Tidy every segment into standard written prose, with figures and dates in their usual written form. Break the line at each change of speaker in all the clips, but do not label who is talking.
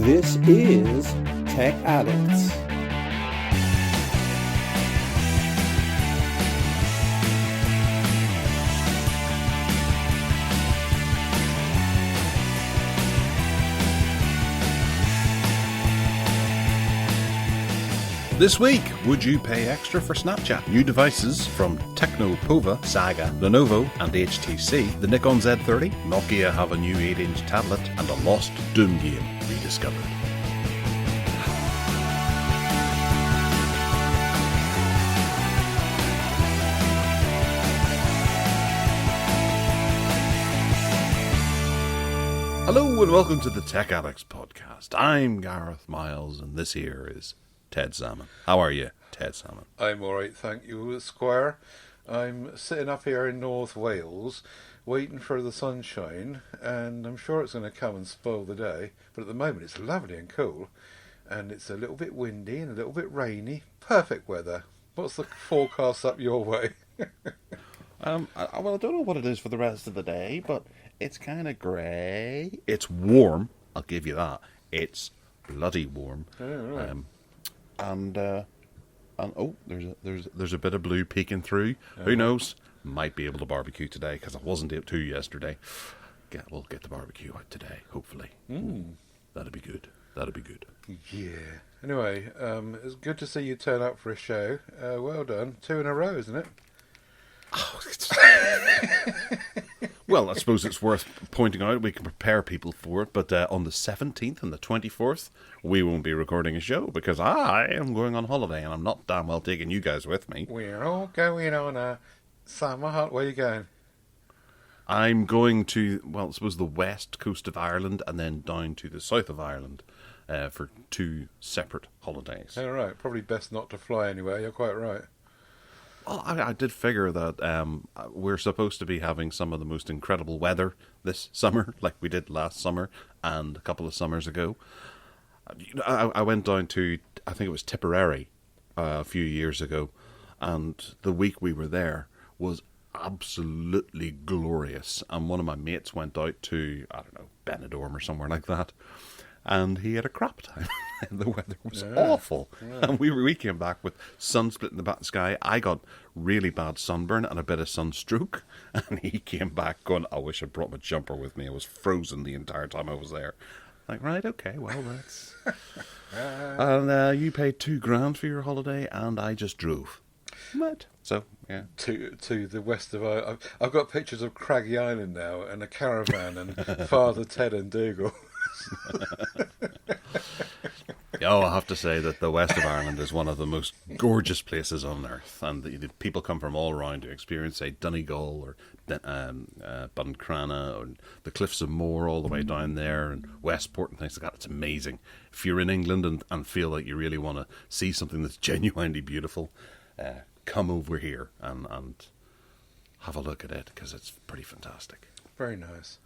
This is Tech Addicts.
This week, would you pay extra for Snapchat? New devices from Technopova, Saga, Lenovo and HTC. The Nikon Z30, Nokia have a new 8-inch tablet, and a lost Doom game rediscovered. Hello and welcome to the Tech Addicts podcast. I'm Gareth Miles and this here is Ted Salmon. How are you, Ted Salmon?
I'm alright, thank you, Squire. I'm sitting up here in North Wales, waiting for the sunshine, and I'm sure it's going to come and spoil the day. But at the moment it's lovely and cool, and it's a little bit windy and a little bit rainy. Perfect weather. What's the forecast up your way?
Well, I don't know what it is for the rest of the day, but it's kind of grey. It's warm, I'll give you that. It's bloody warm.
Oh, right.
And oh, there's a bit of blue peeking through. Who knows? Might be able to barbecue today because I wasn't able to yesterday. We'll get the barbecue out today, hopefully. That'd be good.
Yeah. Anyway, it's good to see you turn up for a show. Well done. 2 in a row, isn't it?
Well, I suppose it's worth pointing out we can prepare people for it, but on the 17th and the 24th, we won't be recording a show because I am going on holiday and I'm not damn well taking you guys with me.
We're all going on a summer holiday. Where are you going?
I'm going to, well, I suppose the west coast of Ireland and then down to the south of Ireland for 2 separate holidays.
All right. Probably best not to fly anywhere. You're quite right.
Well, I did figure that we're supposed to be having some of the most incredible weather this summer, like we did last summer and a couple of summers ago. I went down to, I think it was Tipperary a few years ago, and the week we were there was absolutely glorious. And one of my mates went out to, I don't know, Benidorm or somewhere like that, and he had a crap time. The weather was awful. Yeah. And we came back with sun split in the back sky. I got really bad sunburn and a bit of sunstroke. And he came back going, I wish I'd brought my jumper with me. I was frozen the entire time I was there. Like, right, okay, well, that's... And you paid $2,000 for your holiday, and I just drove. Right. So, yeah.
To the west of Ireland. I've got pictures of Craggy Island now, and a caravan, and Father Ted and Dougal.
Oh, I have to say that the west of Ireland is one of the most gorgeous places on earth, and the people come from all around to experience, say, Donegal or Buncrana or the Cliffs of Moher all the way down there, and Westport and things like that. It's amazing. If you're in England and feel like you really want to see something that's genuinely beautiful, come over here and have a look at it, because it's pretty fantastic.
Very nice.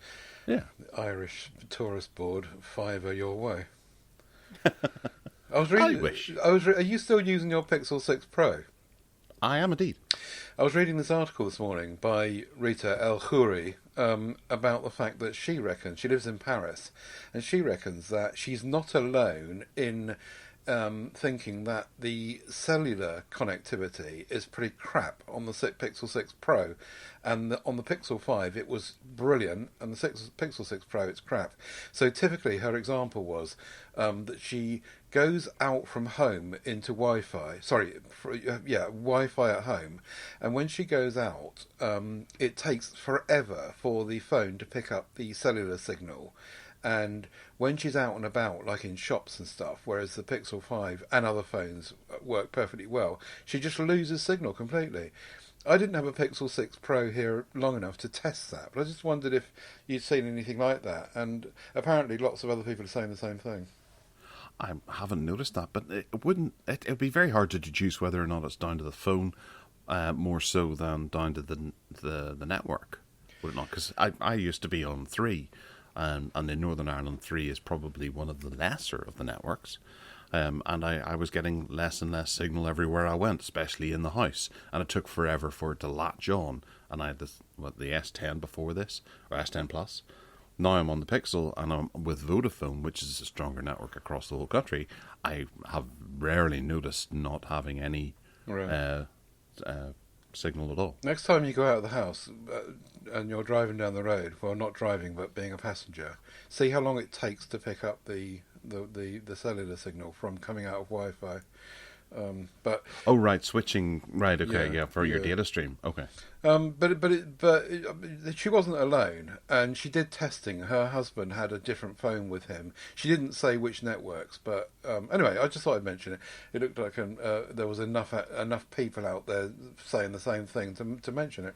Yeah.
The Irish Tourist Board, $5 your way. I was reading.
I wish.
Are you still using your Pixel 6 Pro?
I am indeed.
I was reading this article this morning by Rita El Khoury about the fact that she reckons, she lives in Paris, and she reckons that she's not alone in thinking that the cellular connectivity is pretty crap on the Pixel 6 Pro, and on the Pixel 5 it was brilliant, and the Pixel 6 Pro it's crap. So typically her example was that she goes out from home into Wi-Fi at home, and when she goes out it takes forever for the phone to pick up the cellular signal. And when she's out and about, like in shops and stuff, whereas the Pixel 5 and other phones work perfectly well, she just loses signal completely. I didn't have a Pixel 6 Pro here long enough to test that, but I just wondered if you'd seen anything like that. And apparently lots of other people are saying the same thing.
I haven't noticed that, but it'd be very hard to deduce whether or not it's down to the phone more so than down to the network, would it not? Because I used to be on 3. And in Northern Ireland, 3 is probably one of the lesser of the networks. And I was getting less and less signal everywhere I went, especially in the house. And it took forever for it to latch on. And I had the S10 before this, or S10 Plus, Now I'm on the Pixel, and I'm with Vodafone, which is a stronger network across the whole country. I have rarely noticed not having any
Right.
signal at all.
Next time you go out of the house and you're driving down the road, well, not driving but being a passenger, see how long it takes to pick up the cellular signal from coming out of Wi-Fi. But
Oh, right, switching. Right, okay,
Yeah,
for your
yeah.
data stream. Okay.
she wasn't alone, and she did testing. Her husband had a different phone with him. She didn't say which networks, but anyway, I just thought I'd mention it. It looked like there was enough people out there saying the same thing to mention it.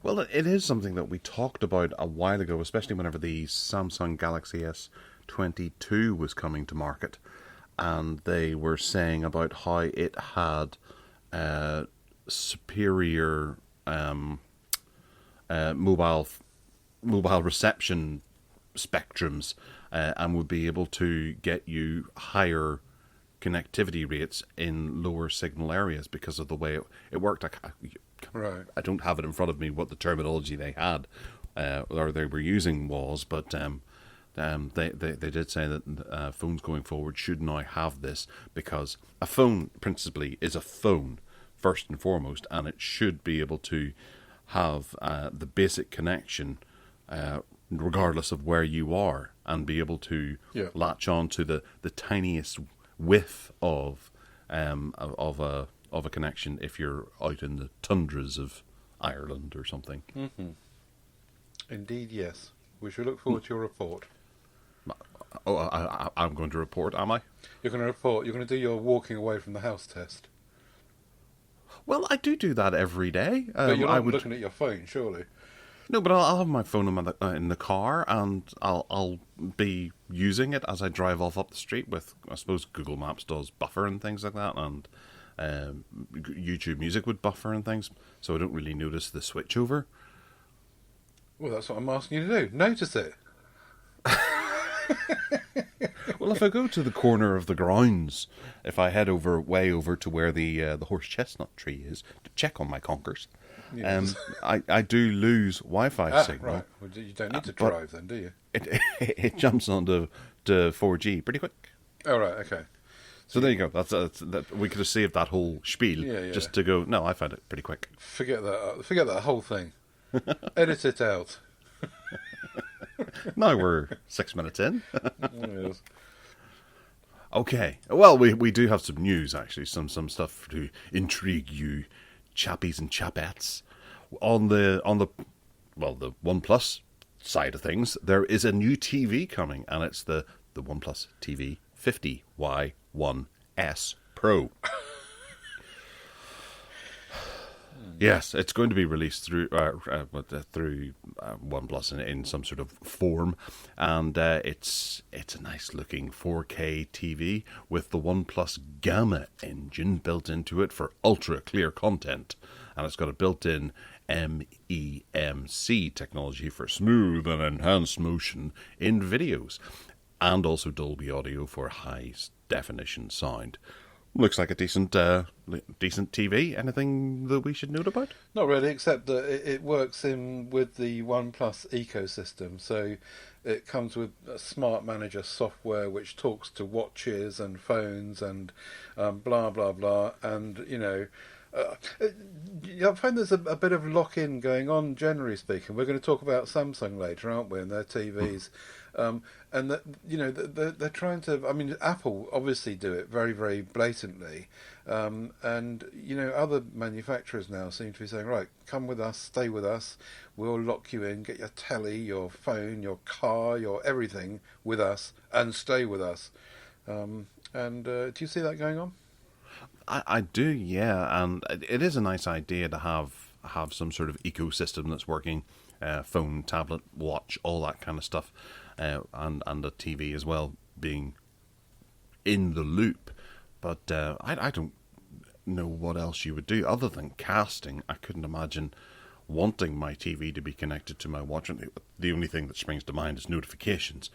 Well, it is something that we talked about a while ago, especially whenever the Samsung Galaxy S22 was coming to market, and they were saying about how it had superior mobile reception spectrums, and would be able to get you higher connectivity rates in lower signal areas because of the way it worked.
Right.
I don't have it in front of me what the terminology they had or they were using was, but they did say that phones going forward should now have this, because a phone principally is a phone first and foremost, and it should be able to have the basic connection regardless of where you are, and be able to latch on to the tiniest width of a connection if you're out in the tundras of Ireland or something.
Mm-hmm. Indeed, yes. We shall look forward to your report.
Oh, I'm going to report, am I?
You're going to report. You're going to do your walking away from the house test.
Well, I do that every day.
But you're not looking at your phone, surely.
No, but I'll have my phone in the car, and I'll be using it as I drive off up the street with, I suppose Google Maps does buffer and things like that, and YouTube Music would buffer and things, so I don't really notice the switchover.
Well, that's what I'm asking you to do. Notice it.
Well, if I go to the corner of the grounds, if I head way over to where the horse chestnut tree is to check on my conkers,
Yes.
I do lose Wi-Fi signal.
Right. Well, you don't need to drive then, do you?
It jumps onto 4G pretty quick.
Oh, right, okay.
So there you go. That's we could have saved that whole spiel just to go. No, I found it pretty quick.
Forget that. Forget that whole thing. Edit it out.
Now we're 6 minutes in.
Yes.
Okay. Well, we do have some news, actually. Some stuff to intrigue you, chappies and chapettes. On the OnePlus side of things, there is a new TV coming, and it's the OnePlus TV 50Y1S Pro. Yes, it's going to be released through OnePlus in some sort of form, and it's a nice looking 4K TV with the OnePlus Gamma engine built into it for ultra clear content, and it's got a built-in MEMC technology for smooth and enhanced motion in videos, and also Dolby Audio for high definition sound. Looks like a decent TV. Anything that we should note about?
Not really, except that it works with the OnePlus ecosystem. So it comes with a Smart Manager software which talks to watches and phones and blah blah blah. And I find there's a bit of lock-in going on. Generally speaking, we're going to talk about Samsung later, aren't we? And their TVs. And that they're trying to. I mean, Apple obviously do it very, very blatantly, and other manufacturers now seem to be saying, right, come with us, stay with us, we'll lock you in, get your telly, your phone, your car, your everything with us, and stay with us. Do you see that going on?
I do, yeah, and it is a nice idea to have some sort of ecosystem that's working, phone, tablet, watch, all that kind of stuff. And a TV as well being in the loop, but I don't know what else you would do other than casting. I couldn't imagine wanting my TV to be connected to my watch. The only thing that springs to mind is notifications.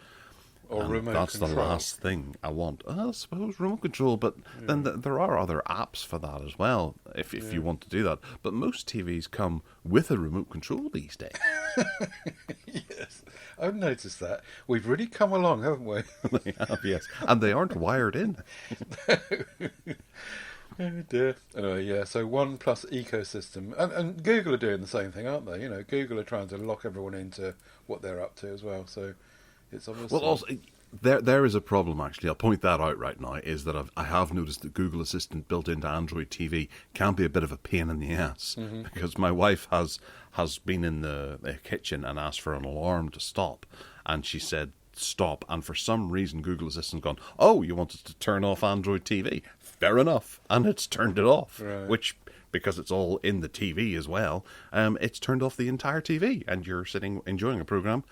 Or
and
remote
that's
control.
the last thing I want. I suppose remote control, but then there are other apps for that as well, if you want to do that. But most TVs come with a remote control these days.
Yes, I've noticed that. We've really come along, haven't we?
They have, yes. And they aren't wired in.
Oh dear. Anyway, yeah, so OnePlus ecosystem. And Google are doing the same thing, aren't they? You know, Google are trying to lock everyone into what they're up to as well. So it's obviously...
Well, also, there is a problem, actually. I'll point that out right now, is that I have noticed that Google Assistant built into Android TV can be a bit of a pain in the ass, because my wife has been in the kitchen and asked for an alarm to stop, and she said stop, and for some reason Google Assistant's gone, oh, you wanted to turn off Android TV? Fair enough. And it's turned it off,
Right.
which, because it's all in the TV as well, it's turned off the entire TV, and you're sitting enjoying a program,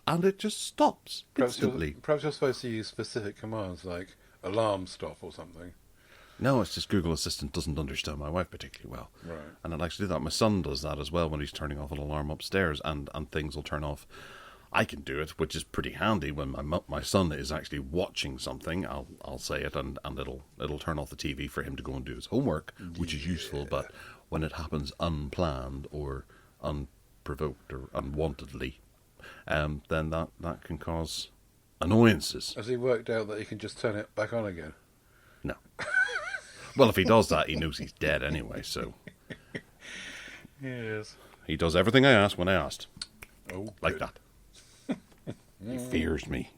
and it just stops instantly.
Perhaps you're supposed to use specific commands like alarm stop or something.
No, it's just Google Assistant doesn't understand my wife particularly well.
Right.
And it likes to do that. My son does that as well when he's turning off an alarm upstairs, and things will turn off. I can do it, which is pretty handy when my son is actually watching something. I'll say it, and it'll turn off the TV for him to go and do his homework, which is useful. But when it happens unplanned or unprovoked or unwantedly, then that can cause annoyances.
Has he worked out that he can just turn it back on again?
No. Well, if he does that, he knows he's dead anyway, so
Yes.
he does everything I ask when I asked.
Oh,
Like
good.
that. He fears me.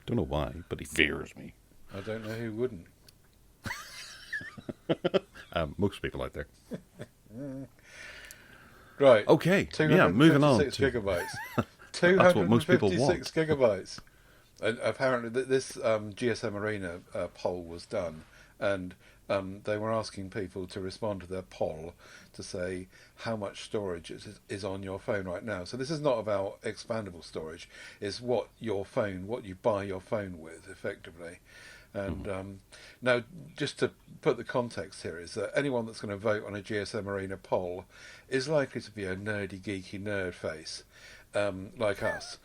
Don't know why, but he fears me.
I don't know who wouldn't.
Most people out there.
Right.
Okay, yeah, moving on.
256 gigabytes.
That's what most people want.
256 gigabytes. And apparently, this GSM Arena poll was done, and they were asking people to respond to their poll to say how much storage is on your phone right now. So this is not about expandable storage; it's what you buy your phone with, effectively. And now, just to put the context here, is that anyone that's going to vote on a GSM Arena poll is likely to be a nerdy, geeky nerd face, like us.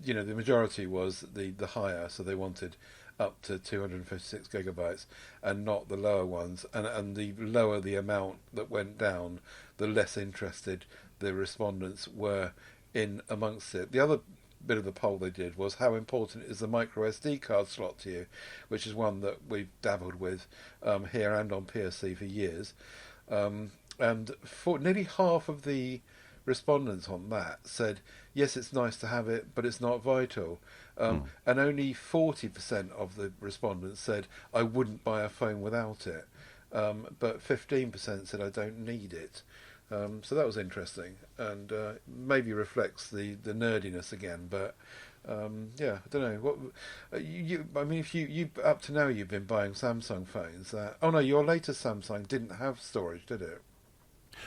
You know, the majority was the higher, so they wanted up to 256 gigabytes and not the lower ones. And the lower the amount that went down, the less interested the respondents were in amongst it. The other bit of the poll they did was how important is the micro SD card slot to you, which is one that we've dabbled with here and on PSC for years. And for nearly half of the respondents on that said, yes, it's nice to have it, but it's not vital. And only 40% of the respondents said, I wouldn't buy a phone without it. But 15% said, I don't need it. So that was interesting, and maybe reflects the nerdiness again. But yeah, I don't know. What I mean, if you up to now you've been buying Samsung phones. Oh no, your latest Samsung didn't have storage, did it?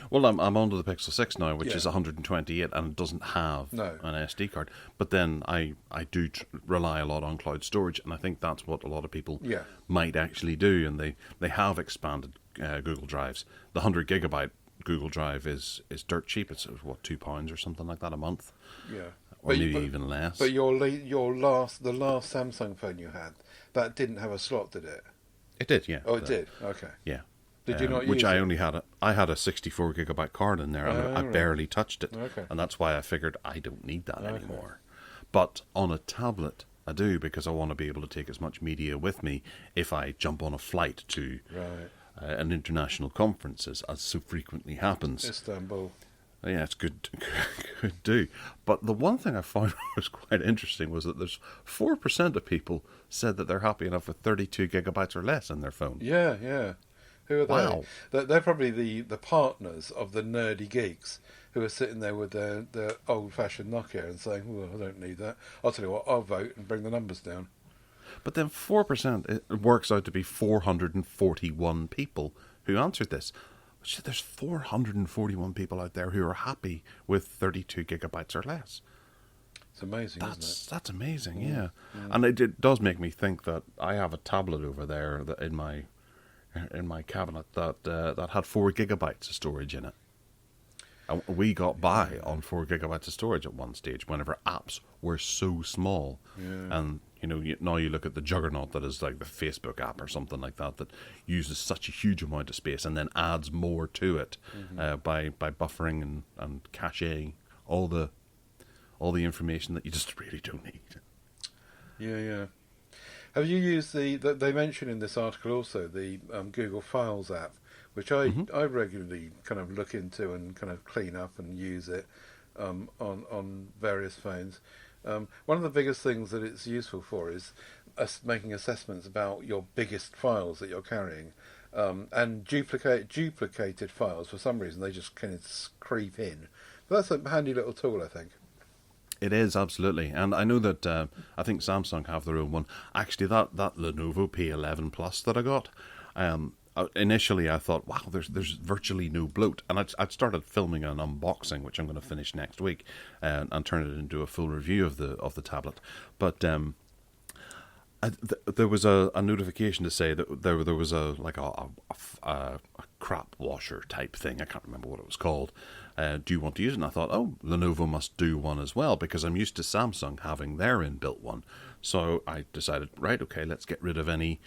Well, I'm onto the Pixel 6 now, which
Yeah.
is 128, and it doesn't have
No.
an SD card. But then I do rely a lot on cloud storage, and I think that's what a lot of people
Yeah.
might actually do. And they have expanded Google Drives. The 100 gigabyte Google Drive is dirt cheap. It's what, £2 or something like that a month,
Yeah.
or maybe even less.
But the last Samsung phone you had, that didn't have a slot, did it?
It did, yeah.
Oh, it did. Okay.
Yeah.
Did you not
which
use
I
it?
only had I had a 64 gigabyte card in there, and
Oh,
I
right.
barely touched it,
Okay.
and that's why I figured I don't need that
Okay.
anymore. But on a tablet, I do, because I want to be able to take as much media with me if I jump on a flight to
Right.
an international conference, as so frequently happens.
Istanbul.
Yeah, it's good do. But the one thing I found was quite interesting was that there's 4% of people said that they're happy enough with 32 gigabytes or less in their phone.
Yeah, yeah. Who are
Wow.
they? They're probably the partners of the nerdy geeks who are sitting there with their old-fashioned Nokia and saying, well, I don't need that. I'll tell you what, I'll vote and bring the numbers down.
But then 4%, it works out to be 441 people who answered this. Which, there's 441 people out there who are happy with 32 gigabytes or less.
It's amazing, isn't it?
That's amazing, yeah. And it does make me think that I have a tablet over there that in my cabinet that had 4 gigabytes of storage in it. And we got by on 4 gigabytes of storage at one stage whenever apps were so small.
Yeah.
And, now you look at the juggernaut that is like the Facebook app or something like that uses such a huge amount of space and then adds more to it by buffering and caching all the information that you just really don't need.
Yeah. Have you used they mention in this article also the Google Files app, which I regularly kind of look into and kind of clean up and use it on various phones. One of the biggest things that it's useful for is making assessments about your biggest files that you're carrying, and duplicated files. For some reason, they just kind of creep in. But that's a handy little tool, I think.
It is, absolutely. And I know that I think Samsung have their own one. Actually, that Lenovo P11 Plus that I got, initially I thought, wow, there's virtually no bloat. And I'd started filming an unboxing, which I'm going to finish next week, and turn it into a full review of the tablet. But there was a notification to say that there was a crap washer type thing. I can't remember what it was called. Do you want to use it? And I thought, Lenovo must do one as well, because I'm used to Samsung having their inbuilt one. So I decided, right, okay, let's get rid of any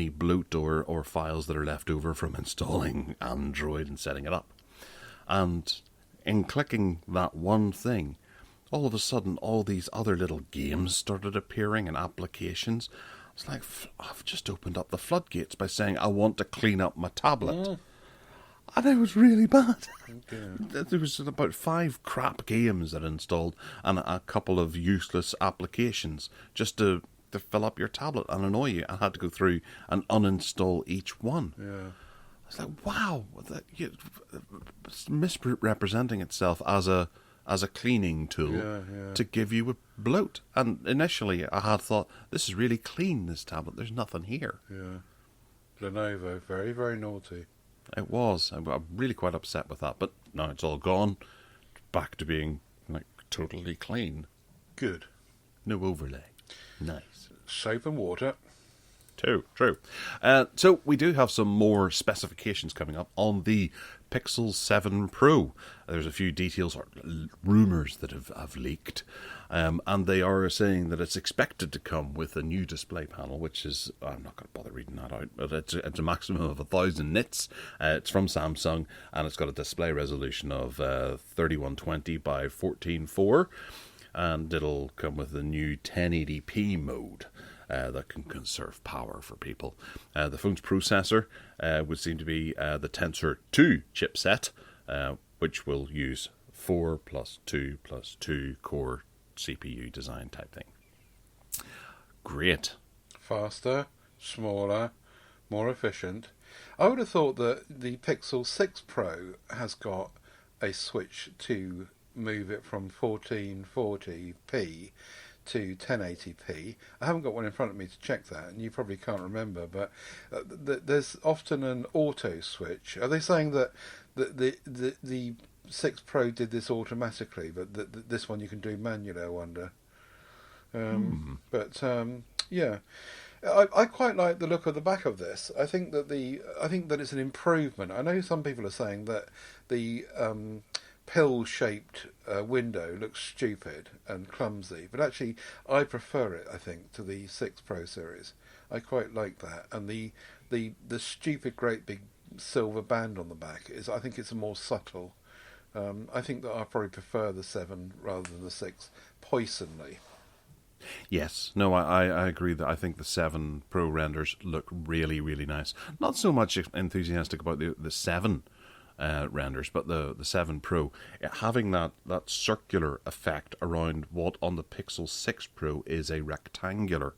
bloat or files that are left over from installing Android and setting it up. And in clicking that one thing, all of a sudden all these other little games started appearing and applications. It's like, I've just opened up the floodgates by saying I want to clean up my tablet. And it was really bad. Okay. There was about 5 crap games that I installed and a couple of useless applications just to fill up your tablet and annoy you. I had to go through and uninstall each one.
Yeah.
It's like, wow, it's misrepresenting itself as a cleaning tool to give you a bloat. And initially I had thought, this is really clean, this tablet. There's nothing here.
Yeah. Lenovo, very, very naughty.
It was. I'm really quite upset with that. But now it's all gone. Back to being totally clean.
Good.
No overlay. Nice.
Soap and water.
True. So we do have some more specifications coming up on the Pixel 7 Pro. There's a few details or rumours that have leaked, and they are saying that it's expected to come with a new display panel, which is, I'm not going to bother reading that out, but it's a maximum of 1,000 nits. It's from Samsung, and it's got a display resolution of 3120 by 1440, and it'll come with a new 1080p mode. That can conserve power for people. The phone's processor would seem to be the Tensor 2 chipset, which will use 4 plus 2 plus 2 core CPU design type thing. Great.
Faster, smaller, more efficient. I would have thought that the Pixel 6 Pro has got a switch to move it from 1440p to 1080p. I haven't got one in front of me to check that, and you probably can't remember, but there's often an auto switch. Are they saying that the 6 Pro did this automatically, but this one you can do manually, I wonder? But yeah, I quite like the look of the back of this. I think that it's an improvement. I know some people are saying that the pill-shaped window looks stupid and clumsy, but actually I prefer it, I think, to the 6 Pro series. I quite like that, and the stupid great big silver band on the back I think it's more subtle. I think that I probably prefer the 7 rather than the 6 poisonally.
Yes, no, I agree that I think the 7 Pro renders look really, really nice. Not so much enthusiastic about the 7 renders, but the 7 Pro, having that circular effect around what on the Pixel 6 Pro is a rectangular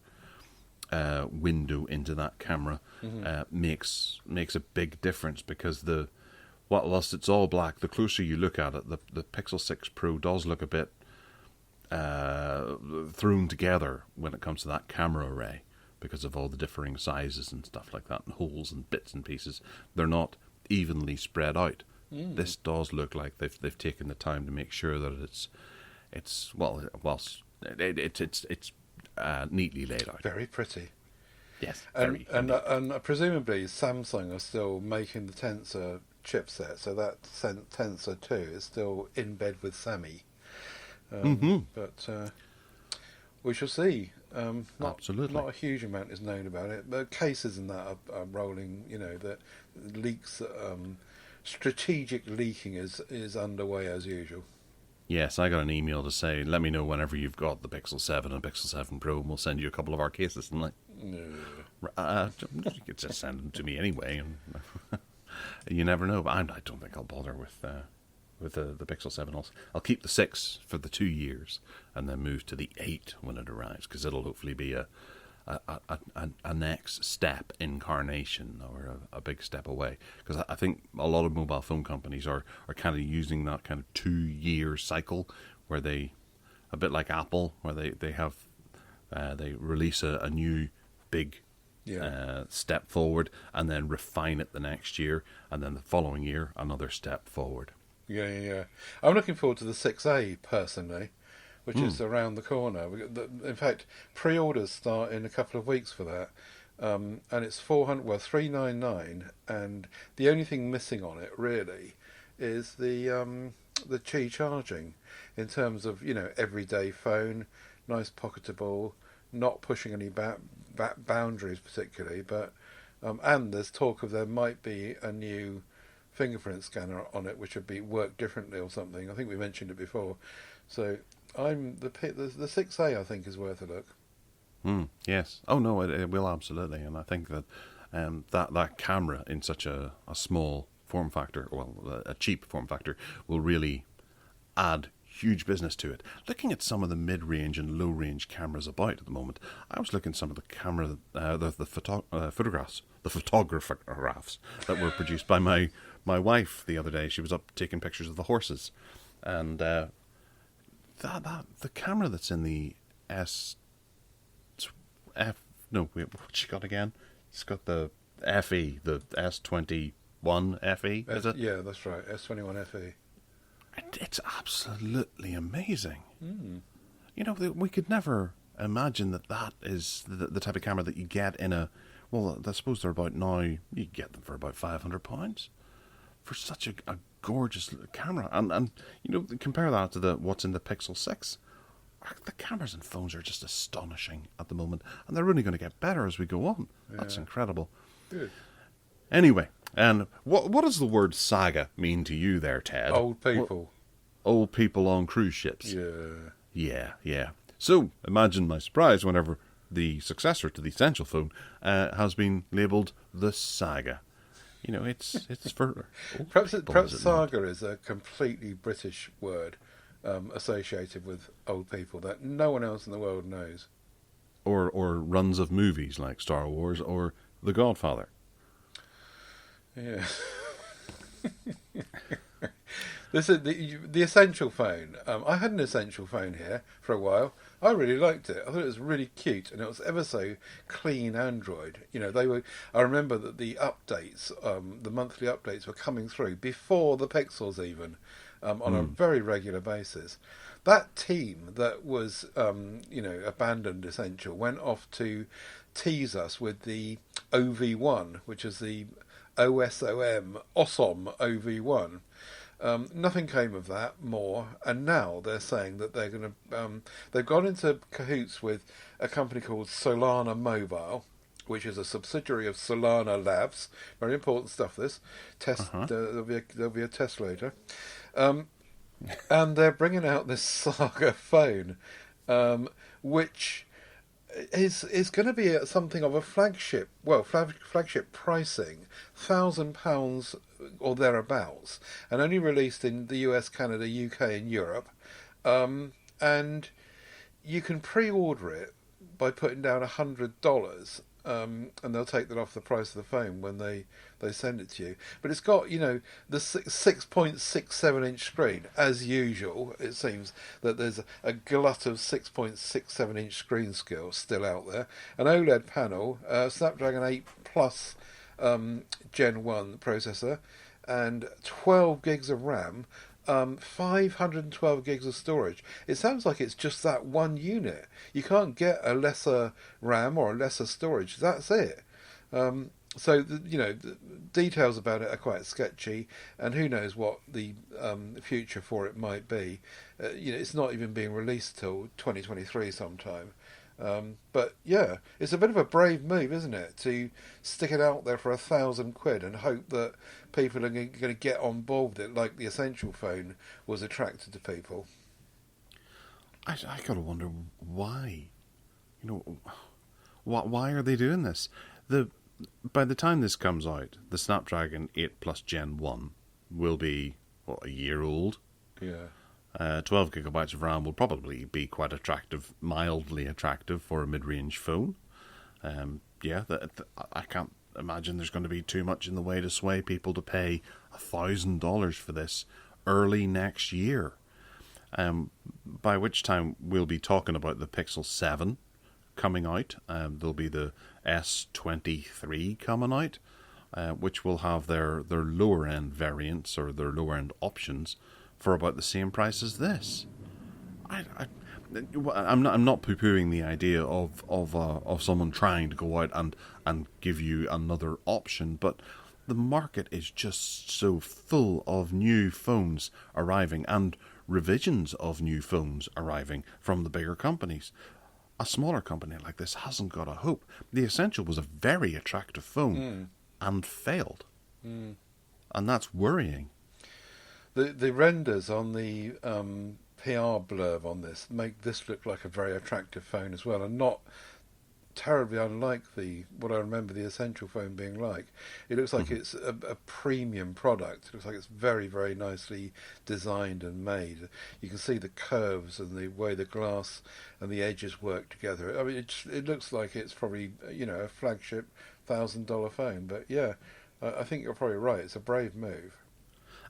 window into that camera makes a big difference, because whilst it's all black, the closer you look at it, the Pixel 6 Pro does look a bit thrown together when it comes to that camera array, because of all the differing sizes and stuff like that, and holes and bits and pieces. They're not evenly spread out. This does look like they've taken the time to make sure that it's neatly laid out.
Very pretty.
Yes,
and presumably Samsung are still making the Tensor chipset, so that Tensor 2 is still in bed with Sammy. But we shall see.
Absolutely.
Not a huge amount is known about it, but cases in that are rolling. That leaks, strategic leaking is underway as usual.
Yes, I got an email to say, let me know whenever you've got the Pixel 7 and Pixel 7 Pro, and we'll send you a couple of our cases. And you could just send them to me anyway, and you never know. But I don't think I'll bother with the Pixel 7. I'll keep the 6 for the 2 years, and then move to the 8 when it arrives, because it'll hopefully be a next step incarnation, or a big step away. Because I think a lot of mobile phone companies are kind of using that kind of 2-year cycle, where they, a bit like Apple, where they have they release a new big step forward, and then refine it the next year, and then the following year another step forward.
Yeah. I'm looking forward to the 6A personally, which is around the corner. In fact, pre-orders start in a couple of weeks for that, and it's $399, and the only thing missing on it really is the Qi charging, in terms of everyday phone, nice pocketable, not pushing any boundaries particularly, but and there's talk of there might be a new fingerprint scanner on it, which would work differently or something. I think we mentioned it before, so. The 6A I think is worth a look.
Yes. Oh no, it will absolutely, and I think that that camera in such a small form factor, a cheap form factor, will really add huge business to it. Looking at some of the mid-range and low-range cameras about at the moment, I was looking at some of the photographs that were produced by my wife the other day. She was up taking pictures of the horses, and the camera that's in the what she got again? It's got the FE, the S21 FE, is it?
Yeah, that's right, S21 FE.
It's absolutely amazing. We could never imagine that is the type of camera that you get in a. Well, I suppose they're about now. You get them for about £500 for such a gorgeous camera, and compare that to what's in the Pixel 6. The cameras and phones are just astonishing at the moment, and they're really going to get better as we go on. Yeah. That's incredible.
Good.
Anyway, and what does the word saga mean to you there, Ted?
Old people.
Old people on cruise ships.
Yeah.
So imagine my surprise whenever the successor to the Essential phone has been labelled the Saga. It's for
perhaps Saga is a completely British word associated with old people that no one else in the world knows.
Or runs of movies like Star Wars or The Godfather.
Yeah. This is the Essential phone. I had an Essential phone here for a while. I really liked it. I thought it was really cute, and it was ever so clean Android. They were. I remember that the updates, the monthly updates, were coming through before the Pixels even, on a very regular basis. That team that was, abandoned Essential went off to tease us with the OV1, which is the OSOM OV1. Nothing came of that more, and now they're saying that they're going to. They've gone into cahoots with a company called Solana Mobile, which is a subsidiary of Solana Labs. Very important stuff. This test. There'll be a test later, and they're bringing out this Saga phone, which is going to be something of a flagship. Well, flagship pricing, £1,000 or thereabouts, and only released in the US, Canada, UK, and Europe. And you can pre-order it by putting down $100, and they'll take that off the price of the phone when they send it to you. But it's got, the 6.67 inch screen, as usual. It seems that there's a glut of 6.67 inch screen still out there. An OLED panel, Snapdragon 8 Plus Gen 1 processor, and 12 gigs of RAM, 512 gigs of storage. It sounds like it's just that one unit. You can't get a lesser RAM or a lesser storage. That's it. So the details about it are quite sketchy, and who knows what the future for it might be. It's not even being released till 2023 sometime. But yeah, it's a bit of a brave move, isn't it, to stick it out there for £1,000 and hope that people are going to get on board with it, like the Essential phone was attracted to people.
I gotta wonder why. Why are they doing this? By the time this comes out, the Snapdragon 8 Plus Gen 1 will be, a year old?
Yeah.
12 gigabytes of RAM will probably be quite attractive, mildly attractive for a mid-range phone. I can't imagine there's going to be too much in the way to sway people to pay $1,000 for this early next year. By which time we'll be talking about the Pixel 7 coming out. There'll be the S23 coming out, which will have their lower end variants or their lower end options for about the same price as this. I'm not poo-pooing the idea of someone trying to go out and give you another option, but the market is just so full of new phones arriving and revisions of new phones arriving from the bigger companies. A smaller company like this hasn't got a hope. The Essential was a very attractive phone and failed. And that's worrying.
The renders on the PR blurb on this make this look like a very attractive phone as well, and not terribly unlike what I remember the Essential phone being like. It looks like it's a premium product. It looks like it's very, very nicely designed and made. You can see the curves and the way the glass and the edges work together. I mean, it looks like it's probably a flagship $1,000 phone. But yeah, I think you're probably right. It's a brave move.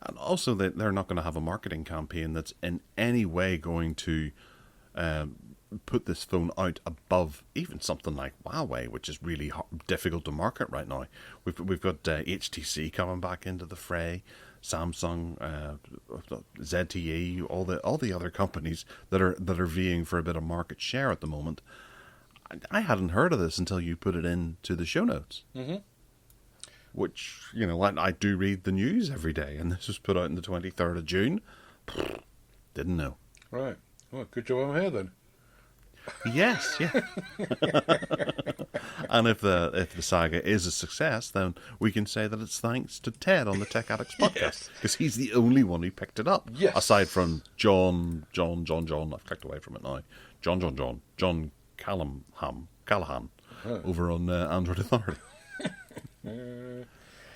And also, they're not going to have a marketing campaign that's in any way going to put this phone out above even something like Huawei, which is really difficult to market right now. We've got HTC coming back into the fray, Samsung, ZTE, all the other companies that are vying for a bit of market share at the moment. I hadn't heard of this until you put it into the show notes. Mm-hmm. Which, I do read the news every day, and this was put out on the 23rd of June. Didn't know.
Right. Well, good job I'm here then.
Yes, yeah. And if the Saga is a success, then we can say that it's thanks to Ted on the Tech Addicts podcast, because he's the only one who picked it up.
Yes.
Aside from John. I've clicked away from it now. John Callahan over on Android Authority.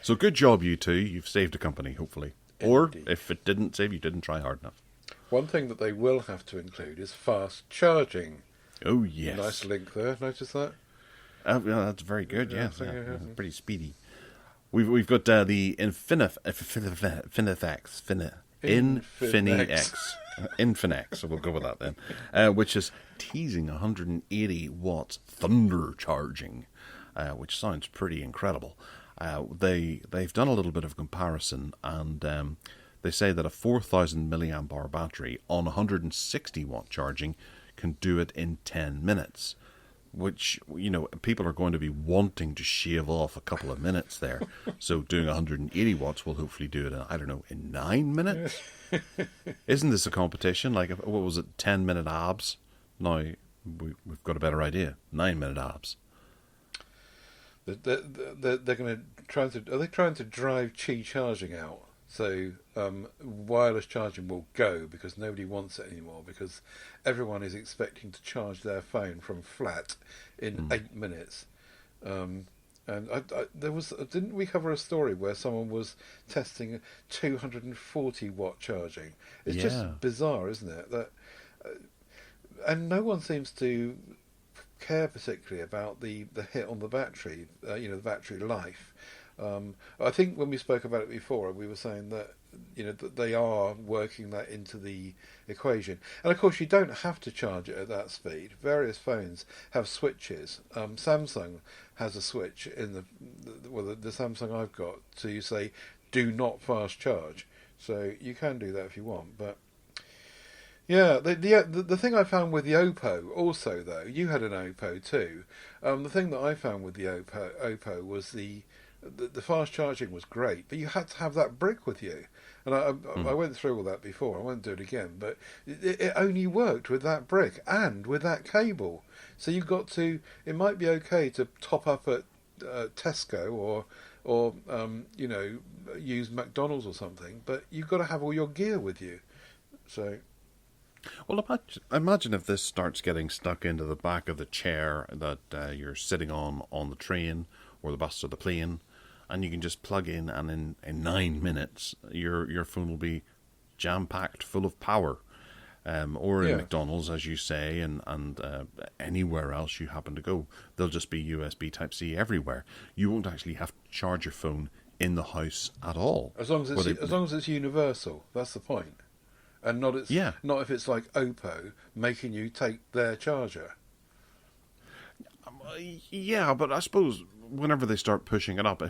So good job, you two. You've saved a company, hopefully. Indeed. Or if it didn't save, you didn't try hard enough.
One thing that they will have to include is fast charging.
Oh, yes.
Nice link there. Notice that?
Yeah, that's very good, yes. Yeah. Pretty speedy. We've got the Infinix, so we'll go with that then, which is teasing 180 watts thunder charging, which sounds pretty incredible. They've done a little bit of comparison, and they say that a 4,000 milliamp hour battery on 160 watt charging can do it in 10 minutes, which, people are going to be wanting to shave off a couple of minutes there. So doing 180 watts will hopefully do it in 9 minutes. Isn't this a competition? Like, what was it, 10-minute abs? Now we've got a better idea. 9-minute abs.
They're going to try to. Are they trying to drive Qi charging out? So wireless charging will go because nobody wants it anymore, because everyone is expecting to charge their phone from flat in 8 minutes. And there was, didn't we cover a story where someone was testing 240 watt charging? It's just bizarre, isn't it? That and no one seems to care particularly about the hit on the battery, the battery life. I think when we spoke about it before, we were saying that that they are working that into the equation, and of course you don't have to charge it at that speed. Various phones have switches. Samsung has a switch in the Samsung I've got to say do not fast charge, so you can do that if you want. But yeah, the thing I found with the Oppo also, though, you had an Oppo too. The thing that I found with the Oppo was the the fast charging was great, but you had to have that brick with you. And I went through all that before. I won't do it again, but it only worked with that brick and with that cable. So you got to. It might be okay to top up at Tesco or use McDonald's or something, but you've got to have all your gear with you. So.
Well, imagine if this starts getting stuck into the back of the chair that you're sitting on the train or the bus or the plane, and you can just plug in, and in 9 minutes your phone will be jam-packed full of power. Or in McDonald's, as you say, and anywhere else you happen to go, there'll just be USB Type-C everywhere. You won't actually have to charge your phone in the house at all.
As long as it's universal, that's the point. And not if it's like Oppo making you take their charger.
Yeah, but I suppose whenever they start pushing it up,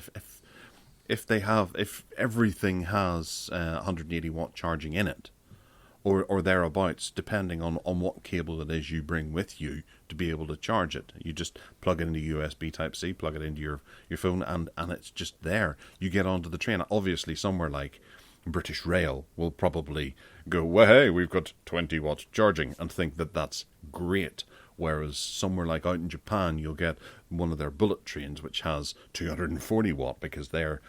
if everything has 180 watt charging in it, or thereabouts, depending on what cable it is you bring with you to be able to charge it, you just plug it into USB Type-C, plug it into your phone, and it's just there. You get onto the train. Obviously, somewhere like British Rail will probably go, well, hey, we've got 20 watts charging, and think that that's great. Whereas somewhere like out in Japan, you'll get one of their bullet trains which has 240 watt because they're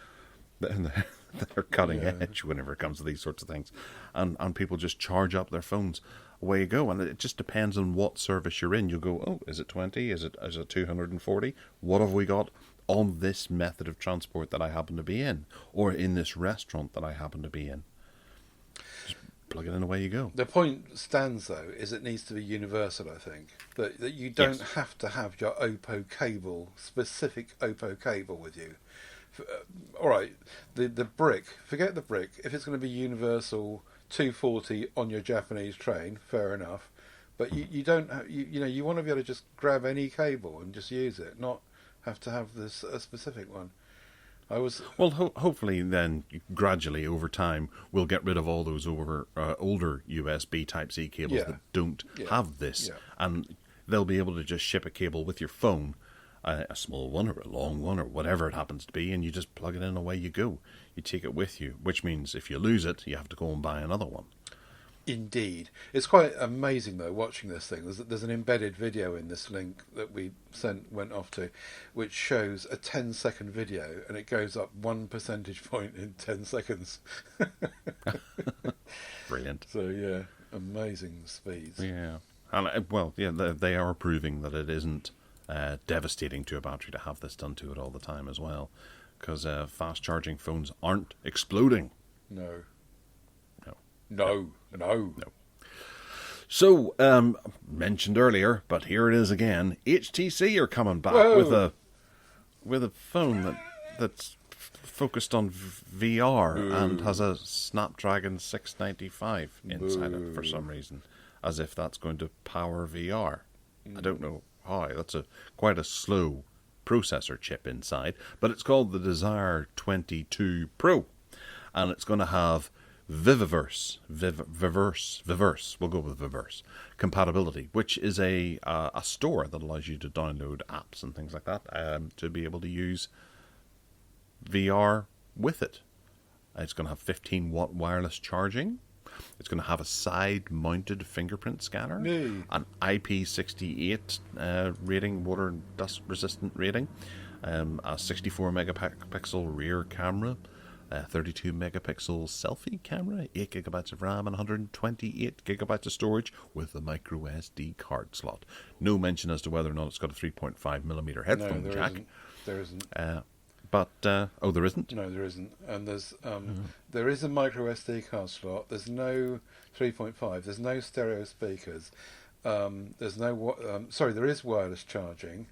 cutting edge whenever it comes to these sorts of things, and people just charge up their phones. Away you go, and it just depends on what service you're in. You'll go, oh, is it 20? Is it 240? What have we got on this method of transport that I happen to be in, or in this restaurant that I happen to be in? Just plug it in, away you go.
The point stands, though, is it needs to be universal, I think. That you don't have to have your Oppo cable, specific Oppo cable with you. All right, the brick, forget the brick. If it's going to be universal 240 on your Japanese train, fair enough. But you don't, you want to be able to just grab any cable and just use it, not have to have a specific one.
Hopefully then gradually over time we'll get rid of all those older USB Type-C cables that don't have this, and they'll be able to just ship a cable with your phone, a small one or a long one or whatever it happens to be, and you just plug it in, away you go. You take it with you, which means if you lose it, you have to go and buy another one.
Indeed. It's quite amazing, though, watching this thing. There's an embedded video in this link that we went off to, which shows a 10-second video, and it goes up 1 percentage point in 10 seconds.
Brilliant.
So, yeah, amazing speeds.
Yeah. And, they are proving that it isn't devastating to a battery to have this done to it all the time as well, because fast-charging phones aren't exploding.
No.
So, mentioned earlier, but here it is again. HTC are coming back with a phone that's focused on VR and has a Snapdragon 695 inside it for some reason, as if that's going to power VR. I don't know how. That's quite a slow processor chip inside, but it's called the Desire 22 Pro, and it's going to have Viverse, we'll go with Viverse compatibility, which is a store that allows you to download apps and things like that to be able to use VR with it. It's going to have 15 watt wireless charging. It's going to have a side-mounted fingerprint scanner, an IP68 rating, water and dust resistant rating, a 64 megapixel rear camera, 32 megapixel selfie camera, 8 gigabytes of RAM, and 128 gigabytes of storage with the micro SD card slot. No mention as to whether or not it's got a 3.5 millimeter headphone jack.
There isn't.
There isn't?
No, there isn't. And there is a micro SD card slot. There's no 3.5. There's no stereo speakers. There's no. There is wireless charging.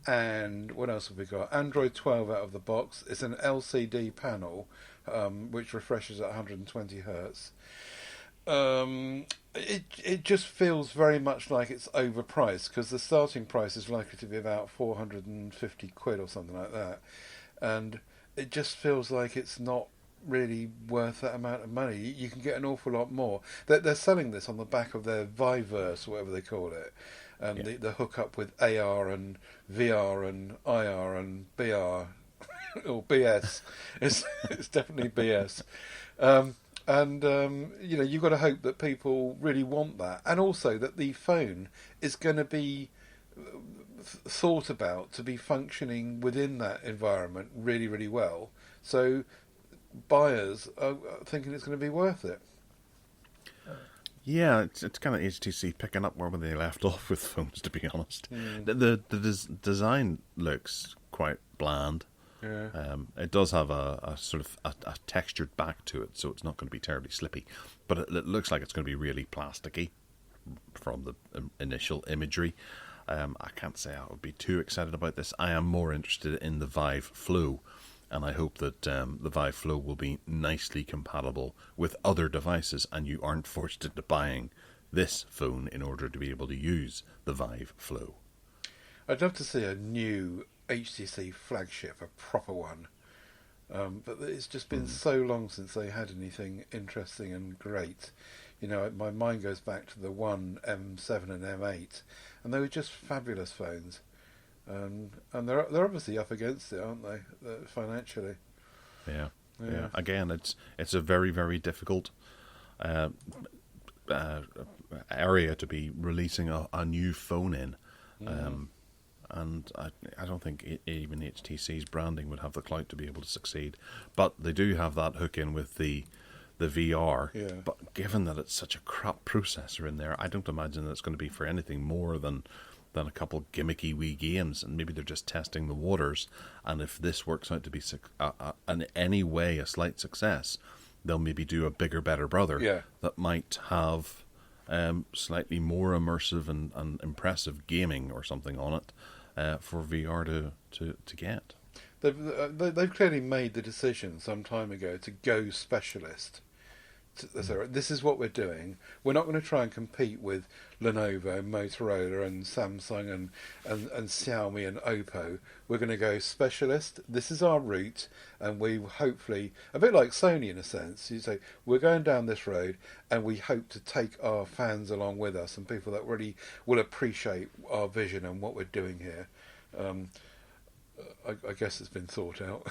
And what else have we got? Android 12 out of the box. It's an LCD panel, which refreshes at 120 hertz. It just feels very much like it's overpriced, because the starting price is likely to be about 450 quid or something like that, and it just feels like it's not really worth that amount of money. You can get an awful lot more. They're selling this on the back of their Viverse, or whatever they call it, and
Yeah.
the hook up with AR and VR and IR and BR or BS. It's definitely BS. You've got to hope that people really want that, and also that the phone is going to be thought about to be functioning within that environment really, really well. So buyers are thinking it's going to be worth it.
Yeah, it's kind of HTC picking up where they left off with phones, to be honest. The design looks quite bland.
Yeah.
It does have a sort of a textured back to it, so it's not going to be terribly slippy. But it looks like it's going to be really plasticky from the initial imagery. I can't say I would be too excited about this. I am more interested in the Vive Flow, and I hope that the Vive Flow will be nicely compatible with other devices, and you aren't forced into buying this phone in order to be able to use the Vive Flow.
I'd love to see a new HTC flagship, a proper one. But it's just been so long since they had anything interesting and great. My mind goes back to the one M7 and M8, and they were just fabulous phones. And they're obviously up against it, aren't they, financially?
Yeah. Again, it's a very, very difficult area to be releasing a new phone in. And I don't think even HTC's branding would have the clout to be able to succeed. But they do have that hook in with the VR.
Yeah.
But given that it's such a crap processor in there, I don't imagine that it's going to be for anything more than a couple gimmicky wee games. And maybe they're just testing the waters. And if this works out to be in any way a slight success, they'll maybe do a bigger, better brother that might have slightly more immersive and impressive gaming or something on it for VR to get.
They've clearly made the decision some time ago to go specialist. So this is what we're doing. We're not going to try and compete with Lenovo, Motorola, and Samsung, and Xiaomi and Oppo. We're going to go specialist. This is our route, and we hopefully, a bit like Sony in a sense, you say we're going down this road, and we hope to take our fans along with us and people that really will appreciate our vision and what we're doing here. I guess it's been thought out.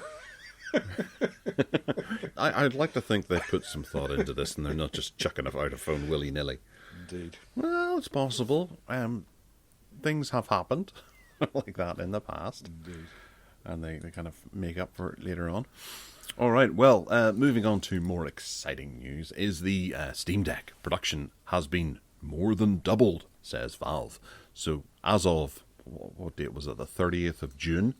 I'd like to think they've put some thought into this and they're not just chucking it out a phone willy-nilly.
Indeed.
Well, it's possible. Things have happened like that in the past.
Indeed.
And they kind of make up for it later on. All right, well, moving on to more exciting news is the Steam Deck production has been more than doubled, says Valve. So as of, what date was it, the 30th of June,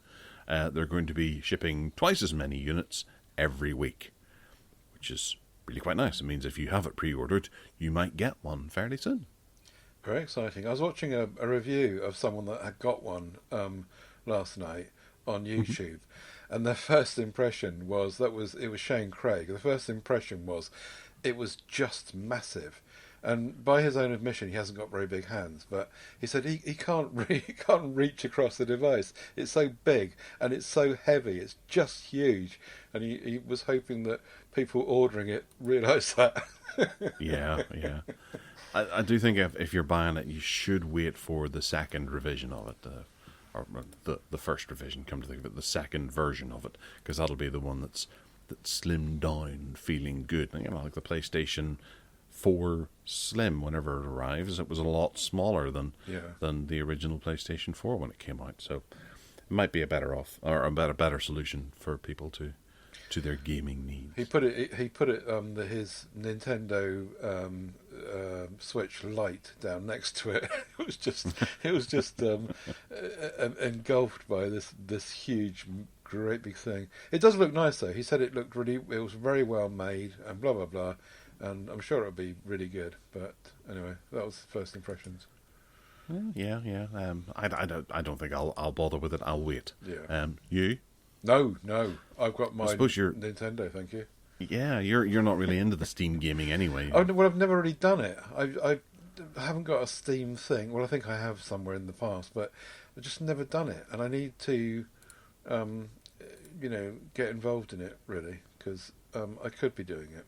they're going to be shipping twice as many units every week, which is really quite nice. It means if you have it pre-ordered, you might get one fairly soon.
Very exciting. I was watching a review of someone that had got one last night on YouTube, and their first impression was it was Shane Craig. The first impression was it was just massive. And by his own admission, he hasn't got very big hands, but he said he can't reach across the device. It's so big and it's so heavy. It's just huge. And he was hoping that people ordering it realise that.
Yeah. I do think if you're buying it, you should wait for the second revision of it, or the first revision. Come to think of it, the second version of it, because that'll be the one that's slimmed down, feeling good. Like the PlayStation 4 Slim, whenever it arrives, it was a lot smaller than the original PlayStation 4 when it came out. So it might be a better solution for people to their gaming needs.
He put it his Nintendo Switch Lite down next to it. It was just engulfed by this huge, great big thing. It does look nice though. He said it was very well made and blah blah blah. And I'm sure it'll be really good. But anyway, that was first impressions.
Yeah. I don't think I'll bother with it. I'll wait.
Yeah.
You?
No. I've got my
you're
Nintendo. Thank you.
Yeah, you're not really into the Steam gaming anyway.
Oh, well, I've never really done it. I haven't got a Steam thing. Well, I think I have somewhere in the past, but I've just never done it. And I need to, get involved in it really, because I could be doing it.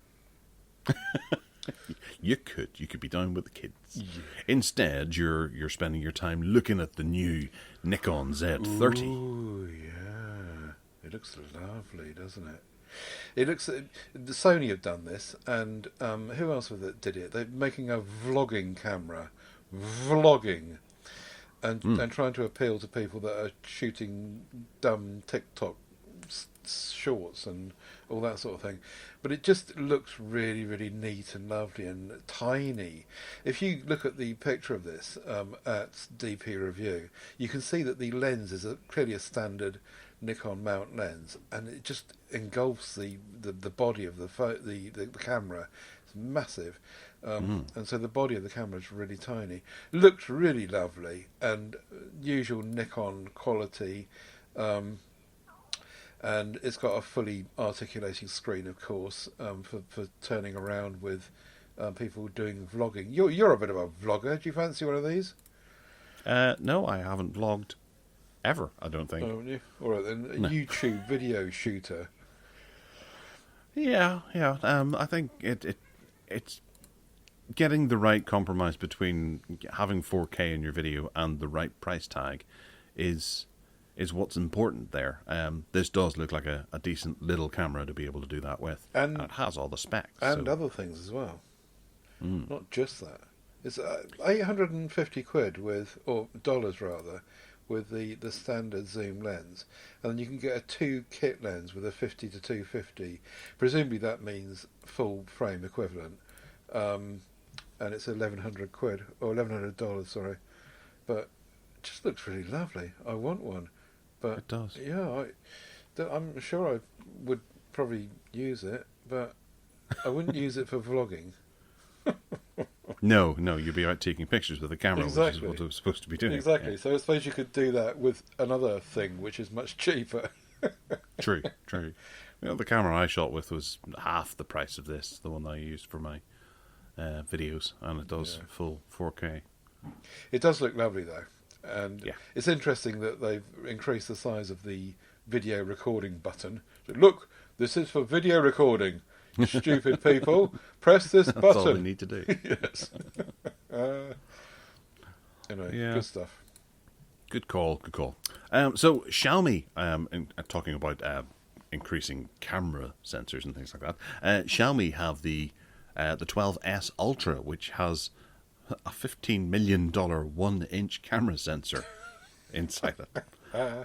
You could be down with the kids. Yeah. Instead, you're spending your time looking at the new Nikon Z30.
Ooh, yeah. It looks lovely, doesn't it? It looks. The Sony have done this, and who else did it? They're making a vlogging camera, and trying to appeal to people that are shooting dumb TikTok shorts and all that sort of thing. But it just looks really, really neat and lovely and tiny. If you look at the picture of this at DP Review, you can see that the lens is clearly a standard Nikon mount lens, and it just engulfs the body of the camera. It's massive, and so the body of the camera is really tiny. Looks really lovely and usual Nikon quality. And it's got a fully articulating screen, of course, for turning around with people doing vlogging. You're a bit of a vlogger. Do you fancy one of these?
No, I haven't vlogged ever, I don't think.
Oh, yeah. All right, then. A YouTube video shooter.
Yeah. I think it's getting the right compromise between having 4K in your video and the right price tag is what's important there. This does look like a decent little camera to be able to do that with. And it has all the specs.
And other things as well. Not just that. It's 850 quid or dollars rather, with the standard zoom lens. And then you can get a 2 kit lens with a 50 to 250. Presumably that means full frame equivalent. And it's 1,100 quid, or $1,100, sorry. But it just looks really lovely. I want one. But
it does.
Yeah, I'm sure I would probably use it, but I wouldn't use it for vlogging.
No, you'd be out taking pictures with the camera,
Exactly.
which is what it was supposed to be doing.
Exactly.
Yeah.
So I suppose you could do that with another thing, which is much cheaper.
True. The camera I shot with was half the price of this, the one that I used for my videos, and it does full 4K.
It does look lovely, though. And it's interesting that they've increased the size of the video recording button. So, look, this is for video recording. You stupid people, press this button.
That's all they need to do.
Yes. Anyway, good stuff.
Good call. So Xiaomi, talking about increasing camera sensors and things like that, Xiaomi have the 12S Ultra, which has a $15 million 1-inch camera sensor inside it.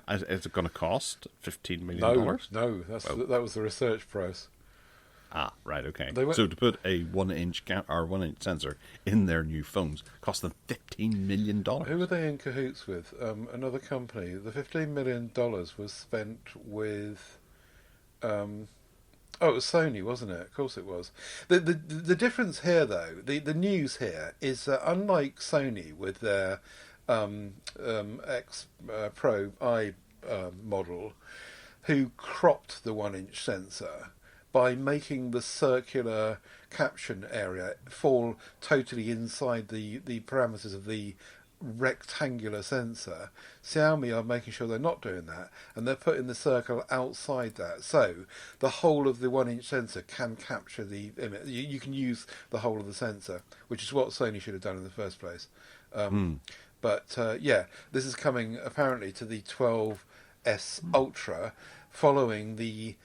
Is it going to cost $15 million?
No, that was the research price.
Ah, right, okay. So to put a 1-inch or 1-inch sensor in their new phones cost them $15 million.
Who were they in cahoots with? Another company. The $15 million was spent with. Oh, it was Sony, wasn't it? Of course it was. The difference here, though, the news here is that unlike Sony with their X Pro I model, who cropped the 1-inch sensor by making the circular caption area fall totally inside the parameters of the rectangular sensor, Xiaomi are making sure they're not doing that, and they're putting the circle outside that, so the whole of the 1-inch sensor can capture the image. You can use the whole of the sensor, which is what Sony should have done in the first place. But this is coming apparently to the 12S Ultra, following the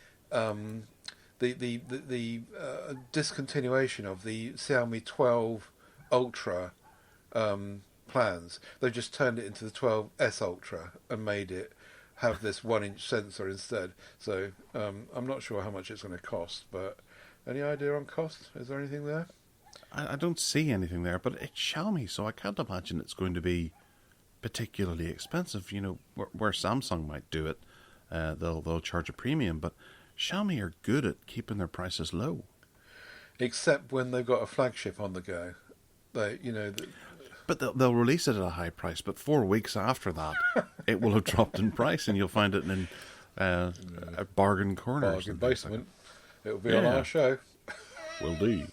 discontinuation of the Xiaomi 12 Ultra plans. They've just turned it into the 12S Ultra and made it have this 1-inch sensor instead. So I'm not sure how much it's going to cost, but any idea on cost? Is there anything there?
I don't see anything there, but it's Xiaomi, so I can't imagine it's going to be particularly expensive. You know, where Samsung might do it, they'll charge a premium, but Xiaomi are good at keeping their prices low.
Except when they've got a flagship on the go.
But they'll release it at a high price, but 4 weeks after that, it will have dropped in price, and you'll find it in bargain corners.
Bargain basement. It'll be on our show.
Will do.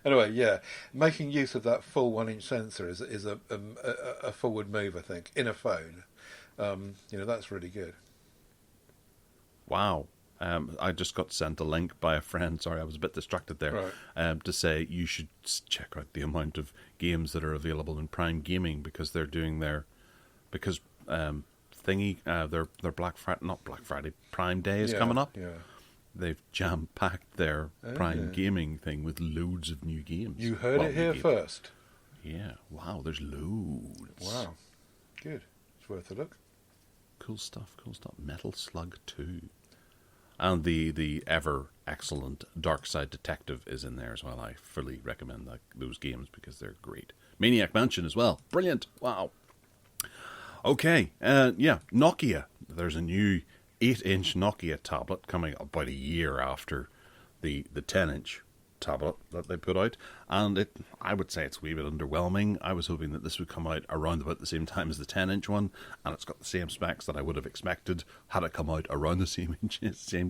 Anyway, making use of that full 1-inch sensor is a forward move, I think, in a phone. That's really good.
Wow. I just got sent a link by a friend. Sorry, I was a bit distracted there.
Right.
To say you should check out the amount of games that are available in Prime Gaming because they're doing their their Black Friday Prime Day is coming up.
Yeah.
They've jam packed their Prime Gaming thing with loads of new games.
You heard it here first.
Yeah. Wow. There's loads.
Wow. Good. It's worth a look.
Cool stuff. Cool stuff. Metal Slug 2. And the ever excellent Dark Side Detective is in there as well. I fully recommend those games because they're great. Maniac Mansion as well. Brilliant. Wow. Okay. Nokia. There's a new 8-inch Nokia tablet coming about a year after the 10-inch tablet that they put out, and I would say it's a wee bit underwhelming. I was hoping that this would come out around about the same time as the 10-inch one, and it's got the same specs that I would have expected had it come out around the same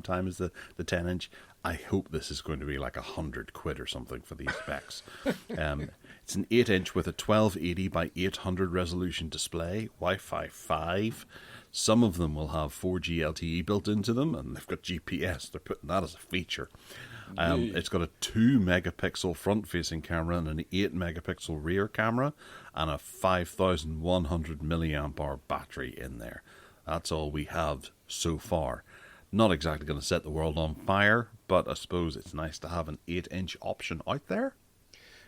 time as the 10-inch. I hope this is going to be like £100 or something for these specs. It's an 8-inch with a 1280 by 800 resolution display, Wi-Fi 5. Some of them will have 4G LTE built into them, and they've got GPS. They're putting that as a feature. It's got a 2-megapixel front-facing camera and an 8-megapixel rear camera and a 5,100 milliamp hour battery in there. That's all we have so far. Not exactly going to set the world on fire, but I suppose it's nice to have an 8-inch option out there.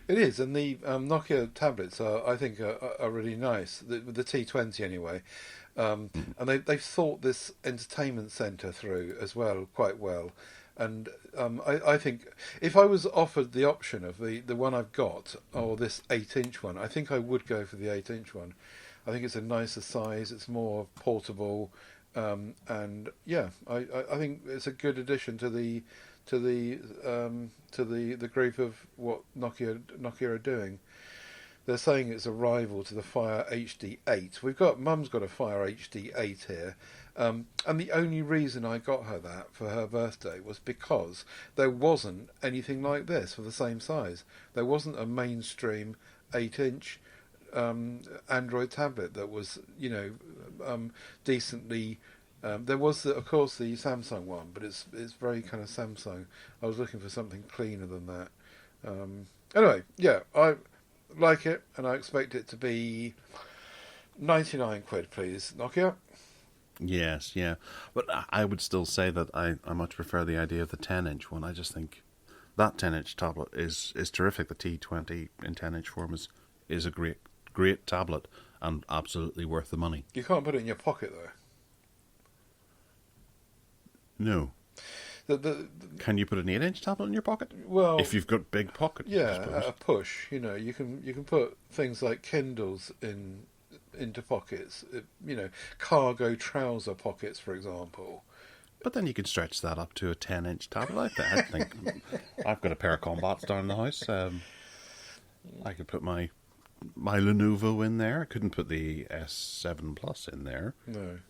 It is, and the Nokia tablets I think are really nice. The T20 anyway, and they've thought this entertainment centre through as well quite well. And I think if I was offered the option of the one I've got or this 8-inch one, I think I would go for the 8-inch one. I think it's a nicer size. It's more portable, and yeah, I think it's a good addition to the group of what Nokia are doing. They're saying it's a rival to the Fire HD8. Mum's got a Fire HD8 here, and the only reason I got her that for her birthday was because there wasn't anything like this for the same size. There wasn't a mainstream 8-inch Android tablet that was, decently. There was, of course, the Samsung one, but it's very kind of Samsung. I was looking for something cleaner than that. Anyway, yeah, I like it, and I expect it to be £99, please, Nokia.
Yes, yeah. But I would still say that I much prefer the idea of the 10-inch one. I just think that 10-inch tablet is terrific. The T20 in 10-inch form is a great tablet and absolutely worth the money.
You can't put it in your pocket, though.
No. Can you put an 8-inch tablet in your pocket?
Well,
if you've got big pockets,
yeah, at a push. You can put things like Kindles into pockets. Cargo trouser pockets, for example.
But then you can stretch that up to a 10-inch tablet. I think I've got a pair of Combats down in the house. I could put my Lenovo in there. I couldn't put the S7 Plus in there.
No.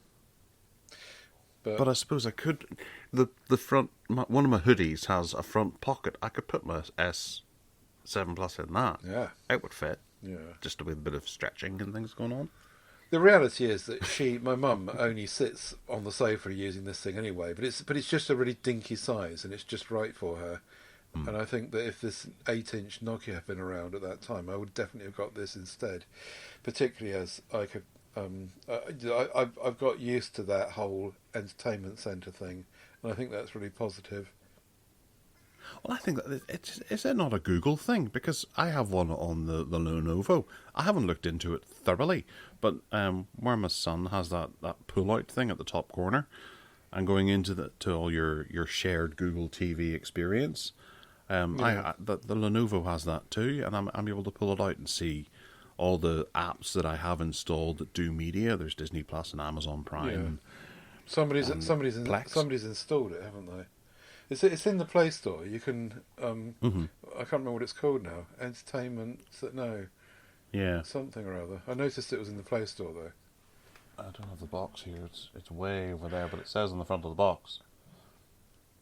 But I suppose I could. The front, one of my hoodies has a front pocket. I could put my S7 Plus in that.
Yeah,
it would fit.
Yeah,
just with a bit of stretching and things going on.
The reality is that my mum, only sits on the sofa using this thing anyway. But it's just a really dinky size, and it's just right for her. And I think that if this 8-inch Nokia had been around at that time, I would definitely have got this instead. Particularly as I could. I've got used to that whole entertainment centre thing, and I think that's really positive.
Well, I think that is it not a Google thing? Because I have one on the Lenovo. I haven't looked into it thoroughly, but where my son has that pull-out thing at the top corner, and going into to all your shared Google TV experience, the Lenovo has that too, and I'm able to pull it out and see all the apps that I have installed that do media. There's Disney Plus and Amazon Prime.
Yeah. Somebody's installed it, haven't they? It's in the Play Store. You can I can't remember what it's called now. Entertainment? No.
Yeah.
Something or other. I noticed it was in the Play Store though.
I don't have the box here. It's way over there, but it says on the front of the box.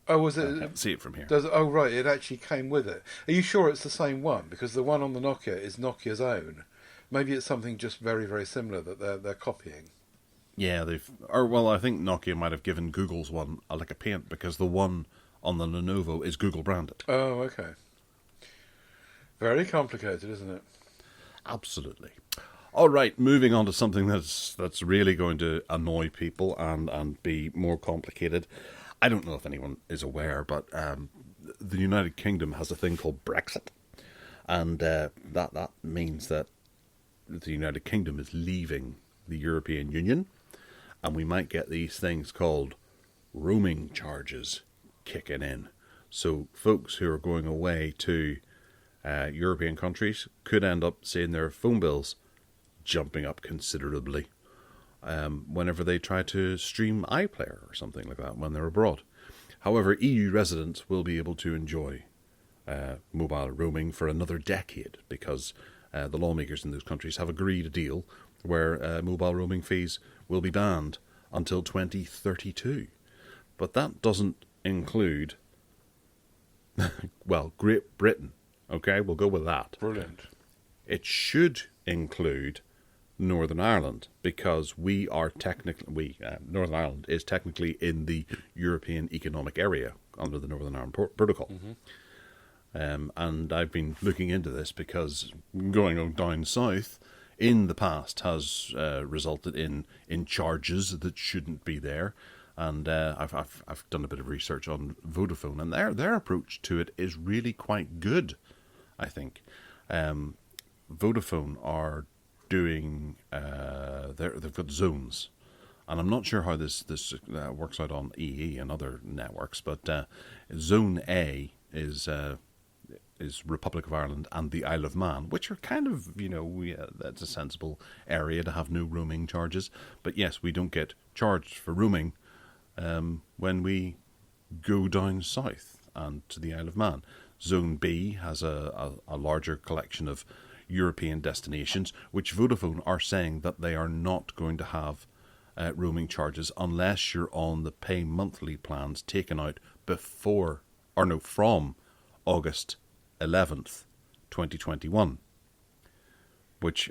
Oh, was it?
I can't see it from here.
Oh, right. It actually came with it. Are you sure it's the same one? Because the one on the Nokia is Nokia's own. Maybe it's something just very, very similar that they're copying.
Yeah, I think Nokia might have given Google's one a lick of paint because the one on the Lenovo is Google branded.
Oh, okay. Very complicated, isn't it?
Absolutely. All right, moving on to something that's really going to annoy people and be more complicated. I don't know if anyone is aware, but the United Kingdom has a thing called Brexit, and that means that the United Kingdom is leaving the European Union, and we might get these things called roaming charges kicking in. So folks who are going away to European countries could end up seeing their phone bills jumping up considerably whenever they try to stream iPlayer or something like that when they're abroad. However, EU residents will be able to enjoy mobile roaming for another decade because the lawmakers in those countries have agreed a deal where mobile roaming fees will be banned until 2032. But that doesn't include, well, Great Britain. Okay, we'll go with that.
Brilliant.
It should include Northern Ireland because we are Northern Ireland is technically in the European Economic Area under the Northern Ireland Protocol. Mm-hmm. And I've been looking into this because going down south in the past has resulted in charges that shouldn't be there. And I've done a bit of research on Vodafone, and their approach to it is really quite good, I think. Vodafone are doing they've got zones, and I'm not sure how this works out on EE and other networks, but Zone A is Republic of Ireland and the Isle of Man, which are kind of, that's a sensible area to have no roaming charges. But yes, we don't get charged for roaming when we go down south and to the Isle of Man. Zone B has a larger collection of European destinations, which Vodafone are saying that they are not going to have roaming charges unless you're on the pay monthly plans taken out from August 11th, 2021,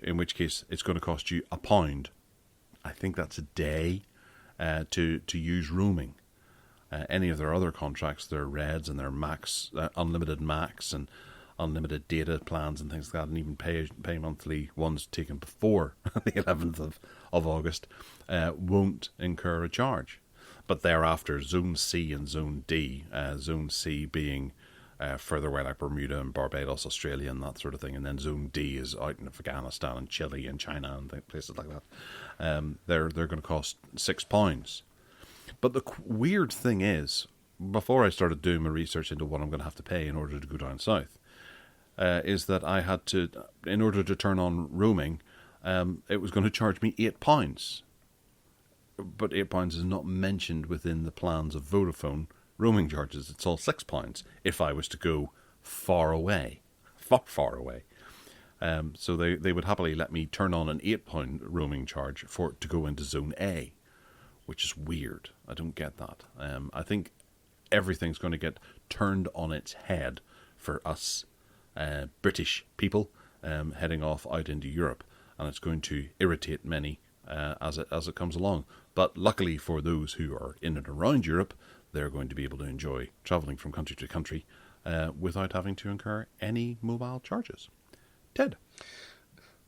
in which case it's going to cost you £1. I think that's a day to use roaming. Any of their other contracts, their Reds and their Max, unlimited Max and unlimited data plans and things like that, and even pay monthly ones taken before the 11th of August, won't incur a charge. But thereafter, Zone C and Zone D, Zone C being further away like Bermuda and Barbados, Australia and that sort of thing, and then Zone D is out in Afghanistan and Chile and China and places like that. They're going to cost £6. But the weird thing is, before I started doing my research into what I'm going to have to pay in order to go down south, is that I had to, in order to turn on roaming, it was going to charge me £8. But £8 is not mentioned within the plans of Vodafone roaming charges. It's all £6 if I was to go far away. Far away. So they would happily let me turn on an £8 roaming charge to go into Zone A, which is weird. I don't get that. I think everything's going to get turned on its head for us British people heading off out into Europe, and it's going to irritate many as it comes along. But luckily for those who are in and around Europe, they're going to be able to enjoy travelling from country to country without having to incur any mobile charges. Ted?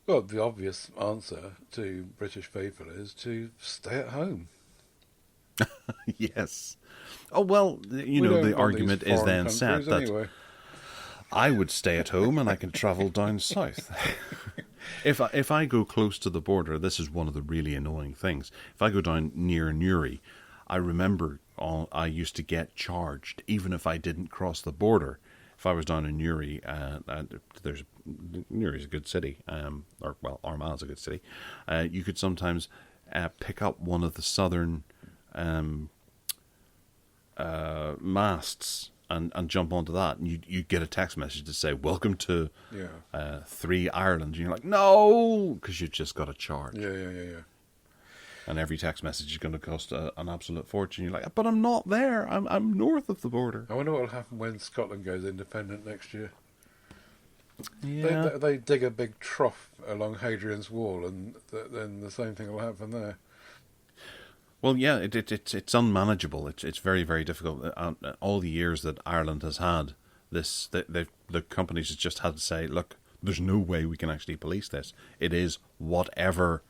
Well, the obvious answer to British people is to stay at home.
Yes. Oh, well, the argument is then set that anyway. I would stay at home and I can travel down south. If I go close to the border, this is one of the really annoying things. If I go down near Newry, I remember I used to get charged even if I didn't cross the border. If I was down in Newry, Newry's a good city, Armagh's a good city. You could sometimes pick up one of the southern masts and jump onto that, and you get a text message to say, "Welcome to 3 Ireland." And you're like, "No," because you just got a charge.
Yeah.
And every text message is going to cost an absolute fortune. You're like, "But I'm not there. I'm north of the border."
I wonder what will happen when Scotland goes independent next year.
Yeah.
They dig a big trough along Hadrian's Wall, and then the same thing will happen there.
Well, yeah, it's unmanageable. It's very, very difficult. All the years that Ireland has had this, the companies have just had to say, look, there's no way we can actually police this. It is whatever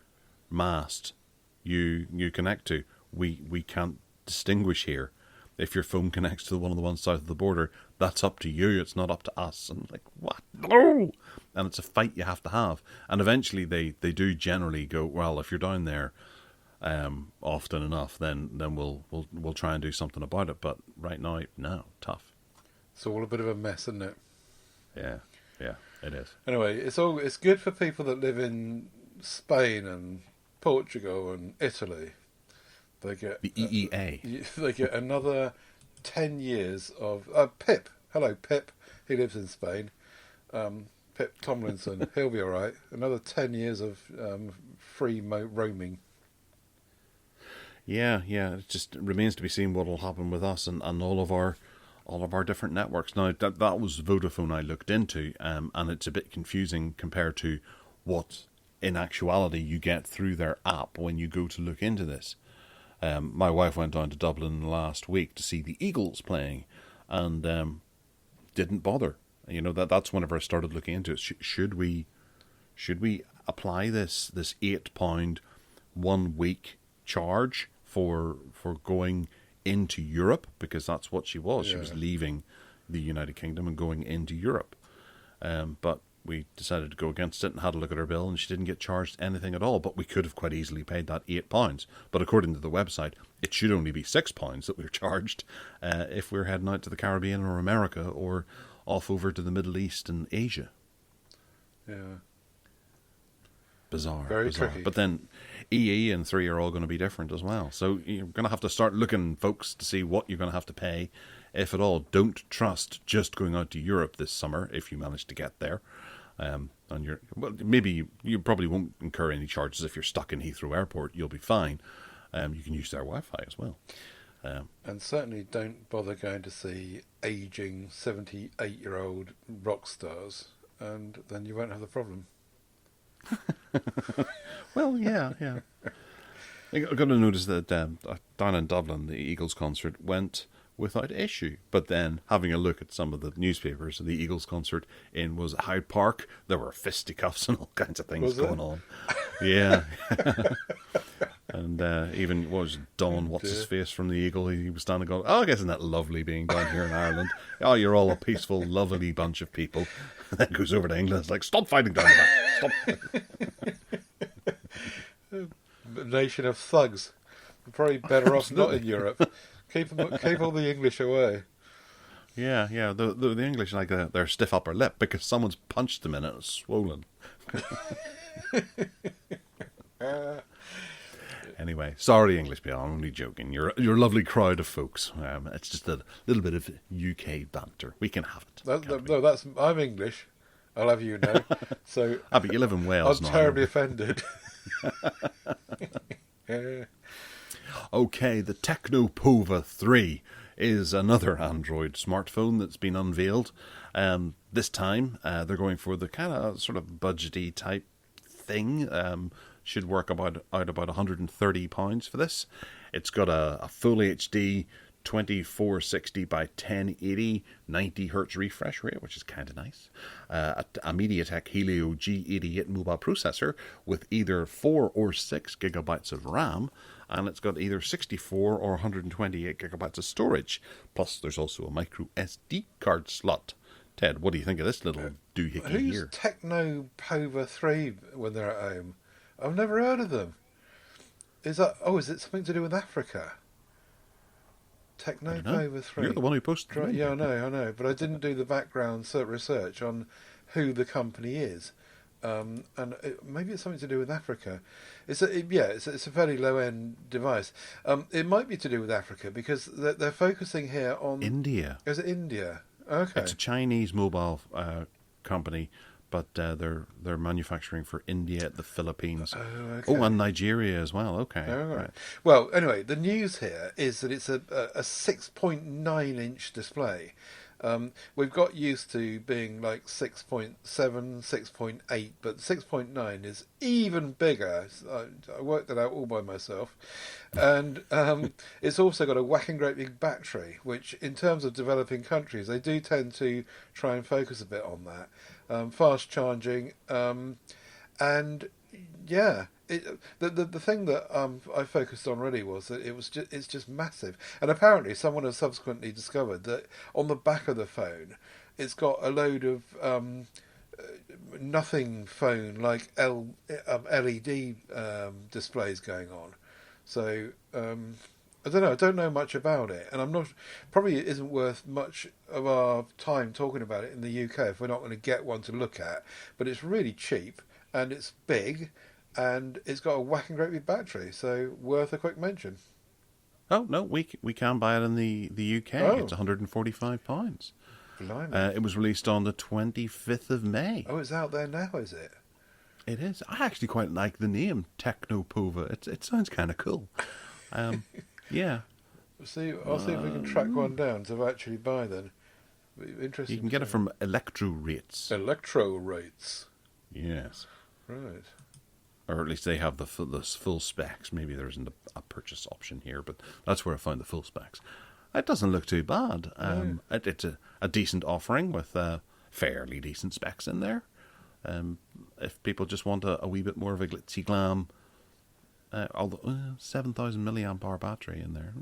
mast you connect to. We can't distinguish here. If your phone connects to one of the ones south of the border, that's up to you. It's not up to us. And like, what? No! And it's a fight you have to have. And eventually they do generally go, well, if you're down there often enough, then we'll try and do something about it. But right now, no, tough.
It's all a bit of a mess, isn't it?
Yeah, it is.
Anyway, it's good for people that live in Spain and Portugal and Italy. They get
the EEA.
They get another 10 years of Pip. Hello, Pip. He lives in Spain. Pip Tomlinson. He'll be all right. Another 10 years of free roaming.
Yeah. It just remains to be seen what will happen with us and all of our different networks. Now that was Vodafone I looked into, and it's a bit confusing compared to what in actuality you get through their app when you go to look into this. My wife went down to Dublin last week to see the Eagles playing, and didn't bother. You know, that's whenever I started looking into it. Should we apply this £8 1 week charge for going into Europe, because that's what she was. Yeah. She was leaving the United Kingdom and going into Europe. But we decided to go against it and had a look at her bill, and she didn't get charged anything at all. But we could have quite easily paid that £8. But according to the website, it should only be £6 that we're charged if we're heading out to the Caribbean or America or off over to the Middle East and Asia.
Yeah.
Bizarre.
Very tricky.
But then EE and 3 are all going to be different as well. So you're going to have to start looking, folks, to see what you're going to have to pay, if at all. Don't trust just going out to Europe this summer if you manage to get there. Maybe you probably won't incur any charges if you're stuck in Heathrow Airport. You'll be fine. You can use their Wi-Fi as well.
And certainly don't bother going to see aging 78-year-old rock stars, and then you won't have the problem.
Well, yeah. I've got to notice that down in Dublin, the Eagles concert went without issue. But then, having a look at some of the newspapers, the Eagles concert was at Hyde Park. There were fisticuffs and all kinds of things going on. Yeah. And even was Don, what's his face from the Eagle? He was standing going, "Oh, isn't that lovely being down here in Ireland? Oh, you're all a peaceful, lovely bunch of people." And then goes over to England. It's like, "Stop fighting down there! Stop!"
A nation of thugs. We're probably better off not in Europe. Keep all the English away.
Yeah. The English like their stiff upper lip because someone's punched them in it and it's swollen. Anyway, sorry, English people. I'm only joking. You're a lovely crowd of folks. It's just a little bit of UK banter. We can have it.
I'm English. I'll have you know. So
but you live in Wales.
I'm terribly offended.
Okay, the Technopova 3 is another Android smartphone that's been unveiled. This time, they're going for the kind of sort of budgety type thing. Should work out about £130 for this. It's got a full HD 2460 by 1080 90 hertz refresh rate, which is kind of nice. A MediaTek Helio G88 mobile processor with either 4 or 6 gigabytes of RAM, and it's got either 64 or 128 gigabytes of storage. Plus, there's also a micro SD card slot. Ted, what do you think of this little doohickey here?
Who's Technopova 3 when they're at home? I've never heard of them. Is it something to do with Africa? Technopova 3.
You're the one who posted it.
Yeah, I know. But I didn't do the background research on who the company is. Maybe it's something to do with Africa. It's a fairly low-end device. It might be to do with Africa because they're focusing here on...
India.
Is it India? Okay.
It's a Chinese mobile company, but they're manufacturing for India, the Philippines, and Nigeria as well. Okay.
Right. Well, anyway, the news here is that it's a 6.9-inch display, We've got used to being like 6.7, 6.8, but 6.9 is even bigger. I worked it out all by myself. And it's also got a whacking great big battery, which in terms of developing countries, they do tend to try and focus a bit on that. Fast charging, and yeah, the thing that I focused on really was that it's just massive, and apparently someone has subsequently discovered that on the back of the phone, it's got a load of nothing phone like LED displays going on. So I don't know. I don't know much about it, and I'm not. Probably it isn't worth much of our time talking about it in the UK if we're not going to get one to look at. But it's really cheap, and it's big, and it's got a whacking great big battery, so worth a quick mention.
Oh no, we can buy it in the UK.
Oh.
It's £145.
Blimey.
It was released on the 25th of May.
Oh, it's out there now, is it?
It is. I actually quite like the name Technopova. It sounds kind of cool. Yeah.
I'll see if we can track one down to actually buy then. Interesting.
You can get it from Electro Rates.
Electro Rates.
Yes.
Right.
Or at least they have the full specs. Maybe there isn't a purchase option here, but that's where I found the full specs. It doesn't look too bad. It's a decent offering with fairly decent specs in there. If people just want a wee bit more of a glitzy glam, although 7,000 milliamp hour battery in there.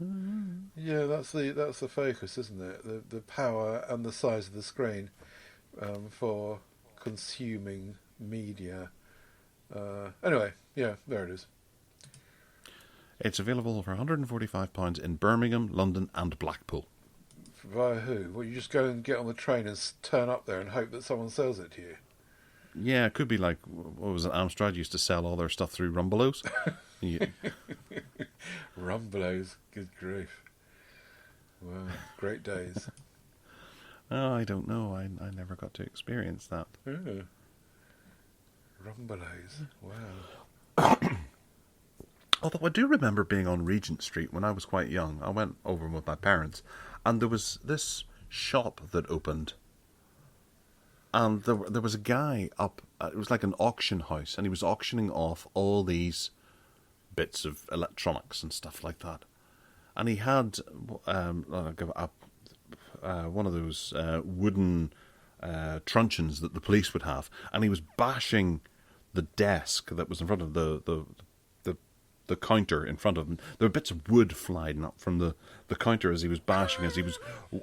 Yeah, that's the focus, isn't it? The power and the size of the screen for consuming media. Anyway, yeah, there it is.
It's available for £145 in Birmingham, London, and Blackpool.
Via who? Well, you just go and get on the train and turn up there and hope that someone sells it to you.
Yeah, it could be like, what was it, Amstrad used to sell all their stuff through Rumbelows. Yeah.
Rumbelows, good grief. Wow, great days.
Oh, I don't know. I never got to experience that.
Yeah. Rumbelows, wow.
Although I do remember being on Regent Street when I was quite young. I went over with my parents, and there was this shop that opened. And there was a guy up, it was like an auction house, and he was auctioning off all these bits of electronics and stuff like that. And he had one of those wooden truncheons that the police would have, and he was bashing the desk that was in front of the counter in front of him. There were bits of wood flying up from the counter as he was bashing, as he was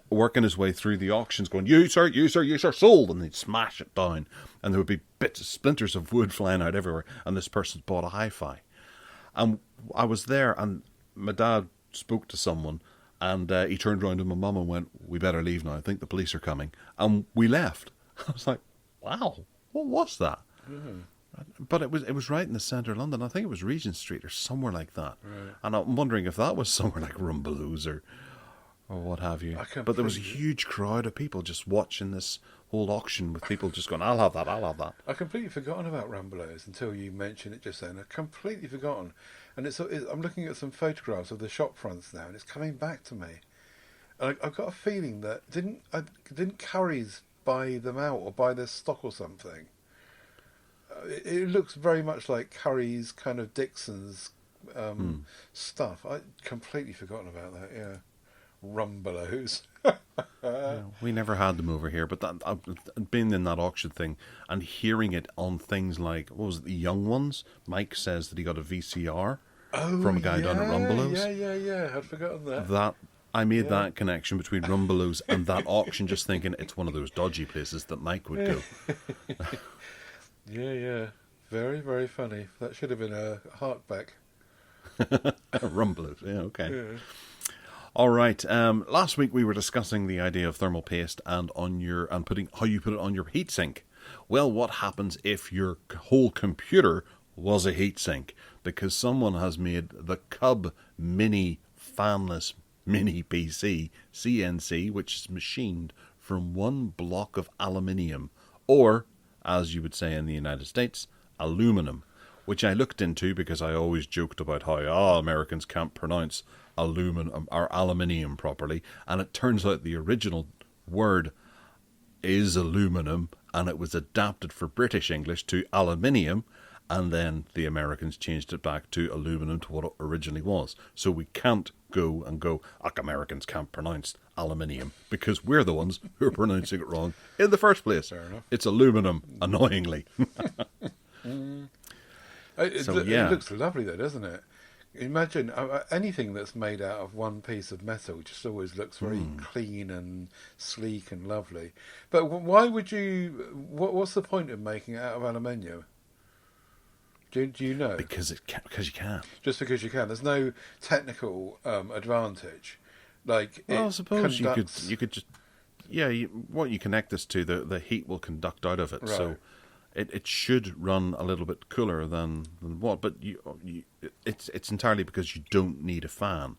working his way through the auctions, going, you sir, sold, and they'd smash it down, and there would be bits of splinters of wood flying out everywhere, and this person bought a hi-fi. And I was there, and my dad spoke to someone, and he turned around to my mum and went, we better leave now, I think the police are coming. And we left. I was like, wow, what was that? Mm-hmm. But it was right in the centre of London. I think it was Regent Street or somewhere like that. Right. And I'm wondering if that was somewhere like Rumbelows or what have you. But there was a huge crowd of people just watching this whole auction, with people just going, I'll have that, I'll have that.
I've completely forgotten about Rumbelows until you mentioned it just then. I've completely forgotten. And I'm looking at some photographs of the shop fronts now, and it's coming back to me. And I've got a feeling that didn't Currys buy them out or buy their stock or something? It looks very much like Curry's, kind of Dixon's stuff. I'd completely forgotten about that, yeah. Rumbelows.
Yeah, we never had them over here, but being in that auction thing and hearing it on things like, what was it, the Young Ones? Mike says that he got a VCR from a guy down at Rumbelows.
Yeah. I'd forgotten that.
I made that connection between Rumbelows and that auction, just thinking it's one of those dodgy places that Mike would go.
Yeah. Very, very funny. That should have been a Hark back.
Rumbelows, yeah, okay.
Yeah.
All right. Last week we were discussing the idea of thermal paste and putting how you put it on your heatsink. Well, what happens if your whole computer was a heatsink? Because someone has made the Cub Mini Fanless Mini PC CNC, which is machined from one block of aluminium, or, as you would say in the United States, aluminum, which I looked into because I always joked about how Americans can't pronounce aluminum or aluminium properly, and it turns out the original word is aluminum, and it was adapted for British English to aluminium, and then the Americans changed it back to aluminum to what it originally was. So we can't go, Americans can't pronounce aluminium, because we're the ones who are pronouncing it wrong in the first place.
Fair enough.
It's aluminum, annoyingly.
It looks lovely though, doesn't it? Imagine anything that's made out of one piece of metal just always looks very clean and sleek and lovely. But why would you... What's the point of making it out of aluminium? Do you know?
Because you can.
Just because you can. There's no technical advantage. Like,
well, I suppose you could just... Yeah, what you connect this to, the heat will conduct out of it. Right. So it should run a little bit cooler than what, but it's entirely because you don't need a fan.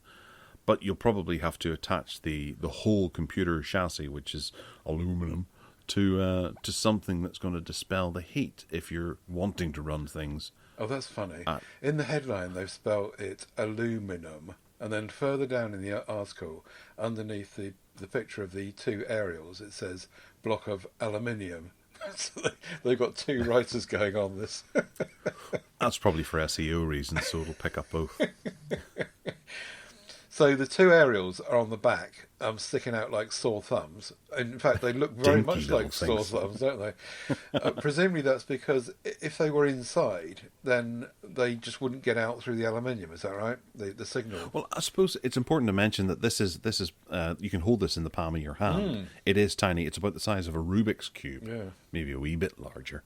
But you'll probably have to attach the whole computer chassis, which is aluminum, to something that's going to dispel the heat if you're wanting to run things.
Oh, that's funny. In the headline, they've spelled it aluminum, and then further down in the article, underneath the picture of the two aerials, it says block of aluminium. So they've got two writers going on this.
That's probably for SEO reasons, so it'll pick up both.
So the two aerials are on the back, sticking out like sore thumbs. In fact, they look very much like sore thumbs, don't they? Presumably that's because if they were inside, then they just wouldn't get out through the aluminium. Is that right? The signal.
Well, I suppose it's important to mention that this is you can hold this in the palm of your hand. It is tiny. It's about the size of a Rubik's cube.
Yeah.
Maybe a wee bit larger.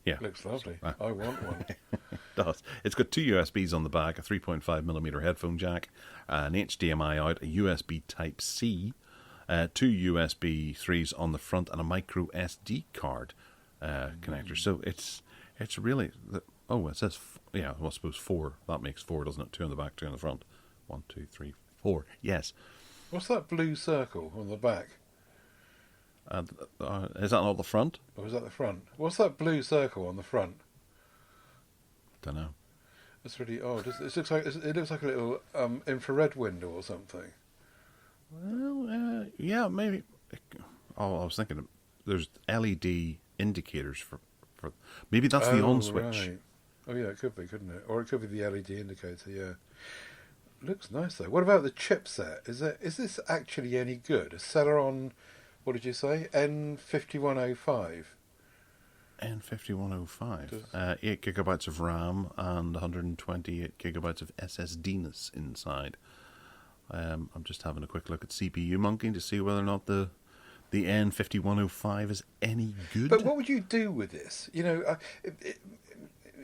Yeah.
Looks lovely. I want one.
It does. It's got two USBs on the back, a 3.5mm headphone jack, an HDMI out, a USB Type-C, two USB 3s on the front, and a micro SD card connector. So it's really... it says... Yeah, well, I suppose 4. That makes 4, doesn't it? 2 on the back, 2 on the front. 1, 2, 3, 4. Yes.
What's that blue circle on the back?
Is that not the front?
Or is that the front? What's that blue circle on the front?
Don't know.
It's really odd. It looks like a little infrared window or something.
Well, yeah, maybe. Oh, I was thinking there's LED indicators for maybe that's the on switch.
Right. Oh yeah, it could be, couldn't it? Or it could be the LED indicator. Yeah. Looks nice though. What about the chipset? Is this actually any good? A Celeron, what did you say? N5105.
N5105. 8 gigabytes of RAM and 128 gigabytes of SSD-ness inside. I'm just having a quick look at CPU Monkey to see whether or not the N5105 is any good.
But what would you do with this? You know,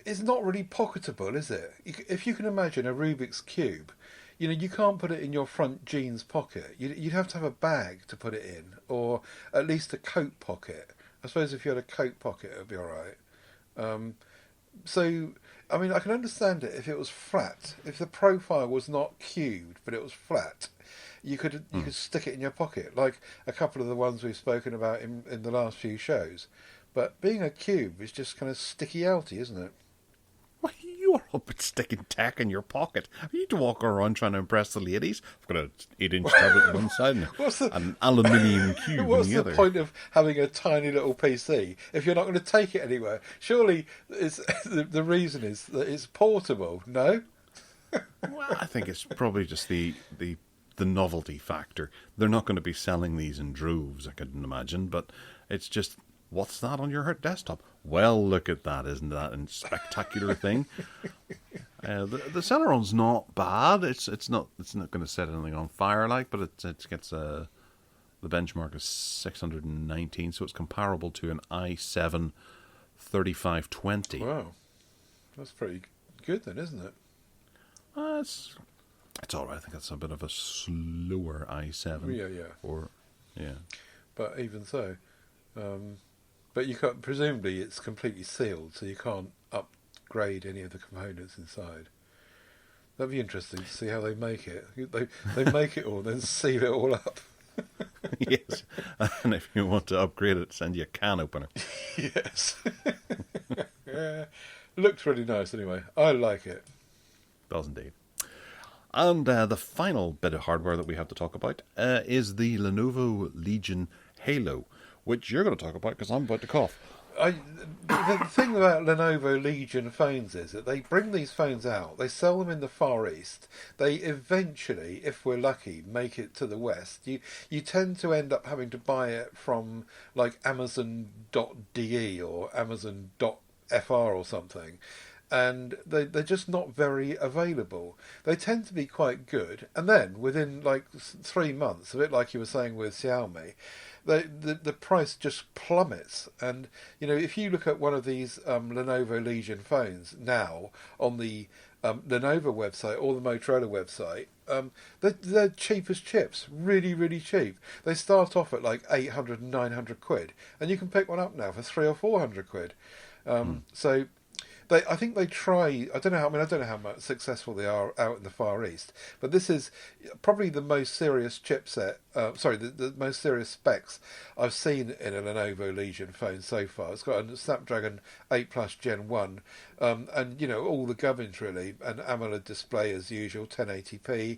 it's not really pocketable, is it? If you can imagine a Rubik's Cube, you know, you can't put it in your front jeans pocket. You'd have to have a bag to put it in, or at least a coat pocket. I suppose if you had a coat pocket, it would be all right. So, I mean, I can understand it if it was flat. If the profile was not cubed, but it was flat, you could stick it in your pocket, like a couple of the ones we've spoken about in the last few shows. But being a cube is just kind of sticky-outy, isn't it?
Well, you are up at sticking tech in your pocket. You need to walk around trying to impress the ladies. I've got an 8-inch tablet on one side and an aluminium cube on the other.
What's the point of having a tiny little PC if you're not going to take it anywhere? Surely the reason is that it's portable, no?
Well, I think it's probably just the novelty factor. They're not going to be selling these in droves, I couldn't imagine, but it's just... What's that on your desktop? Well, look at that. Isn't that a spectacular thing? The Celeron's not bad. It's not going to set anything on fire, but it gets the benchmark is 619, so it's comparable to an i7 3520.
Wow, that's pretty good then, isn't it?
It's all right. I think that's a bit of a slower i7. Yeah.
But even so. But you can't. Presumably, it's completely sealed, so you can't upgrade any of the components inside. That'd be interesting to see how they make it. They make it all, then seal it all up.
Yes, and if you want to upgrade it, send you a can opener.
Yes. Yeah. Looks really nice anyway. I like it.
Does indeed. And the final bit of hardware that we have to talk about is the Lenovo Legion Halo, which you're going to talk about because I'm about to cough.
The thing about Lenovo Legion phones is that they bring these phones out, they sell them in the Far East, they eventually, if we're lucky, make it to the West. You tend to end up having to buy it from like Amazon.de or Amazon.fr or something, and they're just not very available. They tend to be quite good, and then within like 3 months, a bit like you were saying with Xiaomi, the price just plummets. And if you look at one of these Lenovo Legion phones now on the Lenovo website or the Motorola website, they're cheap as chips, really, really cheap. They start off at like 800 and 900 quid, and you can pick one up now for 300 or 400 quid. So I think they try. I don't know how much successful they are out in the Far East, but this is probably the most serious chipset. The most serious specs I've seen in a Lenovo Legion phone so far. It's got a Snapdragon 8 Plus Gen 1, and all the gubbins really. An AMOLED display as usual, 1080p.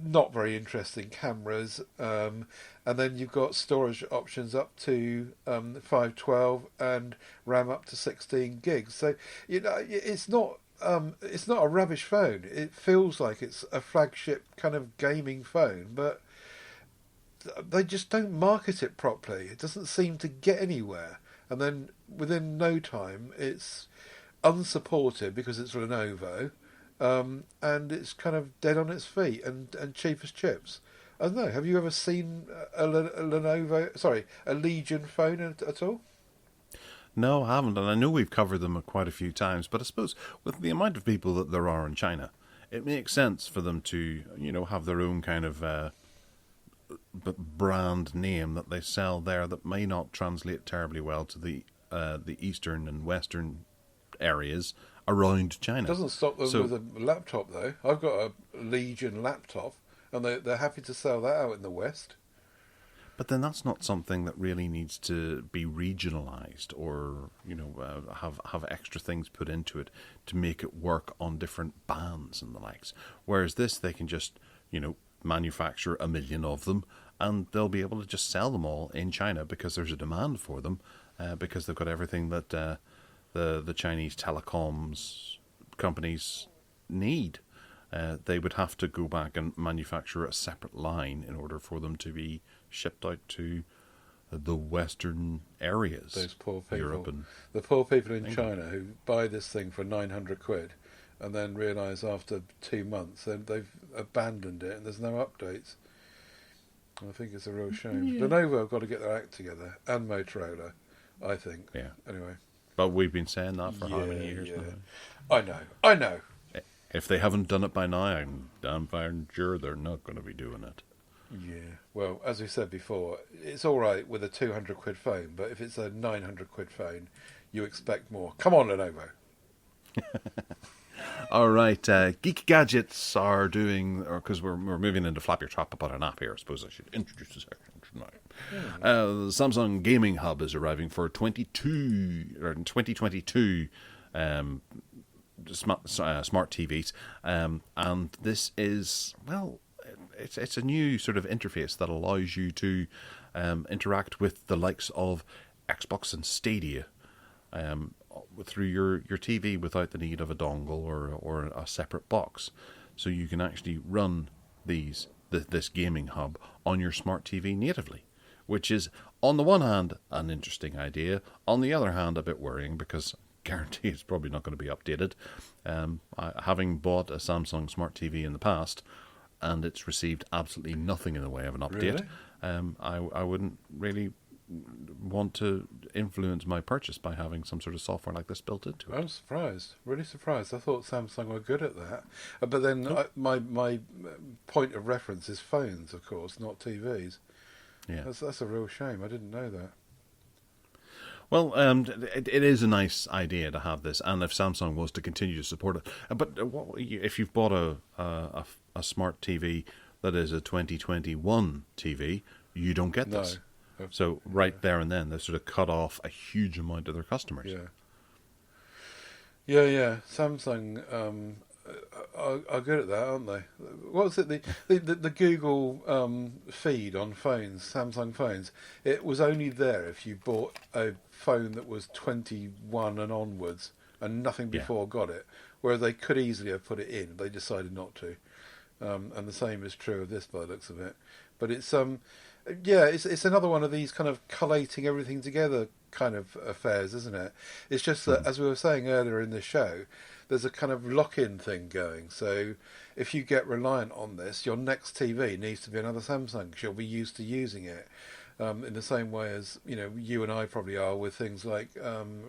Not very interesting cameras, and then you've got storage options up to 512 and RAM up to 16 gigs. So it's not a rubbish phone. It feels like it's a flagship kind of gaming phone, but they just don't market it properly. It doesn't seem to get anywhere, and then within no time it's unsupported because it's Lenovo. And it's kind of dead on its feet and cheap as chips. I don't know. Have you ever seen a Legion phone at all?
No, I haven't, and I know we've covered them quite a few times, but I suppose with the amount of people that there are in China, it makes sense for them to, have their own kind of brand name that they sell there that may not translate terribly well to the eastern and western areas around China.
It doesn't stop them with a laptop, though. I've got a Legion laptop, and they're happy to sell that out in the West.
But then that's not something that really needs to be regionalised or, have extra things put into it to make it work on different bands and the likes. Whereas this, they can just, manufacture 1 million of them, and they'll be able to just sell them all in China because there's a demand for them, because they've got everything that the Chinese telecoms companies need. They would have to go back and manufacture a separate line in order for them to be shipped out to the Western areas.
Those poor people.
Europe and
the poor people in
England.
China who buy this thing for 900 quid and then realise after 2 months they've abandoned it and there's no updates. I think it's a real shame.
Yeah.
Lenovo have got to get their act together, and Motorola, I think.
Yeah.
Anyway.
But we've been saying that for how many years now?
I know.
If they haven't done it by now, I'm damn fine sure they're not going to be doing it.
Yeah. Well, as we said before, it's all right with a 200 quid phone, but if it's a 900 quid phone, you expect more. Come on, Lenovo. All
right, Geek Gadgets are doing, because we're moving into Flap Your Trap about an app here. I suppose I should introduce the section tonight. The Samsung Gaming Hub is arriving for 2022 smart TVs, and this is, well, it's a new sort of interface that allows you to interact with the likes of Xbox and Stadia through your TV without the need of a dongle or a separate box. So you can actually run this gaming hub on your smart TV natively, which is, on the one hand, an interesting idea. On the other hand, a bit worrying, because I guarantee it's probably not going to be updated. Having bought a Samsung smart TV in the past, and it's received absolutely nothing in the way of an update,
Really?
I wouldn't really want to influence my purchase by having some sort of software like this built into it.
I'm surprised, really surprised. I thought Samsung were good at that, but then my point of reference is phones, of course, not TVs.
Yeah,
that's a real shame. I didn't know that.
Well, it is a nice idea to have this, and if Samsung was to continue to support it. But if you've bought a smart TV that is a 2021 TV, you don't get this. So right there and then, they sort of cut off a huge amount of their customers.
Yeah. Samsung are good at that, aren't they? What was it? The Google feed on phones, Samsung phones. It was only there if you bought a phone that was 21 and onwards, and nothing before got it. Whereas they could easily have put it in, they decided not to. And the same is true of this, by the looks of it. But it's it's another one of these kind of collating everything together kind of affairs, isn't it? It's just that, as we were saying earlier in the show, there's a kind of lock-in thing going. So if you get reliant on this, your next TV needs to be another Samsung because you'll be used to using it. In the same way as you and I probably are with things like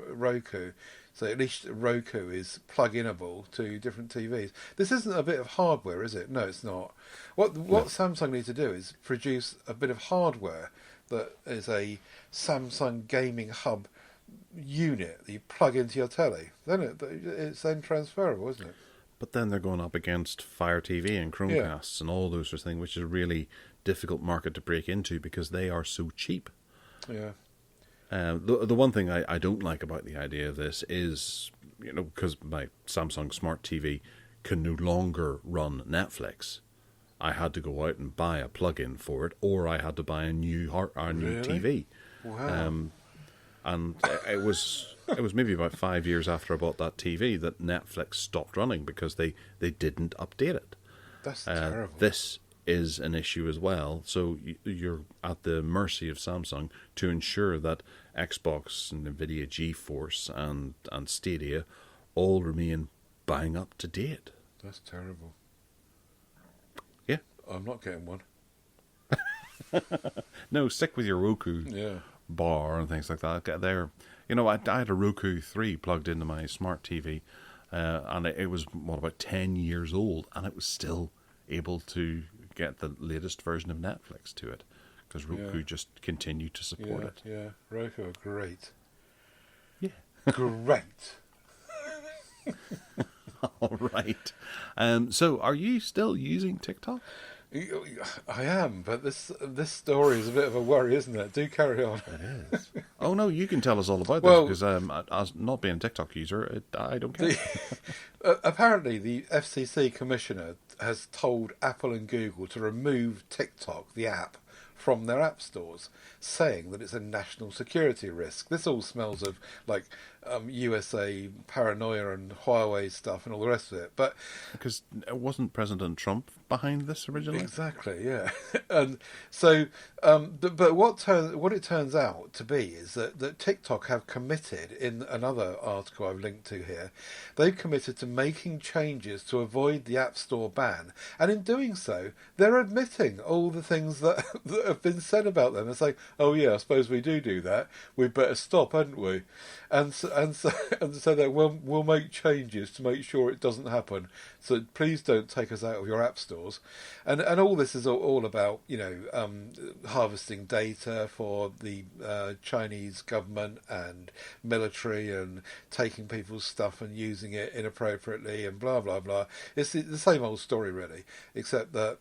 Roku. So at least Roku is plug-inable to different TVs. This isn't a bit of hardware, is it? No, it's not. What Samsung need to do is produce a bit of hardware that is a Samsung gaming hub unit that you plug into your telly. Then it's then transferable, isn't it?
But then they're going up against Fire TV and Chromecasts and all those sorts of things, which is a really difficult market to break into because they are so cheap.
Yeah.
The one thing I don't like about the idea of this is, because my Samsung Smart TV can no longer run Netflix, I had to go out and buy a plug-in for it, or I had to buy a new TV.
Wow.
And it was maybe about 5 years after I bought that TV that Netflix stopped running because they didn't update it.
That's terrible.
This is an issue as well. So you're at the mercy of Samsung to ensure that Xbox and NVIDIA GeForce and Stadia all remain bang up to date.
That's terrible.
Yeah.
I'm not getting one.
No, stick with your Roku
Yeah.
bar and things like that. I had a Roku 3 plugged into my smart TV, and it was about 10 years old, and it was still able to get the latest version of Netflix to it because Roku just continued to support it.
Yeah, Roku are great.
Yeah.
Great.
All right. So are you still using TikTok?
I am, but this story is a bit of a worry, isn't it? Do carry on.
It is. Oh no, you can tell us all about this because as not being a TikTok user, I don't care.
Apparently, the FCC commissioner has told Apple and Google to remove TikTok, the app, from their app stores, saying that it's a national security risk. This all smells of like USA paranoia and Huawei stuff and all the rest of it. But
because it wasn't President Trump behind this originally.
Exactly, yeah. And so, but what it turns out to be is that TikTok have committed, in another article I've linked to here, they've committed to making changes to avoid the App Store ban. And in doing so, they're admitting all the things that have been said about them. It's like, oh yeah, I suppose we do that. We'd better stop, hadn't we? And so that we'll make changes to make sure it doesn't happen. So please don't take us out of your app stores. And all this is all about harvesting data for the Chinese government and military and taking people's stuff and using it inappropriately and blah blah blah. It's the same old story really, except that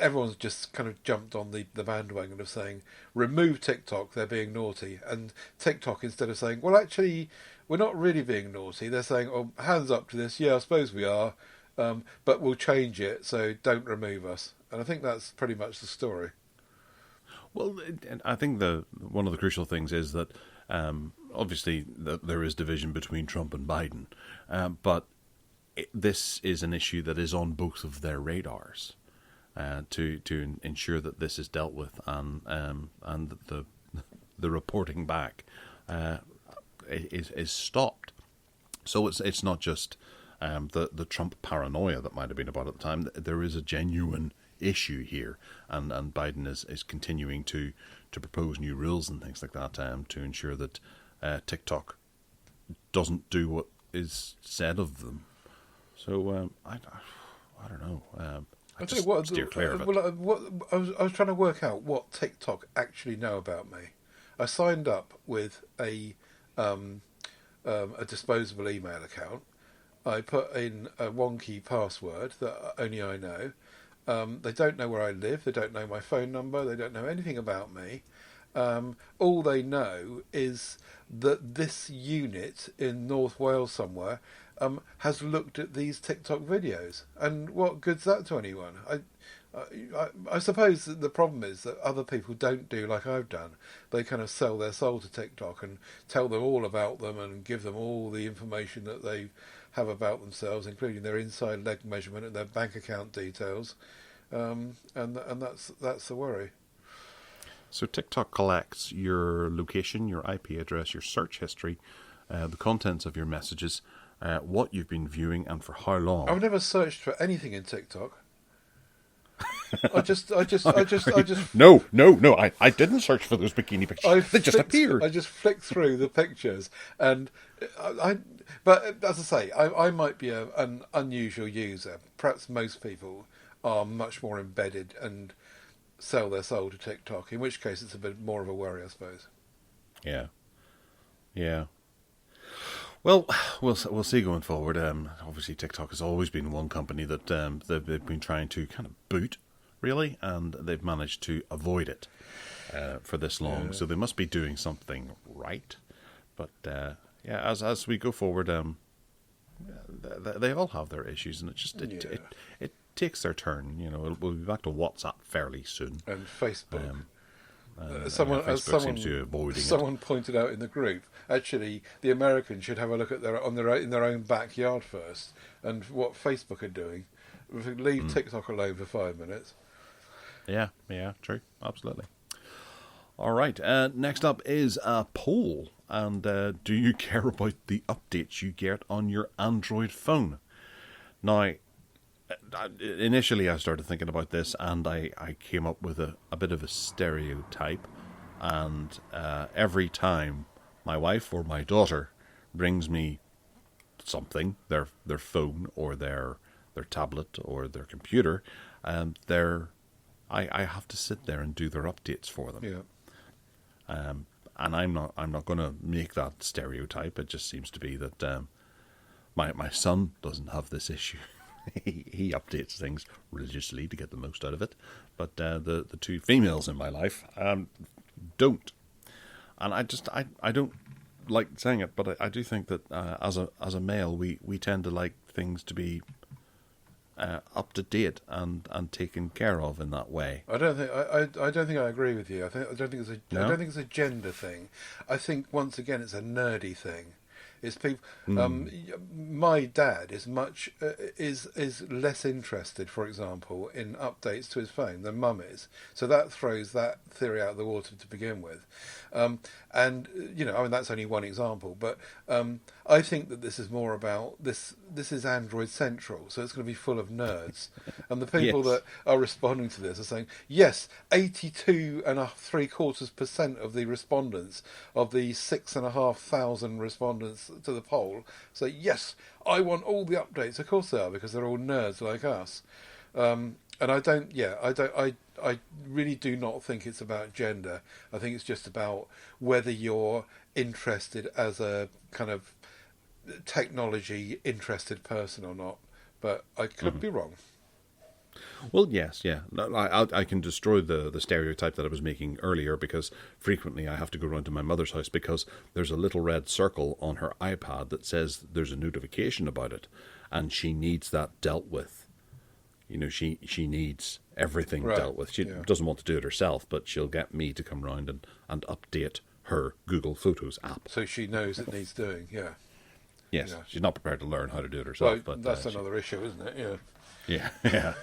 everyone's just kind of jumped on the bandwagon of saying, remove TikTok, they're being naughty. And TikTok, instead of saying, well, actually, we're not really being naughty, they're saying, oh, hands up to this, yeah, I suppose we are, but we'll change it, so don't remove us. And I think that's pretty much the story.
Well, I think one of the crucial things is that obviously there is division between Trump and Biden, but this is an issue that is on both of their radars. To ensure that this is dealt with and the reporting back is stopped. So it's not just the Trump paranoia that might have been about at the time. There is a genuine issue here, and Biden is continuing to propose new rules and things like that to ensure that TikTok doesn't do what is said of them. So I don't know. I just steer clear of it.
Well, I was trying to work out what TikTok actually know about me. I signed up with a disposable email account. I put in a wonky password that only I know. They don't know where I live. They don't know my phone number. They don't know anything about me. All they know is that this unit in North Wales somewhere has looked at these TikTok videos, and what good's that to anyone? I suppose that the problem is that other people don't do like I've done. They kind of sell their soul to TikTok and tell them all about them and give them all the information that they have about themselves, including their inside leg measurement and their bank account details, and that's the worry.
So TikTok collects your location, your IP address, your search history, the contents of your messages, what you've been viewing, and for how long.
I've never searched for anything in TikTok. I just.
No, I didn't search for those bikini pictures. They just appeared.
I just flicked through the pictures, and but as I say, I might be an unusual user. Perhaps most people are much more embedded and sell their soul to TikTok. In which case, it's a bit more of a worry, I suppose.
Yeah. Well, we'll see going forward. Obviously, TikTok has always been one company that they've been trying to kind of boot, really, and they've managed to avoid it for this long. So they must be doing something right. But as we go forward, they all have their issues, and it takes their turn. You know, we'll be back to WhatsApp fairly soon.
And Facebook.
Someone
pointed out in the group, actually, the Americans should have a look at in their own backyard first, and what Facebook are doing. Leave TikTok alone for 5 minutes.
Yeah, true, absolutely. All right, next up is a poll, and do you care about the updates you get on your Android phone? Now, initially I started thinking about this, and I came up with a bit of a stereotype, and every time my wife or my daughter brings me something, their phone or their tablet or their computer, I have to sit there and do their updates for them.
Yeah.
And I'm not going to make that stereotype. It just seems to be that my son doesn't have this issue. He updates things religiously to get the most out of it, but the two females in my life don't. And I don't like saying it, but I do think that as a male, we tend to like things to be up to date and taken care of in that way.
I don't think I agree with you. I don't think it's a gender thing. I think once again it's a nerdy thing. It's people. My dad is is less interested, for example, in updates to his phone than Mum is. So that throws that theory out of the water to begin with. And that's only one example. But I think that this is more about this. This is Android Central, so it's going to be full of nerds. And the people that are responding to this are saying, yes, 82.75% of the respondents of the 6,500 respondents to the poll say, yes, I want all the updates. Of course they are, because they're all nerds like us. And I really do not think it's about gender. I think it's just about whether you're interested as a kind of technology interested person or not. But I could be wrong.
Well, yes, yeah. I can destroy the stereotype that I was making earlier, because frequently I have to go round to my mother's house because there's a little red circle on her iPad that says there's a notification about it, and she needs that dealt with. You know, she needs everything dealt with. She doesn't want to do it herself, but she'll get me to come round and update her Google Photos app.
So she knows it needs doing, yeah.
Yes,
yeah.
She's not prepared to learn how to do it herself.
Well,
but
that's another issue, isn't it? Yeah.
Yeah.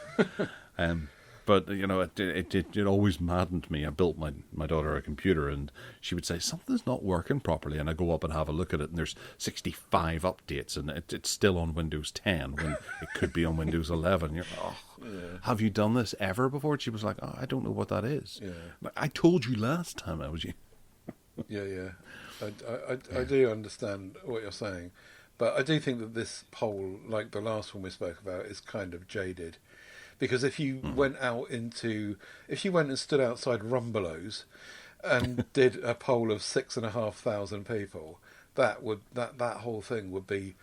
But it always maddened me. I built my daughter a computer, and she would say something's not working properly, and I go up and have a look at it, and there's 65 updates, and it's still on Windows 10 when it could be on Windows 11. You're have you done this ever before? And she was like, I don't know what that is.
Yeah.
I told you last time I was you.
Yeah. I do understand what you're saying. But I do think that this poll, like the last one we spoke about, is kind of jaded. Because if you went and stood outside Rumbelows and did a poll of 6,500 people, that whole thing would be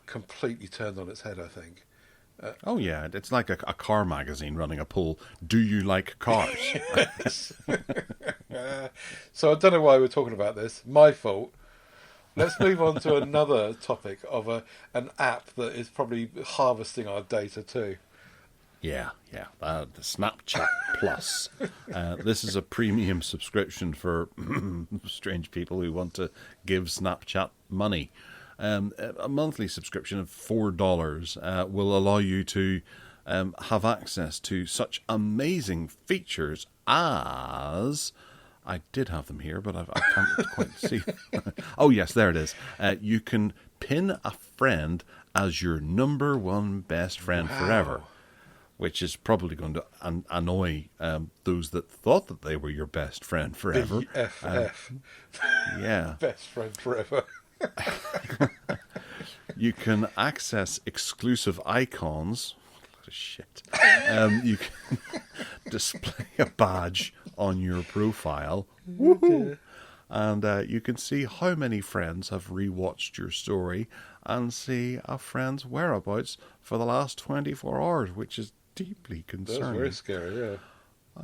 completely turned on its head, I think.
Oh yeah, it's like a car magazine running a poll. Do you like cars?
So I don't know why we're talking about this. My fault. Let's move on to another topic of an app that is probably harvesting our data too.
Yeah, the Snapchat Plus. This is a premium subscription for strange people who want to give Snapchat money. A monthly subscription of $4 will allow you to have access to such amazing features as... I did have them here, but I can't quite see. Oh, yes, there it is. You can pin a friend as your number one best friend forever, which is probably going to annoy those that thought that they were your best friend forever.
BFF.
Yeah.
Best friend forever.
You can access exclusive icons. What a shit. You can display a badge on your profile. Woohoo! And you can see how many friends have rewatched your story and see a friend's whereabouts for the last 24 hours, which is deeply concerning.
That's very scary,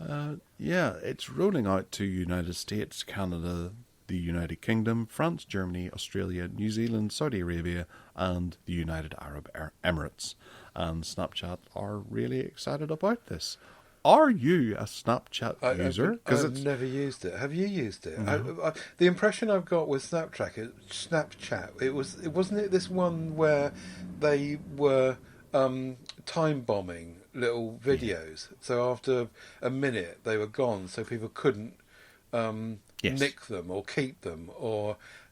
yeah.
Yeah, it's rolling out to United States, Canada, the United Kingdom, France, Germany, Australia, New Zealand, Saudi Arabia, and the United Arab Emirates. And Snapchat are really excited about this. Are you a Snapchat user?
I've never used it. Have you used it?
No.
The impression I've got with Snapchat, it wasn't this one where they were time bombing little videos. So after a minute, they were gone, so people couldn't nick them or keep them,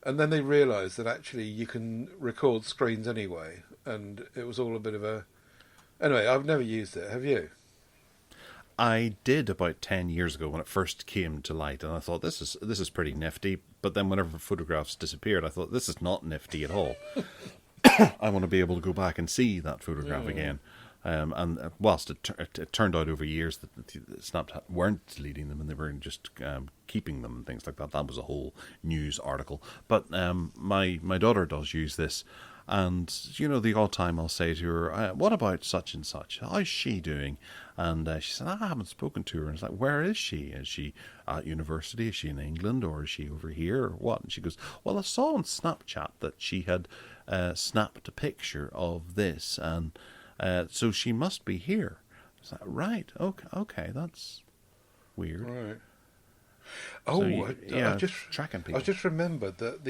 and then they realised that actually you can record screens anyway, and it was all a bit of a... Anyway, I've never used it. Have you?
I did about 10 years ago when it first came to light, and I thought this is pretty nifty. But then whenever photographs disappeared, I thought this is not nifty at all. I want to be able to go back and see that photograph again. And whilst it turned out over years that Snapchat weren't deleting them and they were just keeping them and things like that, that was a whole news article. But my daughter does use this. And, the odd time I'll say to her, what about such and such? How's she doing? And she said, I haven't spoken to her. And it's like, where is she? Is she at university? Is she in England? Or is she over here? Or what? And she goes, well, I saw on Snapchat that she had snapped a picture of this. And so she must be here. It's like, right, okay, that's weird.
Right.
So tracking people.
I just remembered that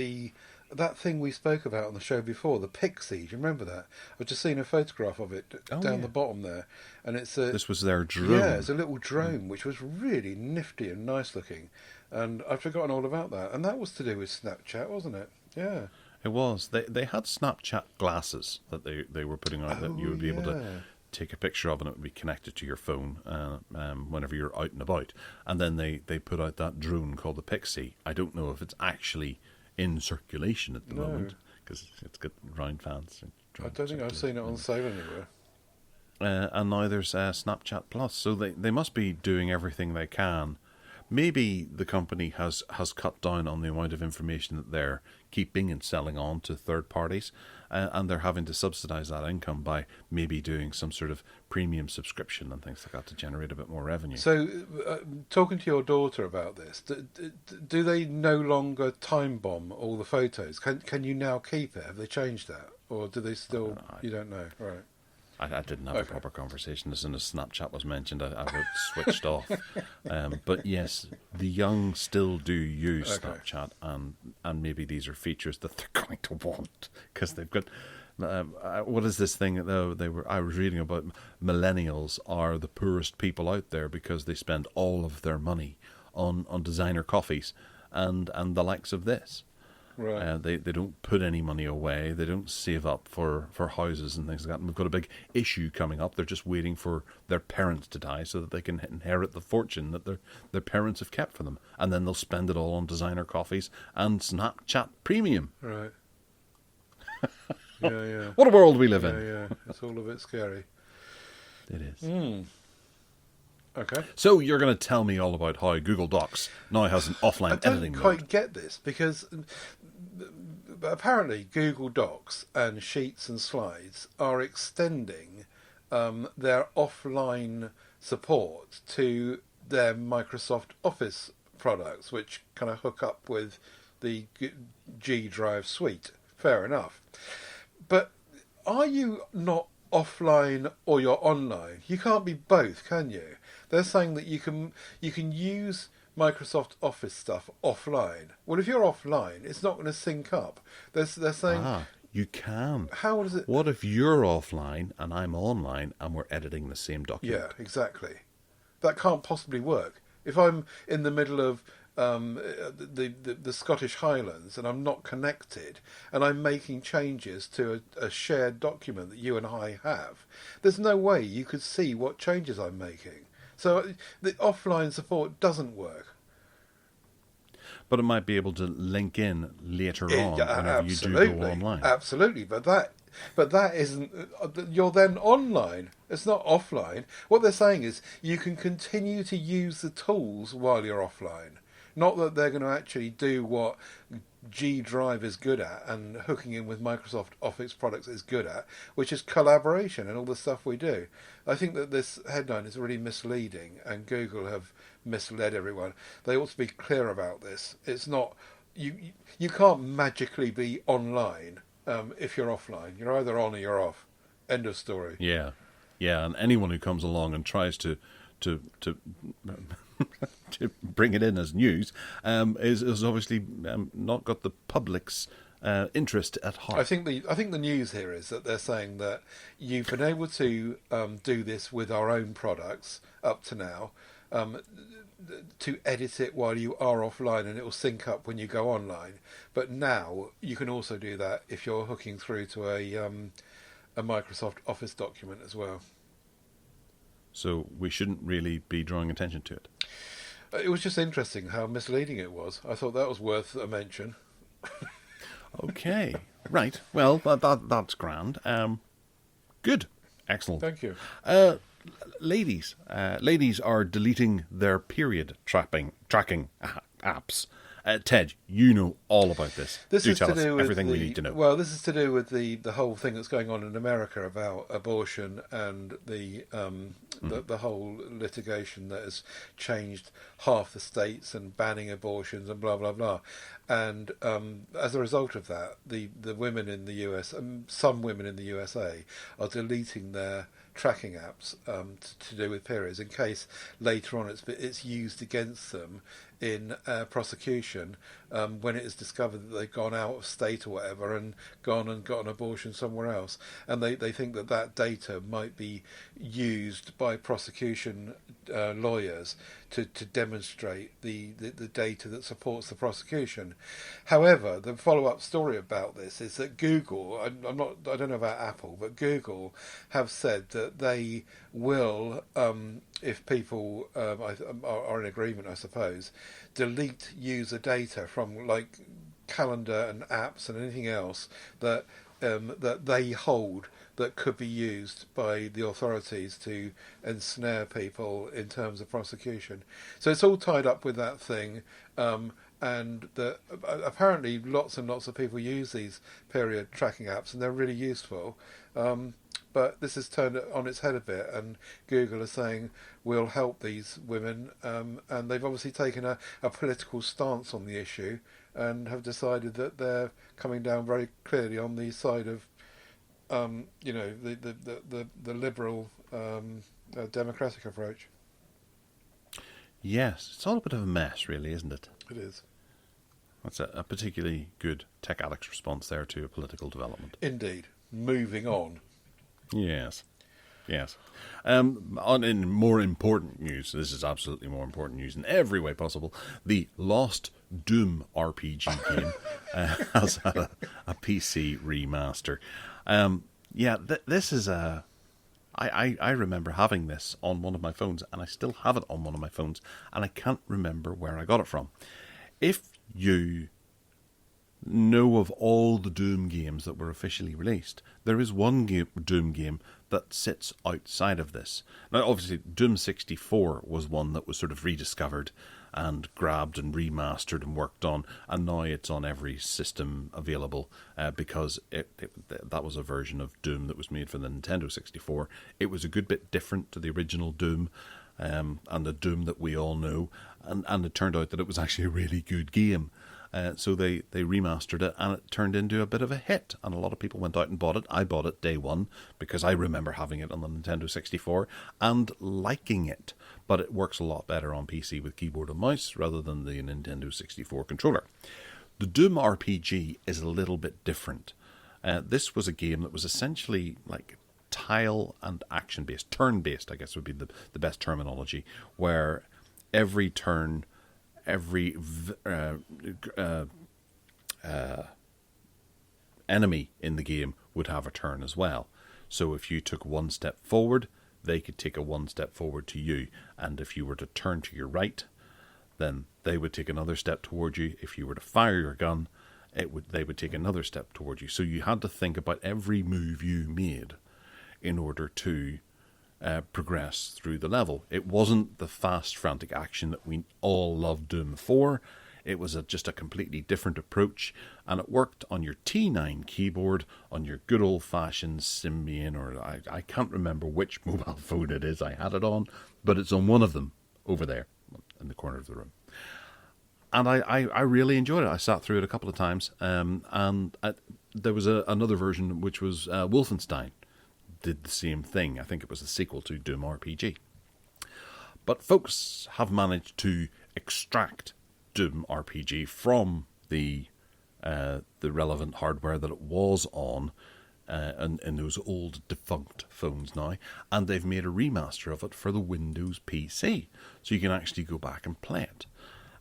that thing we spoke about on the show before, the Pixie. Do you remember that? I've just seen a photograph of it down the bottom there, and it's
this was their drone.
Yeah, it's a little drone which was really nifty and nice looking, and I'd forgotten all about that. And that was to do with Snapchat, wasn't it? Yeah,
it was. They had Snapchat glasses that they were putting out that you would be able to take a picture of, and it would be connected to your phone whenever you're out and about. And then they put out that drone called the Pixie. I don't know if it's actually in circulation at the moment because it's got round fans.
I don't think I've seen it on sale anywhere.
And now there's Snapchat Plus, so they must be doing everything they can. Maybe the company has cut down on the amount of information that they're keeping and selling on to third parties, and they're having to subsidise that income by maybe doing some sort of premium subscription and things like that to generate a bit more revenue.
So, talking to your daughter about this, do they no longer time bomb all the photos? Can you now keep it? Have they changed that, or do they still? You don't know, right?
I didn't have a proper conversation. As soon as Snapchat was mentioned, I was switched off. But yes, the young still do use Snapchat, and maybe these are features that they're going to want because they've got. What is this thing though? I was reading about millennials are the poorest people out there because they spend all of their money on designer coffees and the likes of this.
Right.
They don't put any money away. They don't save up for houses and things like that. And we've got a big issue coming up. They're just waiting for their parents to die so that they can inherit the fortune that their parents have kept for them. And then they'll spend it all on designer coffees and Snapchat Premium.
Right. Yeah.
What a world we live in.
Yeah. It's all a bit scary.
It is.
Okay.
So you're going to tell me all about how Google Docs now has an offline editing mode.
I don't quite get this because apparently Google Docs and Sheets and Slides are extending their offline support to their Microsoft Office products, which kind of hook up with the G Drive suite. Fair enough. But are you not offline or you're online? You can't be both, can you? They're saying that you can use Microsoft Office stuff offline. Well, if you're offline, it's not going to sync up. They're saying...
You can.
How does it...
What if you're offline and I'm online and we're editing the same document?
Yeah, exactly. That can't possibly work. If I'm in the middle of the Scottish Highlands and I'm not connected and I'm making changes to a shared document that you and I have, there's no way you could see what changes I'm making. So the offline support doesn't work.
But it might be able to link in later on whenever you do go online.
Absolutely, but that isn't. You're then online. It's not offline. What they're saying is you can continue to use the tools while you're offline. Not that they're going to actually do what G Drive is good at and hooking in with Microsoft Office products is good at, which is collaboration and all the stuff we do. I think that this headline is really misleading, and Google have misled everyone. They ought to be clear about this. It's not you can't magically be online if you're offline. You're either on or you're off. End of story.
Yeah, and anyone who comes along and tries to to bring it in as news is obviously not got the public's interest at heart.
I think the news here is that they're saying that you've been able to do this with our own products up to now, to edit it while you are offline, and it will sync up when you go online. But now you can also do that if you're hooking through to a Microsoft Office document as well.
So we shouldn't really be drawing attention to it.
It was just interesting how misleading it was. I thought that was worth a mention.
Okay, right. Well, that's grand. Good, excellent.
Thank you.
Ladies are deleting their period tracking apps. Ted, you know all about this.
This is
tell
to
us
do with
everything we need to know.
Well, this is to do with the whole thing that's going on in America about abortion and the whole litigation that has changed half the states and banning abortions and blah blah blah. And as a result of that, the women in the US, some women in the USA, are deleting their tracking apps to do with periods in case later on it's used against them in prosecution when it is discovered that they've gone out of state or whatever and gone and got an abortion somewhere else, and they think that data might be used by prosecution lawyers to demonstrate the data that supports the prosecution. However, the follow-up story about this is that Google, I don't know about Apple, but Google have said that they will, if people are in agreement, I suppose, delete user data from like calendar and apps and anything else that they hold that could be used by the authorities to ensnare people in terms of prosecution. So it's all tied up with that thing, and apparently lots and lots of people use these period tracking apps, and they're really useful. But this has turned it on its head a bit, and Google is saying we'll help these women, and they've obviously taken a political stance on the issue and have decided that they're coming down very clearly on the side of the liberal democratic approach.
Yes, it's all a bit of a mess, really, isn't it?
It is.
That's a particularly good Tech Addicts response there to a political development.
Indeed. Moving on.
Yes. In more important news, this is absolutely more important news in every way possible. The Lost Doom RPG game has had a PC remaster. This is I remember having this on one of my phones, and I still have it on one of my phones, and I can't remember where I got it from. If you know of all the Doom games that were officially released, there is one Doom game that sits outside of this. Now, obviously, Doom 64 was one that was sort of rediscovered and grabbed and remastered and worked on, and now it's on every system available because that was a version of Doom that was made for the Nintendo 64. It was a good bit different to the original Doom and the Doom that we all know, and it turned out that it was actually a really good game. So they remastered it, and it turned into a bit of a hit, and a lot of people went out and bought it. I bought it day one because I remember having it on the Nintendo 64 and liking it. But it works a lot better on PC with keyboard and mouse rather than the Nintendo 64 controller. The Doom RPG is a little bit different. This was a game that was essentially like tile and action-based, turn-based, I guess would be the best terminology, where every turn, every enemy in the game would have a turn as well. So if you took one step forward, they could take a one step forward to you. And if you were to turn to your right, then they would take another step toward you. If you were to fire your gun, they would take another step toward you. So you had to think about every move you made in order to progress through the level. It wasn't the fast, frantic action that we all loved Doom for. It was just a completely different approach, and it worked on your T9 keyboard, on your good old-fashioned Symbian, or I can't remember which mobile phone it is I had it on, but it's on one of them over there in the corner of the room. And I really enjoyed it. I sat through it a couple of times, and there was another version which was Wolfenstein. Did the same thing. I think it was the sequel to Doom RPG. But folks have managed to extract Doom RPG from the relevant hardware that it was on in those old defunct phones now, and they've made a remaster of it for the Windows PC, so you can actually go back and play it.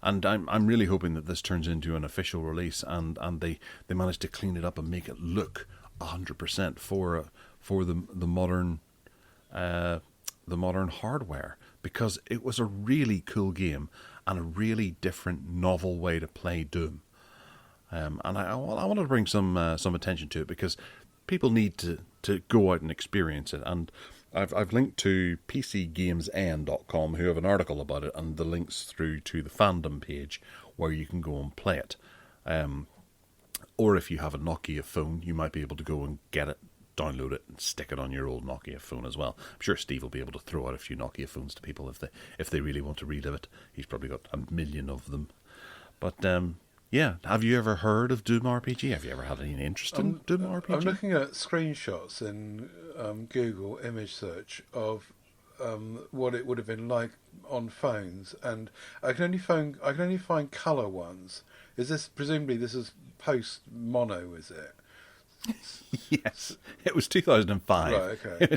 And I'm really hoping that this turns into an official release, and they manage to clean it up and make it look 100% for the modern hardware, because it was a really cool game and a really different, novel way to play Doom. And I wanted to bring some attention to it because people need to go out and experience it. And I've linked to PCGamesN.com, who have an article about it, and the links through to the fandom page where you can go and play it. Or if you have a Nokia phone, you might be able to go and get it, download it, and stick it on your old Nokia phone as well. I'm sure Steve will be able to throw out a few Nokia phones to people if they really want to relive it. He's probably got 1 million of them. But yeah, have you ever heard of Doom RPG? Have you ever had any interest in Doom RPG?
I'm looking at screenshots in Google image search of what it would have been like on phones, and I can only find colour ones. Presumably this is post mono, is it?
Yes, it was 2005.
Right, okay.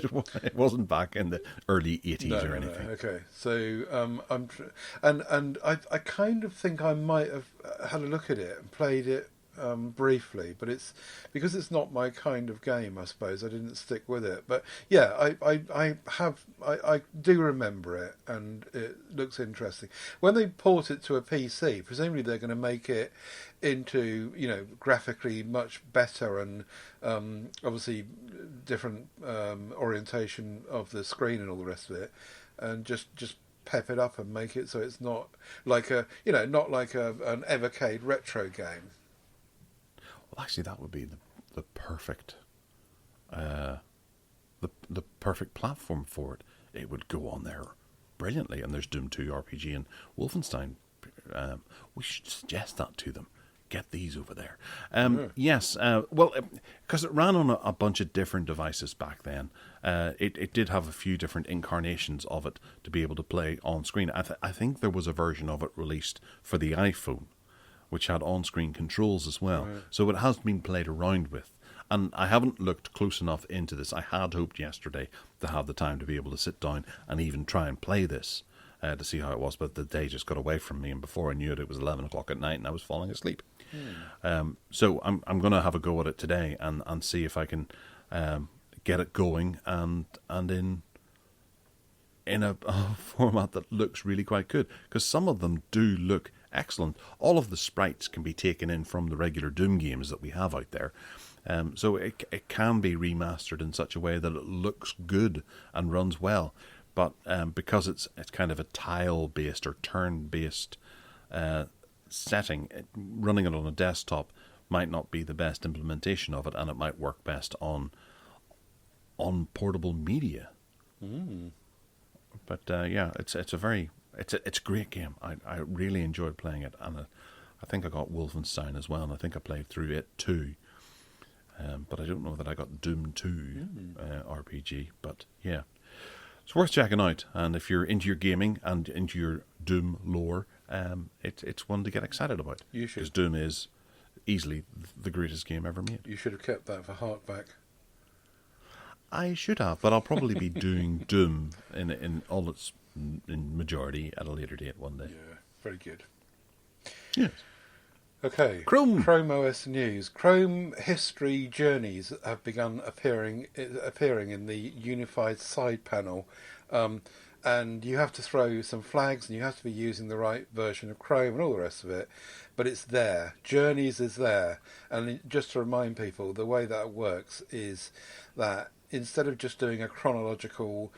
It wasn't back in the early 80s or anything.
No, okay. So I kind of think I might have had a look at it and played it briefly, but it's because it's not my kind of game, I suppose. I didn't stick with it, but yeah, I do remember it, and it looks interesting. When they port it to a PC, presumably they're going to make it into, graphically much better, and obviously different orientation of the screen and all the rest of it, and just pep it up and make it so it's not like an Evercade retro game.
Well, actually, that would be the perfect the perfect platform for it. It would go on there brilliantly. And there's Doom 2 RPG and Wolfenstein. We should suggest that to them. Get these over there. Yes, well, because it ran on a bunch of different devices back then. It did have a few different incarnations of it to be able to play on screen. I think there was a version of it released for the iPhone, which had on-screen controls as well. Right. So it has been played around with. And I haven't looked close enough into this. I had hoped yesterday to have the time to be able to sit down and even try and play this to see how it was, but the day just got away from me, and before I knew it, it was 11 o'clock at night and I was falling asleep. So I'm going to have a go at it today and see if I can get it going and in a format that looks really quite good, because some of them do look excellent. All of the sprites can be taken in from the regular Doom games that we have out there. So it can be remastered in such a way that it looks good and runs well. But because it's kind of a tile-based or turn-based setting, running it on a desktop might not be the best implementation of it, and it might work best on portable media. But yeah, it's a great game. I really enjoyed playing it, and I think I got Wolfenstein as well, and I think I played through it too. But I don't know that I got Doom 2 RPG. But yeah, it's worth checking out. And if you're into your gaming and into your Doom lore, it's one to get excited about.
You should.
Because Doom is easily the greatest game ever made.
You should have kept that for Hark back.
I should have, but I'll probably be doing Doom in all its in majority at a later date one day.
Yeah, very good.
Yes.
Okay, ChromeOS news. Chrome history journeys have begun appearing in the unified side panel, and you have to throw some flags, and you have to be using the right version of Chrome and all the rest of it. But it's there. Journeys is there, and just to remind people, the way that works is that instead of just doing a chronological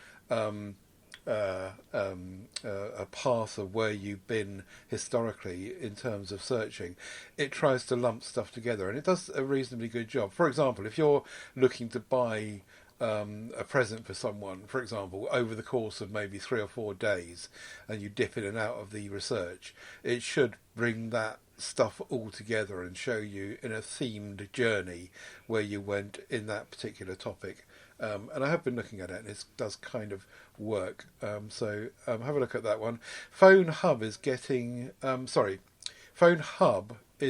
a path of where you've been historically in terms of searching, it tries to lump stuff together, and it does a reasonably good job. For example, if you're looking to buy a present for someone, for example, over the course of maybe 3 or 4 days, and you dip in and out of the research, it should bring that stuff all together and show you in a themed journey where you went in that particular topic. And I have been looking at it, and it does kind of work. So have a look at that one. Phone Hub is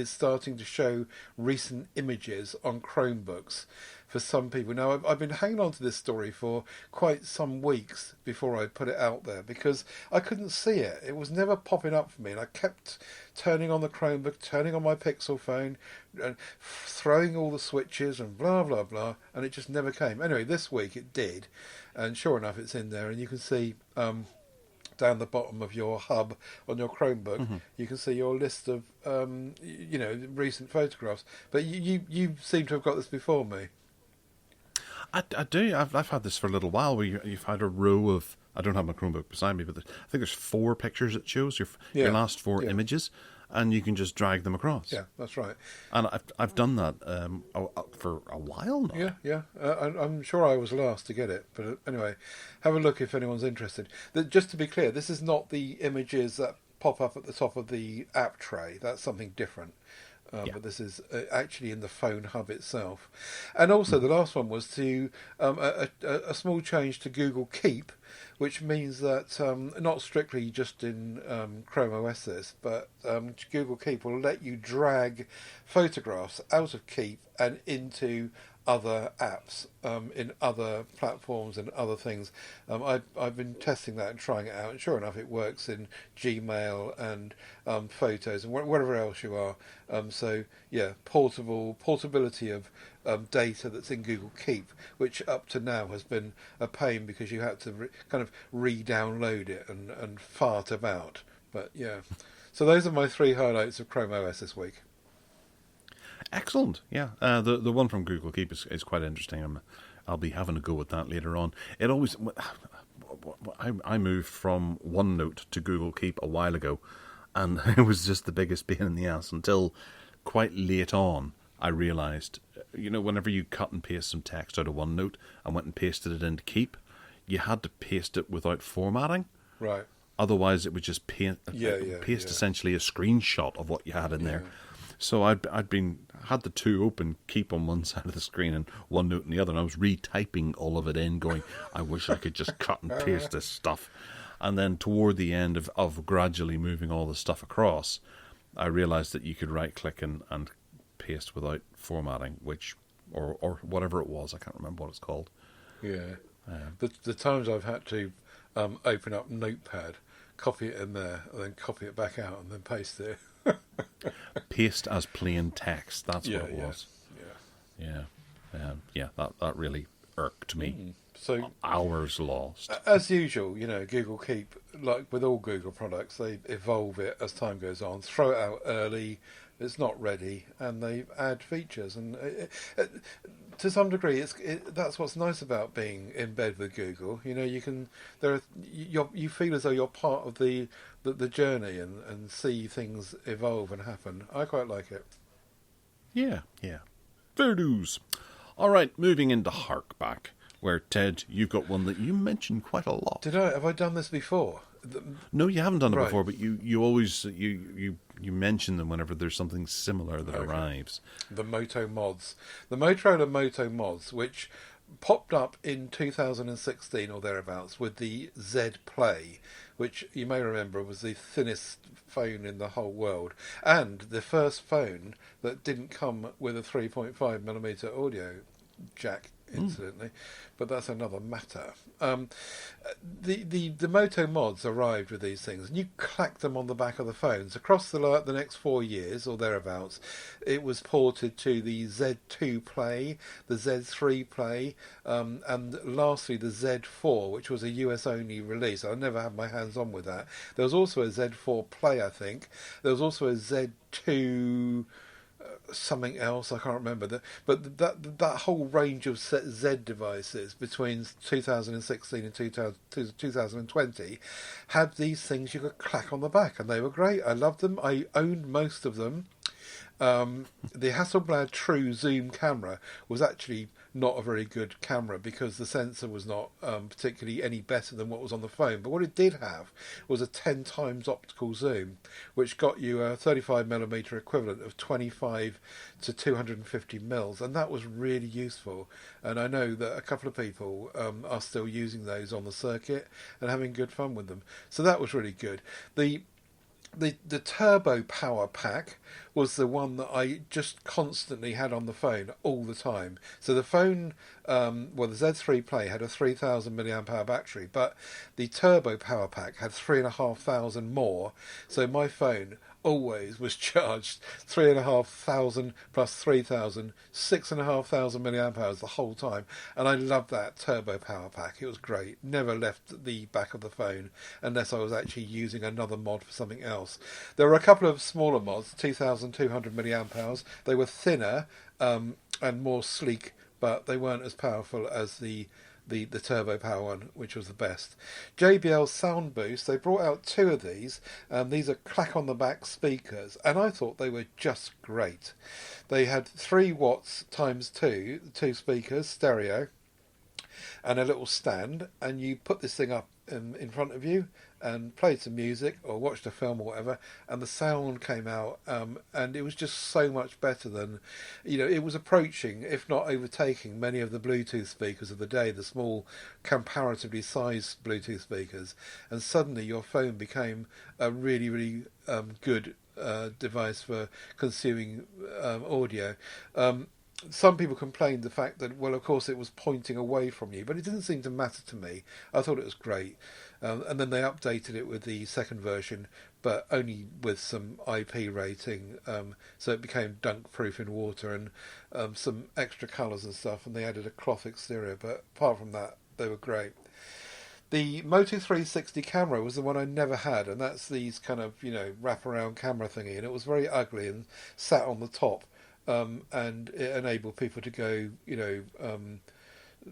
starting to show recent images on Chromebooks for some people. Now, I've been hanging on to this story for quite some weeks before I put it out there, because I couldn't see it. It was never popping up for me, and I kept turning on the Chromebook, turning on my Pixel phone, and throwing all the switches and blah, blah, blah, and it just never came. Anyway, this week it did, and sure enough, it's in there, and you can see down the bottom of your hub on your Chromebook, you can see your list of recent photographs. But you seem to have got this before me.
I do. I've had this for a little while, where you've had a row of. I don't have my Chromebook beside me, but I think there's 4 pictures it shows, your last 4 images, and you can just drag them across.
Yeah, that's right.
And I've done that for a while now.
Yeah. I'm sure I was last to get it, but anyway, have a look if anyone's interested. Just to be clear, this is not the images that pop up at the top of the app tray. That's something different. But this is actually in the Phone Hub itself. And also the last one was to a small change to Google Keep, which means that not strictly just in Chrome OS this, but Google Keep will let you drag photographs out of Keep and into other apps in other platforms and other things. I've been testing that and trying it out, and sure enough, it works in Gmail and Photos and wherever else you are. So yeah, portability of data that's in Google Keep, which up to now has been a pain because you had to kind of re-download it and fart about. But yeah, so those are my 3 highlights of Chrome OS this week.
Excellent. Yeah, the one from Google Keep is quite interesting. I'll be having a go at that later on. It always. I moved from OneNote to Google Keep a while ago, and it was just the biggest pain in the ass until quite late on. I realised, whenever you cut and paste some text out of OneNote and went and pasted it into Keep, you had to paste it without formatting.
Right.
Otherwise, it would just paste essentially a screenshot of what you had in there. So I'd had the 2 open, Keep on one side of the screen and OneNote on the other, and I was retyping all of it in, going, I wish I could just cut and paste this stuff. And then toward the end of gradually moving all the stuff across, I realised that you could right-click and paste without formatting, or whatever it was. I can't remember what it's called.
Yeah. The times I've had to open up Notepad, copy it in there, and then copy it back out, and then paste it.
Paste as plain text. That's what it was. Yeah. That really irked me.
So
hours lost.
As usual, Google Keep, like with all Google products, they evolve it as time goes on. Throw it out early. It's not ready, and they add features. And to some degree, that's what's nice about being in bed with Google. You feel as though you're part of the journey and see things evolve and happen. I quite like it.
Yeah. Fair dues. All right, moving into Hark back, where, Ted, you've got one that you mentioned quite a lot.
Have I done this before?
No, you haven't done it
Right.
before, but you always you mention them whenever there's something similar that arrives.
The Motorola Moto Mods, which popped up in 2016 or thereabouts with the Z Play, which you may remember was the thinnest phone in the whole world, and the first phone that didn't come with a 3.5mm audio jack, incidentally, but that's another matter. The Moto Mods arrived with these things, and you clacked them on the back of the phones. Across the next 4 years or thereabouts, it was ported to the Z2 Play, the Z3 Play, and lastly the Z4, which was a US only release. I never had my hands on with that. There was also a Z4 Play, I think. There was also a Z2 something else, I can't remember. But that whole range of Z devices between 2016 and 2020 had these things you could clack on the back, and they were great. I loved them. I owned most of them. The Hasselblad True Zoom camera was actually not a very good camera because the sensor was not particularly any better than what was on the phone. But what it did have was a 10 times optical zoom, which got you a 35mm equivalent of 25 to 250 mils, and that was really useful. And I know that a couple of people are still using those on the circuit and having good fun with them. So that was really good. The Turbo Power Pack was the one that I just constantly had on the phone all the time. So the phone, the Z3 Play had a 3,000 milliamp hour battery, but the Turbo Power Pack had 3,500 more. So my phone always was charged 3,500 plus 3,000, 6,500 milliamp hours the whole time, and I loved that Turbo Power Pack. It was great. Never left the back of the phone unless I was actually using another mod for something else. There were a couple of smaller mods, 2,200 milliamp hours. They were thinner and more sleek, but they weren't as powerful as the Turbo Power one, which was the best. JBL Sound Boost, they brought out two of these. These are clack on the back speakers, and I thought they were just great. They had 3 watts times 2 speakers, stereo, and a little stand, and you put this thing up in front of you and played some music or watched a film or whatever, and the sound came out, and it was just so much better than, it was approaching, if not overtaking, many of the Bluetooth speakers of the day, the small, comparatively sized Bluetooth speakers, and suddenly your phone became a really, really good device for consuming audio. Some people complained the fact that, well, of course it was pointing away from you, but it didn't seem to matter to me. I thought it was great. And then they updated it with the second version, but only with some IP rating, so it became dunk-proof in water and some extra colours and stuff, and they added a cloth exterior, but apart from that, they were great. The Moto 360 camera was the one I never had, and that's these kind of, wrap-around camera thingy, and it was very ugly and sat on the top. And it enabled people to go,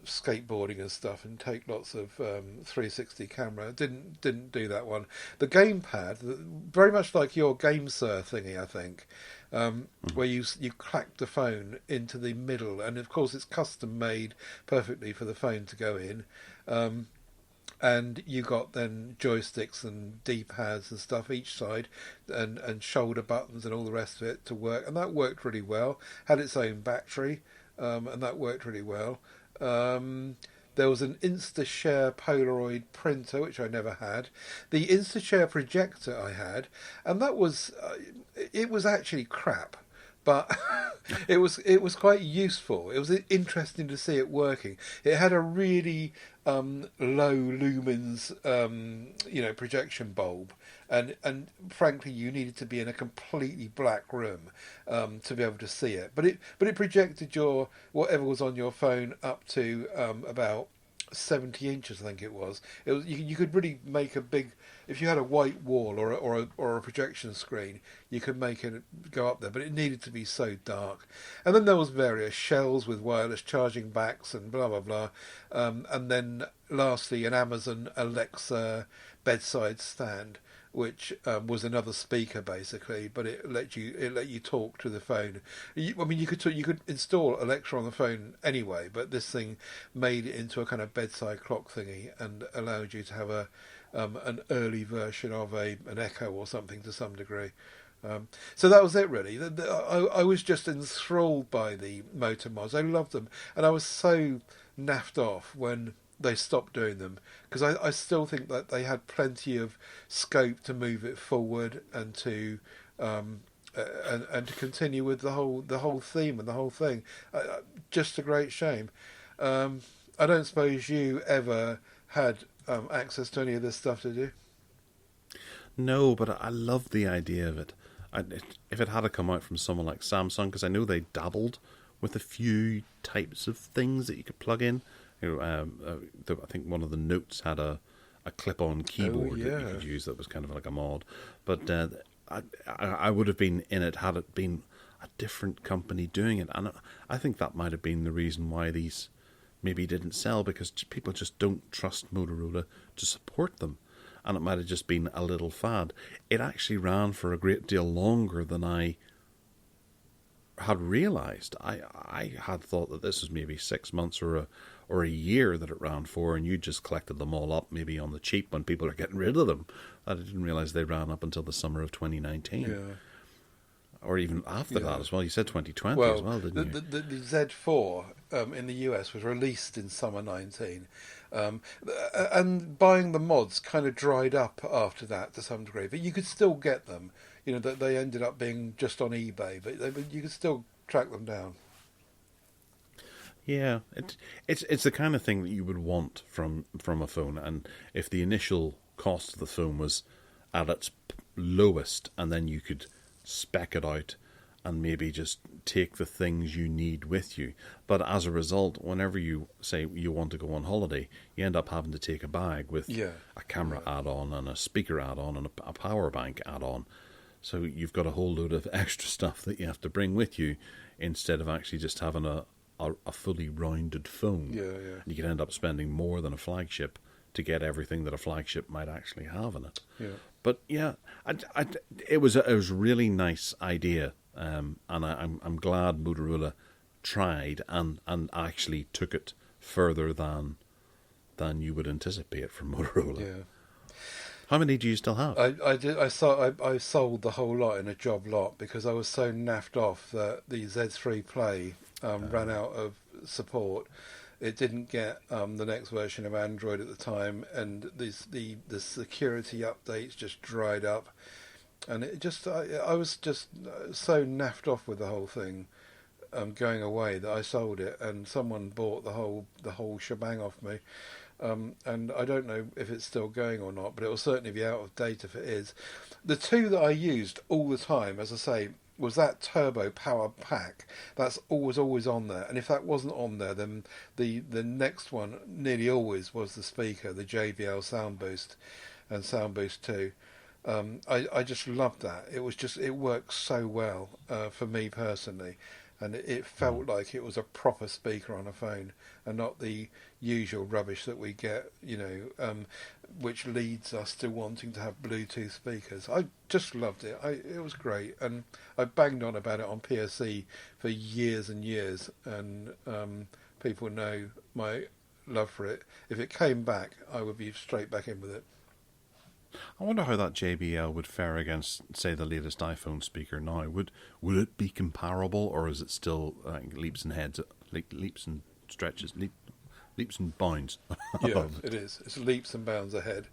skateboarding and stuff and take lots of 360 camera. Didn't do that one. The gamepad, very much like your GameSir thingy, I think, where you clack the phone into the middle, and of course it's custom made perfectly for the phone to go in. And you got then joysticks and D-pads and stuff each side, and shoulder buttons and all the rest of it to work, and that worked really well. Had its own battery, and that worked really well. There was an InstaShare Polaroid printer, which I never had. The InstaShare projector I had, and that was it was actually crap. But it was quite useful. It was interesting to see it working. It had a really low lumens, projection bulb, and frankly, you needed to be in a completely black room to be able to see it. But it projected your whatever was on your phone up to about 70 inches, I think it was. You could really make a big. If you had a white wall or a projection screen, you could make it go up there, but it needed to be so dark. And then there was various shells with wireless charging backs and blah blah blah. And then lastly, an Amazon Alexa bedside stand, which was another speaker basically, but it let you talk to the phone. You could install Alexa on the phone anyway, but this thing made it into a kind of bedside clock thingy and allowed you to have a an early version of an Echo or something to some degree. So that was it, really. I was just enthralled by the motor mods. I loved them, and I was so naffed off when they stopped doing them, because I still think that they had plenty of scope to move it forward and to and to continue with the whole theme and the whole thing. Just a great shame. I don't suppose you ever had access to any of this stuff, did you?
No, but I love the idea of it. If it had come out from someone like Samsung, because I know they dabbled with a few types of things that you could plug in. I think one of the Notes had a clip-on keyboard that you could use that was kind of like a mod. But I would have been in it had it been a different company doing it. And I think that might have been the reason why these maybe didn't sell, because people just don't trust Motorola to support them. And it might have just been a little fad. It actually ran for a great deal longer than I had realised. I had thought that this was maybe 6 months or a year that it ran for, and you just collected them all up maybe on the cheap when people are getting rid of them. I didn't realise they ran up until the summer of 2019.
Yeah.
Or even after that as well. You said 2020 as well, didn't you?
The Z4 in the US was released in summer 19. And buying the mods kind of dried up after that to some degree. But you could still get them. You know, that they ended up being just on eBay. But you could still track them down.
Yeah, it's the kind of thing that you would want from a phone. And if the initial cost of the phone was at its lowest, and then you could spec it out and maybe just take the things you need with you. But as a result, whenever you say you want to go on holiday, you end up having to take a bag with a camera add-on and a speaker add-on and a power bank add-on. So you've got a whole load of extra stuff that you have to bring with you instead of actually just having a fully rounded phone.
Yeah.
You can end up spending more than a flagship to get everything that a flagship might actually have in it.
Yeah.
But yeah, it was a really nice idea, and I'm glad Motorola tried and actually took it further than you would anticipate from Motorola.
Yeah.
How many do you still have?
I sold the whole lot in a job lot because I was so naffed off that the Z3 Play ran out of support. It didn't get the next version of Android at the time, and the security updates just dried up, and it just I was just so naffed off with the whole thing going away that I sold it, and someone bought the whole shebang off me. And I don't know if it's still going or not, but it will certainly be out of date if it is. The two that I used all the time, as I say, was that turbo power pack. That's always on there, and if that wasn't on there, then the next one nearly always was the speaker, the JBL Sound Boost and Sound Boost 2. I just loved that. It worked so well for me personally, and it felt like it was a proper speaker on a phone and not the usual rubbish that we get, which leads us to wanting to have Bluetooth speakers. I just loved it. It was great, and I banged on about it on PSC for years and years, and people know my love for it. If it came back, I would be straight back in with it.
I wonder how that JBL would fare against, say, the latest iPhone speaker now. Would it be comparable, or is it still leaps and bounds?
Yeah, it is. It's leaps and bounds ahead.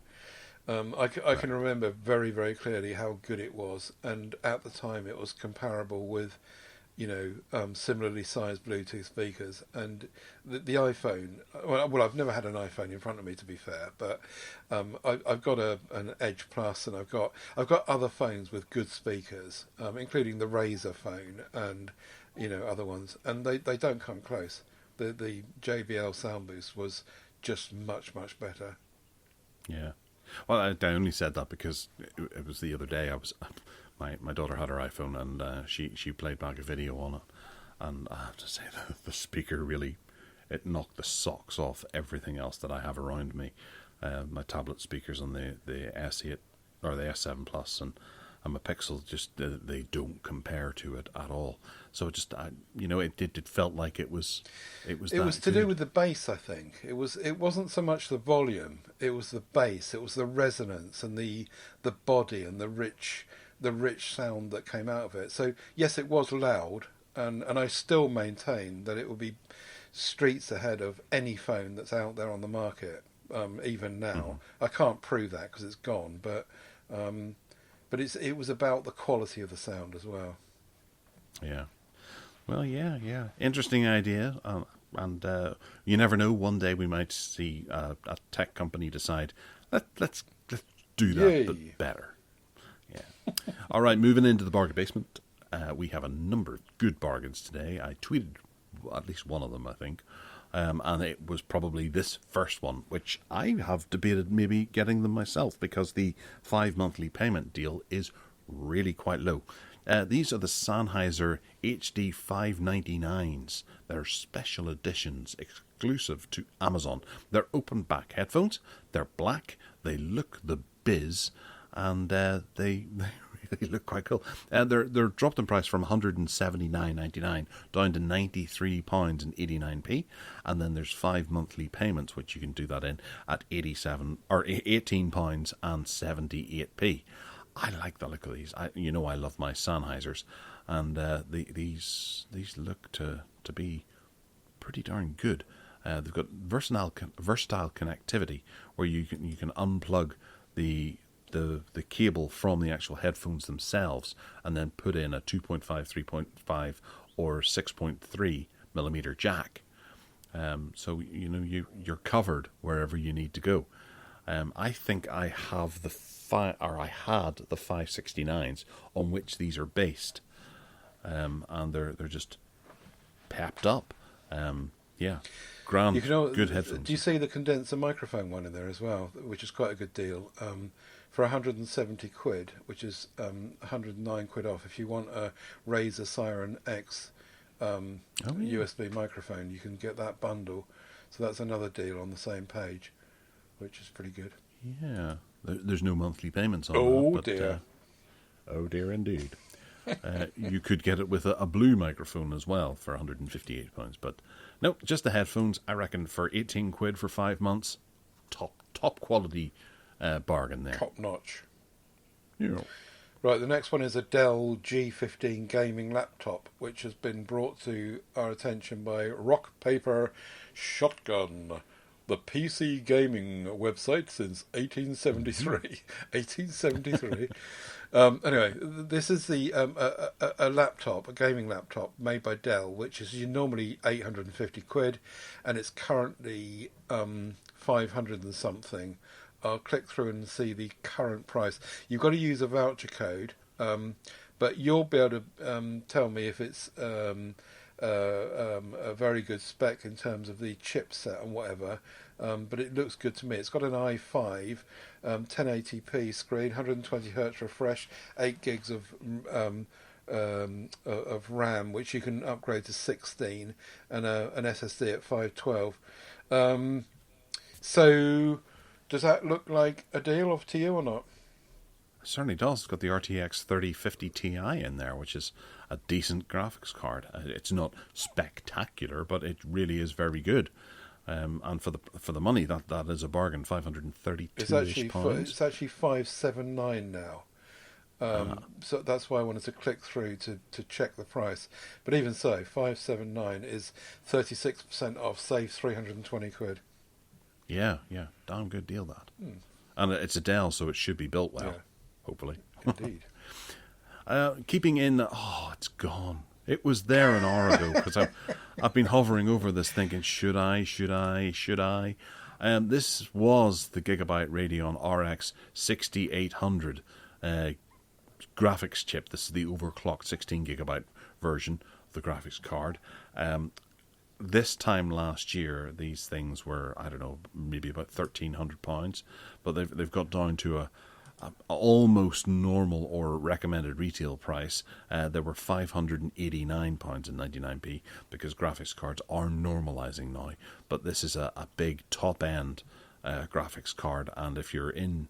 I can remember very, very clearly how good it was, and at the time it was comparable with, similarly sized Bluetooth speakers. And the iPhone. Well, I've never had an iPhone in front of me, to be fair, but I've got an Edge Plus, and I've got other phones with good speakers, including the Razer phone and other ones, and they don't come close. The JBL Sound Boost was just much, much better.
Yeah. Well, I only said that because it was the other day. My daughter had her iPhone, and she played back a video on it, and I have to say the speaker really, it knocked the socks off everything else that I have around me. My tablet speakers on the S8 or the S7 Plus and my Pixel, just they don't compare to it at all. So it just, it felt like it was
It was to do with the bass, I think. It wasn't so much the volume. It was the bass. It was the resonance and the body and the rich sound that came out of it. So yes, it was loud, and I still maintain that it will be streets ahead of any phone that's out there on the market, even now. I can't prove that because it's gone, but it was about the quality of the sound as well.
Yeah. Well, yeah. Interesting idea. And you never know, one day we might see a tech company decide, let's do that, but better. Yeah. All right, moving into the bargain basement. We have a number of good bargains today. I tweeted at least one of them, I think. And it was probably this first one, which I have debated maybe getting them myself because the 5 monthly payment deal is really quite low. These are the Sennheiser HD 599s. They're special editions exclusive to Amazon. They're open back headphones. They're black. They look the biz, and they really look quite cool. They're dropped in price from £179.99 down to £93.89, and then there's 5 monthly payments, which you can do that in at £18.78. I like the look of these. I love my Sennheisers, and these look to be pretty darn good. They've got versatile connectivity where you can unplug the cable from the actual headphones themselves and then put in a 2.5, 3.5 or 6.3 millimeter jack. So you're covered wherever you need to go. I think I have I had the 569s on which these are based, and they're just pepped up. Grand, good headphones.
Do you see the condenser microphone one in there as well, which is quite a good deal? For 170 quid, which is 109 quid off. If you want a Razer Siren X USB microphone, you can get that bundle. So that's another deal on the same page, which is pretty good.
Yeah, there's no monthly payments on that.
Dear.
Oh dear indeed. You could get it with a blue microphone as well for £158. But no, just the headphones. I reckon for 18 quid for 5 months, top quality bargain there.
Top notch.
Yeah.
Right, the next one is a Dell G15 gaming laptop, which has been brought to our attention by Rock Paper Shotgun, the PC gaming website since 1873. 1873. Anyway, this is a laptop, a gaming laptop made by Dell, which is normally 850 quid, and it's currently 500 and something. I'll click through and see the current price. You've got to use a voucher code, but you'll be able to tell me if it's a very good spec in terms of the chipset and whatever. But it looks good to me. It's got an i5, 1080p screen, 120 hertz refresh, 8 gigs of RAM, which you can upgrade to 16, and an SSD at 512. So, does that look like a deal off to you or not?
It certainly does. It's got the RTX 3050 Ti in there, which is a decent graphics card. It's not spectacular, but it really is very good. And for the money, that is a bargain. £532.
It's actually 579 now. So that's why I wanted to click through to check the price. But even so, 579 is 36% off, save 320 quid. Yeah,
damn good deal that. And it's a Dell, so it should be built well, hopefully.
Indeed.
Keeping in, it's gone. It was there an hour ago because I've been hovering over this thinking, should I? This was the Gigabyte Radeon RX 6800 graphics chip. This is the overclocked 16 gigabyte version of the graphics card. This time last year, these things were, I don't know, maybe about £1,300, but they've got down to a almost normal or recommended retail price. There were £589.99 because graphics cards are normalising now. But this is a big top end graphics card, and if you've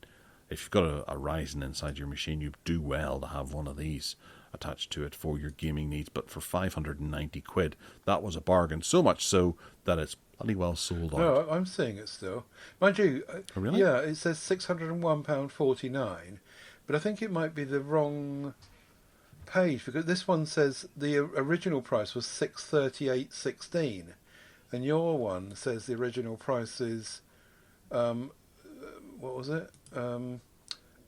got a Ryzen inside your machine, you do well to have one of these. attached to it for your gaming needs. But for 590 quid, that was a bargain. So much so that it's bloody well sold out.
No, I'm seeing it still. Mind you,
Oh, really?
yeah, it says £601.49, but I think it might be the wrong page, because this one says the original price was $638.16, and your one says the original price is, what was it?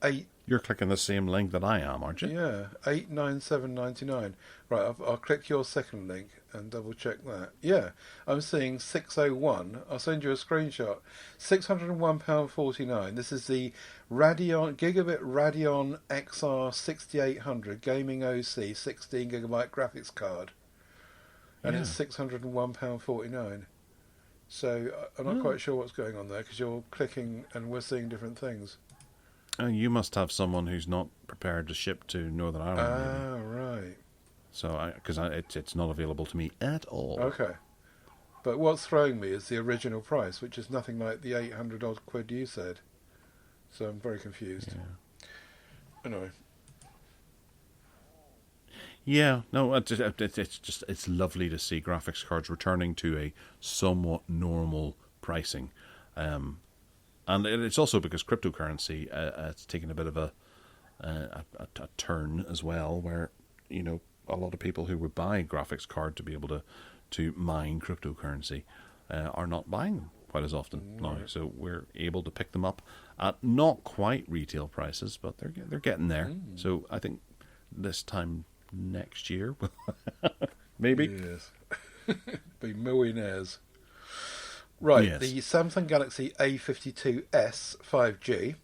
8.
You're clicking the same link that I am, aren't you?
Yeah, 897.99. Right, I'll click your second link and double check that. Yeah, I'm seeing 601. I'll send you a screenshot. £601.49. This is the Gigabit Radeon XR 6800 Gaming OC 16GB graphics card, and it's £601.49. So I'm not quite sure what's going on there, because you're clicking and we're seeing different things.
You must have someone who's not prepared to ship to Northern Ireland.
Ah, right.
So, because it's not available to me at all.
Okay. But what's throwing me is the original price, which is nothing like the 800 odd quid you said. So I'm very confused.
Yeah.
Anyway.
Yeah, no, it's lovely to see graphics cards returning to a somewhat normal pricing. And it's also because cryptocurrency it's taken a bit of a turn as well, where, you know, a lot of people who would buy a graphics card to be able to mine cryptocurrency are not buying them quite as often now. So we're able to pick them up at not quite retail prices, but they're getting there. So I think this time next year, maybe.
Yes. Be millionaires. Right,
Yes.
The Samsung Galaxy A52s 5G,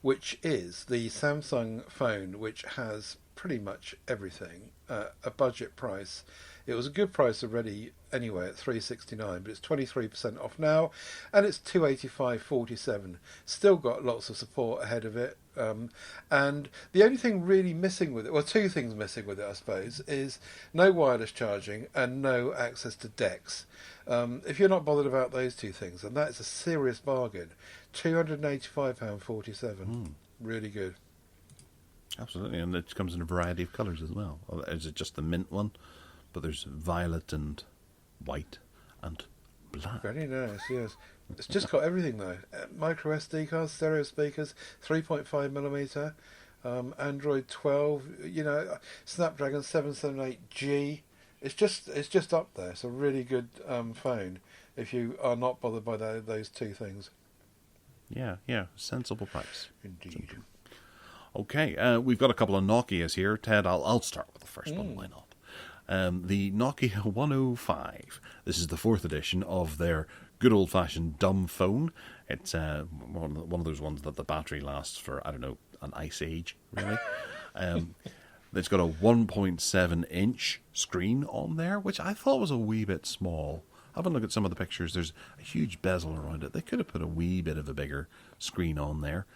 which is the Samsung phone which has pretty much everything, a budget price. It was a good price already anyway at $369, but it's 23% off now, and it's $285.47. Still got lots of support ahead of it, and the only thing really missing with it, well, two things missing with it, I suppose, is no wireless charging and no access to DeX. If you're not bothered about those two things, then that's a serious bargain. £285.47. Really good.
Absolutely, and it comes in a variety of colours as well. Or is it just the mint one? But there's violet and white and black.
Very nice, yes. It's just got everything though. Micro SD cards, stereo speakers, 3.5mm, Android 12, Snapdragon 778G. It's just up there. It's a really good phone if you are not bothered by those two things.
Yeah, sensible price.
Indeed.
Okay, we've got a couple of Nokias here. Ted, I'll start with the first one. Why not? The Nokia 105. This is the 4th edition of their good old-fashioned dumb phone. It's one of those ones that the battery lasts for, I don't know, an ice age, really. It's got a 1.7-inch screen on there, which I thought was a wee bit small. Having a look at some of the pictures, there's a huge bezel around it. They could have put a wee bit of a bigger screen on there.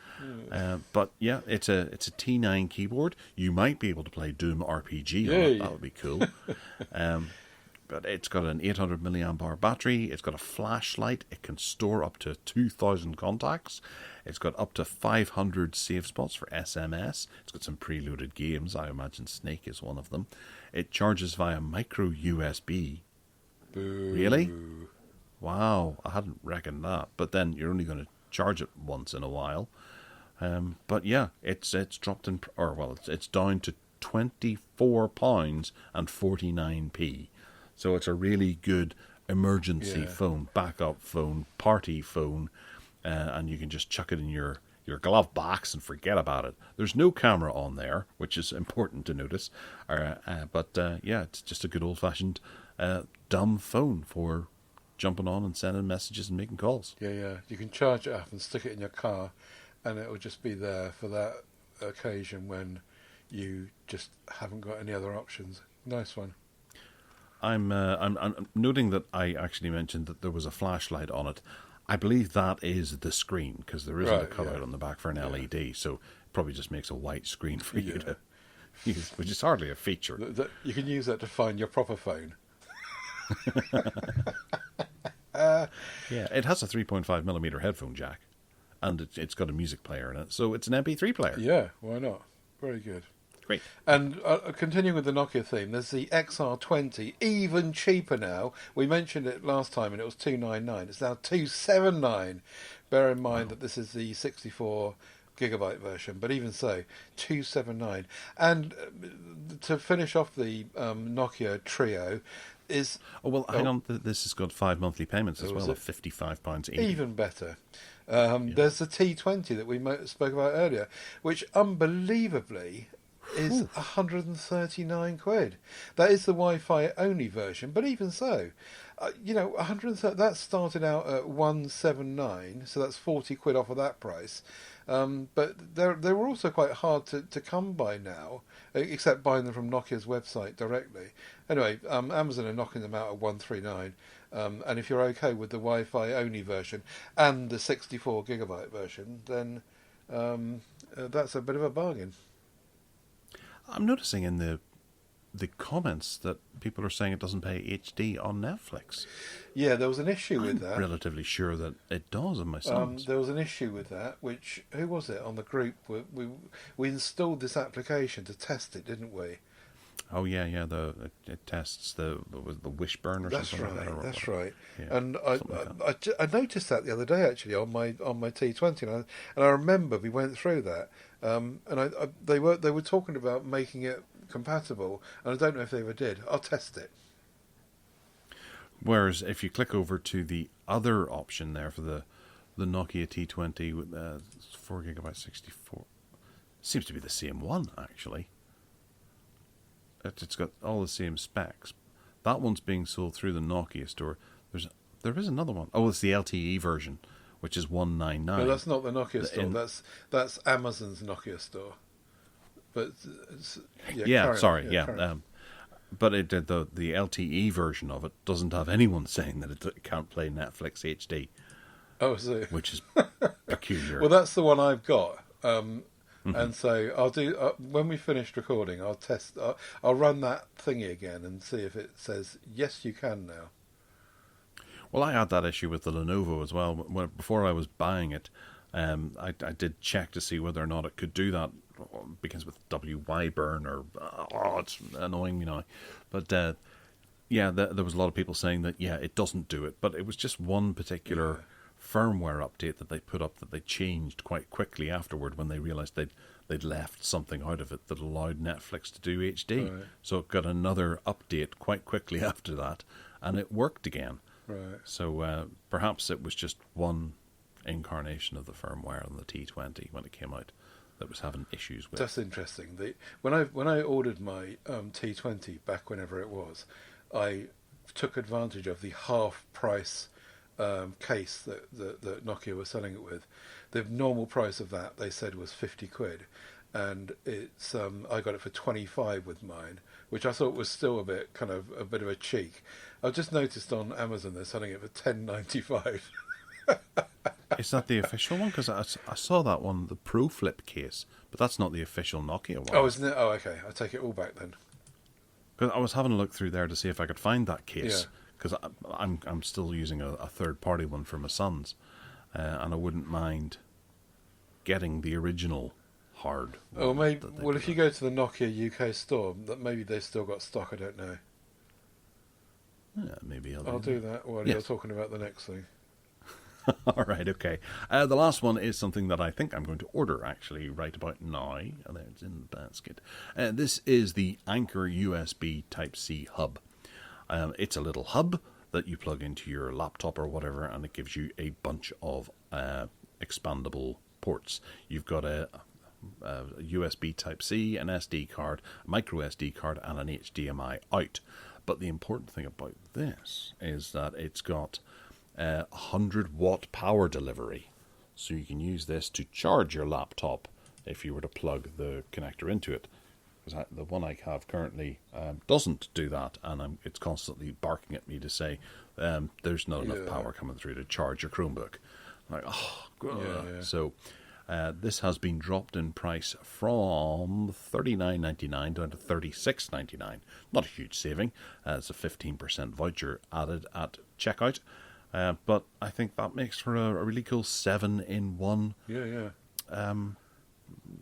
But yeah, it's a T9 keyboard. You might be able to play Doom RPG on it. That would be cool. But it's got an 800 milliamp hour battery. It's got a flashlight. It can store up to 2,000 contacts. It's got up to 500 save spots for SMS. It's got some preloaded games. I imagine Snake is one of them. It charges via micro USB.
Boo.
Really? Wow, I hadn't reckoned that. But then you're only going to charge it once in a while. But yeah, it's dropped it's down to £24 and 49p. So it's a really good emergency phone, backup phone, party phone, and you can just chuck it in your glove box and forget about it. There's no camera on there, which is important to notice. But it's just a good old-fashioned dumb phone for jumping on and sending messages and making calls.
Yeah. You can charge it up and stick it in your car, and it will just be there for that occasion when you just haven't got any other options. Nice one.
I'm noting that I actually mentioned that there was a flashlight on it. I believe that is the screen, because there isn't a cutout on the back for an LED, so it probably just makes a white screen for you to use, which is hardly a feature.
You can use that to find your proper phone.
It has a 3.5mm headphone jack, and it's got a music player in it, so it's an MP3 player.
Yeah, why not? Very good.
Great.
And continuing with the Nokia theme, there's the XR20, even cheaper now. We mentioned it last time and it was $299. It's now $279. Bear in mind that this is the 64 GB version, but even so, $279. And to finish off the Nokia trio is...
hang on. This has got 5 monthly payments as well
it?
of £55 each.
Even better. There's the T20 that we spoke about earlier, which unbelievably is 139 quid. That is the Wi-Fi only version, but even so, 130, that started out at 179, so that's 40 quid off of that price. But they were also quite hard to come by now, except buying them from Nokia's website directly. Anyway, Amazon are knocking them out at 139. And if you're okay with the Wi-Fi only version and the 64 GB version, then that's a bit of a bargain.
I'm noticing in the comments that people are saying it doesn't pay HD on Netflix.
Yeah, there was an issue with
I'm
that.
relatively sure that it does on my son's.
There was an issue with that, who was it on the group? We installed this application to test it, didn't we?
Oh yeah. It tests the Wishburn or something like that.
That's right.
Yeah,
And I noticed that the other day actually on my T20, and I remember we went through that. And they were talking about making it compatible, and I don't know if they ever did. I'll test it.
Whereas if you click over to the other option there for the Nokia T20 with 4 GB 64, seems to be the same one actually. It's got all the same specs. That one's being sold through the Nokia store. There is another one. Oh, it's the LTE version, which is $199.
No, that's not the Nokia store. That's Amazon's Nokia store. But
but it did the LTE version of it doesn't have anyone saying that it can't play Netflix HD.
Oh, so
which is peculiar.
Well, that's the one I've got. And so I'll do when we finished recording. I'll test. I'll run that thingy again and see if it says yes, you can now.
Well, I had that issue with the Lenovo as well. Before I was buying it, I did check to see whether or not it could do that, because with Wishburn it's annoying me now. But there was a lot of people saying that it doesn't do it, but it was just one particular firmware update that they put up that they changed quite quickly afterward when they realized they'd left something out of it that allowed Netflix to do HD. Right. So it got another update quite quickly after that, and it worked again.
Right.
So perhaps it was just one incarnation of the firmware on the T20 when it came out that was having issues with.
That's interesting. When I ordered my T20 back whenever it was, I took advantage of the half price case that Nokia was selling it with. The normal price of that, they said, was 50 quid, and it's I got it for 25 with mine, which I thought was still a bit of a cheek. I've just noticed on Amazon they're selling it for $10.95.
Is that the official one? Because I saw that one, the Pro Flip case, but that's not the official Nokia one.
Oh, isn't it? Oh, okay. I take it all back then.
Because I was having a look through there to see if I could find that case. Because I'm still using a third-party one for my sons, and I wouldn't mind getting the original hard one.
Oh, maybe. Well, if you go to the Nokia UK store, that maybe they've still got stock. I don't know.
Yeah, maybe
I'll do that while you're talking about the next thing.
All right, okay. The last one is something that I think I'm going to order actually right about now. And it's in the basket. This is the Anker USB Type-C hub. It's a little hub that you plug into your laptop or whatever, and it gives you a bunch of expandable ports. You've got a USB Type-C, an SD card, a micro SD card, and an HDMI out. But the important thing about this is that it's got 100-watt power delivery. So you can use this to charge your laptop if you were to plug the connector into it. Because the one I have currently doesn't do that, and it's constantly barking at me to say there's not enough power coming through to charge your Chromebook. I'm like, So this has been dropped in price from $39.99 down to $36.99. Not a huge saving. It's a 15% voucher added at checkout. But I think that makes for a really cool 7-in-1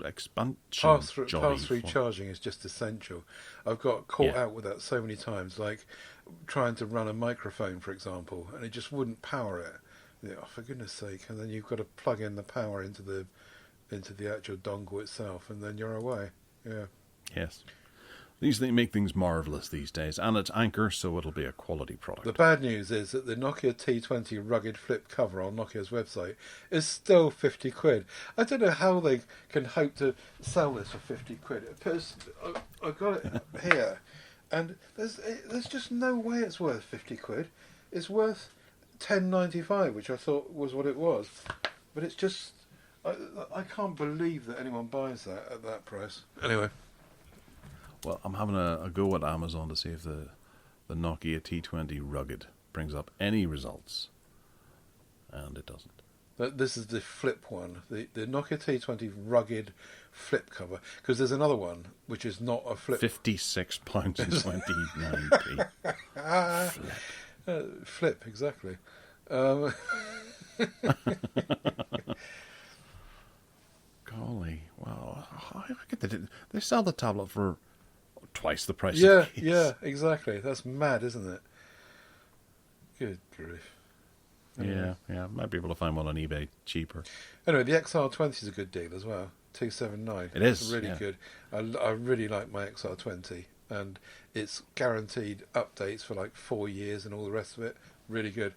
expansion
Pass-through
jolly.
charging is just essential. I've got caught
Yeah.
out with that so many times, like trying to run a microphone, for example, and it just wouldn't power it. Yeah, oh, for goodness sake! And then you've got to plug in the power into the actual dongle itself, and then you're away. Yeah.
Yes. These things make things marvellous these days, and it's Anchor, so it'll be a quality product.
The bad news is that the Nokia T20 rugged flip cover on Nokia's website is still 50 quid. I don't know how they can hope to sell this for 50 quid. I've got it here, and there's just no way it's worth 50 quid. It's worth 10.95, which I thought was what it was. But it's just... I can't believe that anyone buys that at that price. Anyway.
Well, I'm having a go at Amazon to see if the Nokia T20 rugged brings up any results, and it doesn't.
This is the flip one, the Nokia T20 rugged flip cover, because there's another one which is not a flip.
£56.29p.
Flip. Flip, exactly.
Golly, wow! I reckon they sell the tablet for twice the price.
Yeah,
of the case.
yeah, exactly. That's mad, isn't it? Good grief.
Yeah. Might be able to find one on eBay cheaper.
Anyway, the XR20 is a good deal as well. 279.
It is,
It's really
yeah.
good. I really like my XR20, and it's guaranteed updates for like 4 years and all the rest of it. Really good.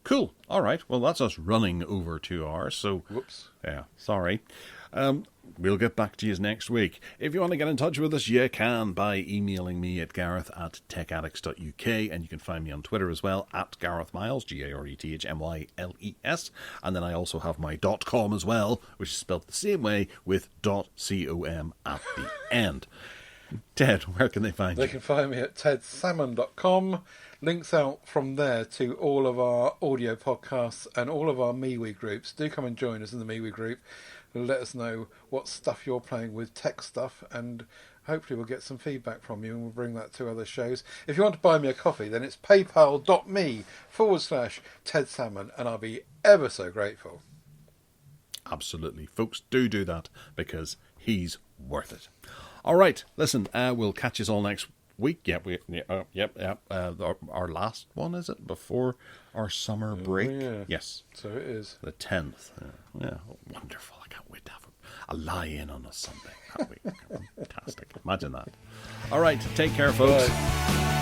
Cool. All right. Well, that's us running over 2 hours. So,
Whoops.
yeah, sorry. We'll get back to you next week. If you want to get in touch with us, you can by emailing me at gareth@techaddicts.uk, and you can find me on Twitter as well, at Gareth Miles, GarethMyles. And then I also have my .com as well, which is spelled the same way with .com at the end. Ted, where can they find
They
you?
can find me at tedsalmon.com. Links out from there to all of our audio podcasts and all of our MeWe groups. Do come and join us in the MeWe group. Let us know what stuff you're playing with, tech stuff, and hopefully we'll get some feedback from you and we'll bring that to other shows. If you want to buy me a coffee, then it's paypal.me/Ted Salmon, and I'll be ever so grateful.
Absolutely. Folks, do that because he's worth it. All right, listen, we'll catch us all next week. Our last one, is it? Before our summer break?
Yeah.
Yes.
So it is.
The 10th. Yeah, wonderful. I can't wait to have a lie-in on a Sunday that week. Fantastic. Imagine that. All right, take care, folks.
Bye.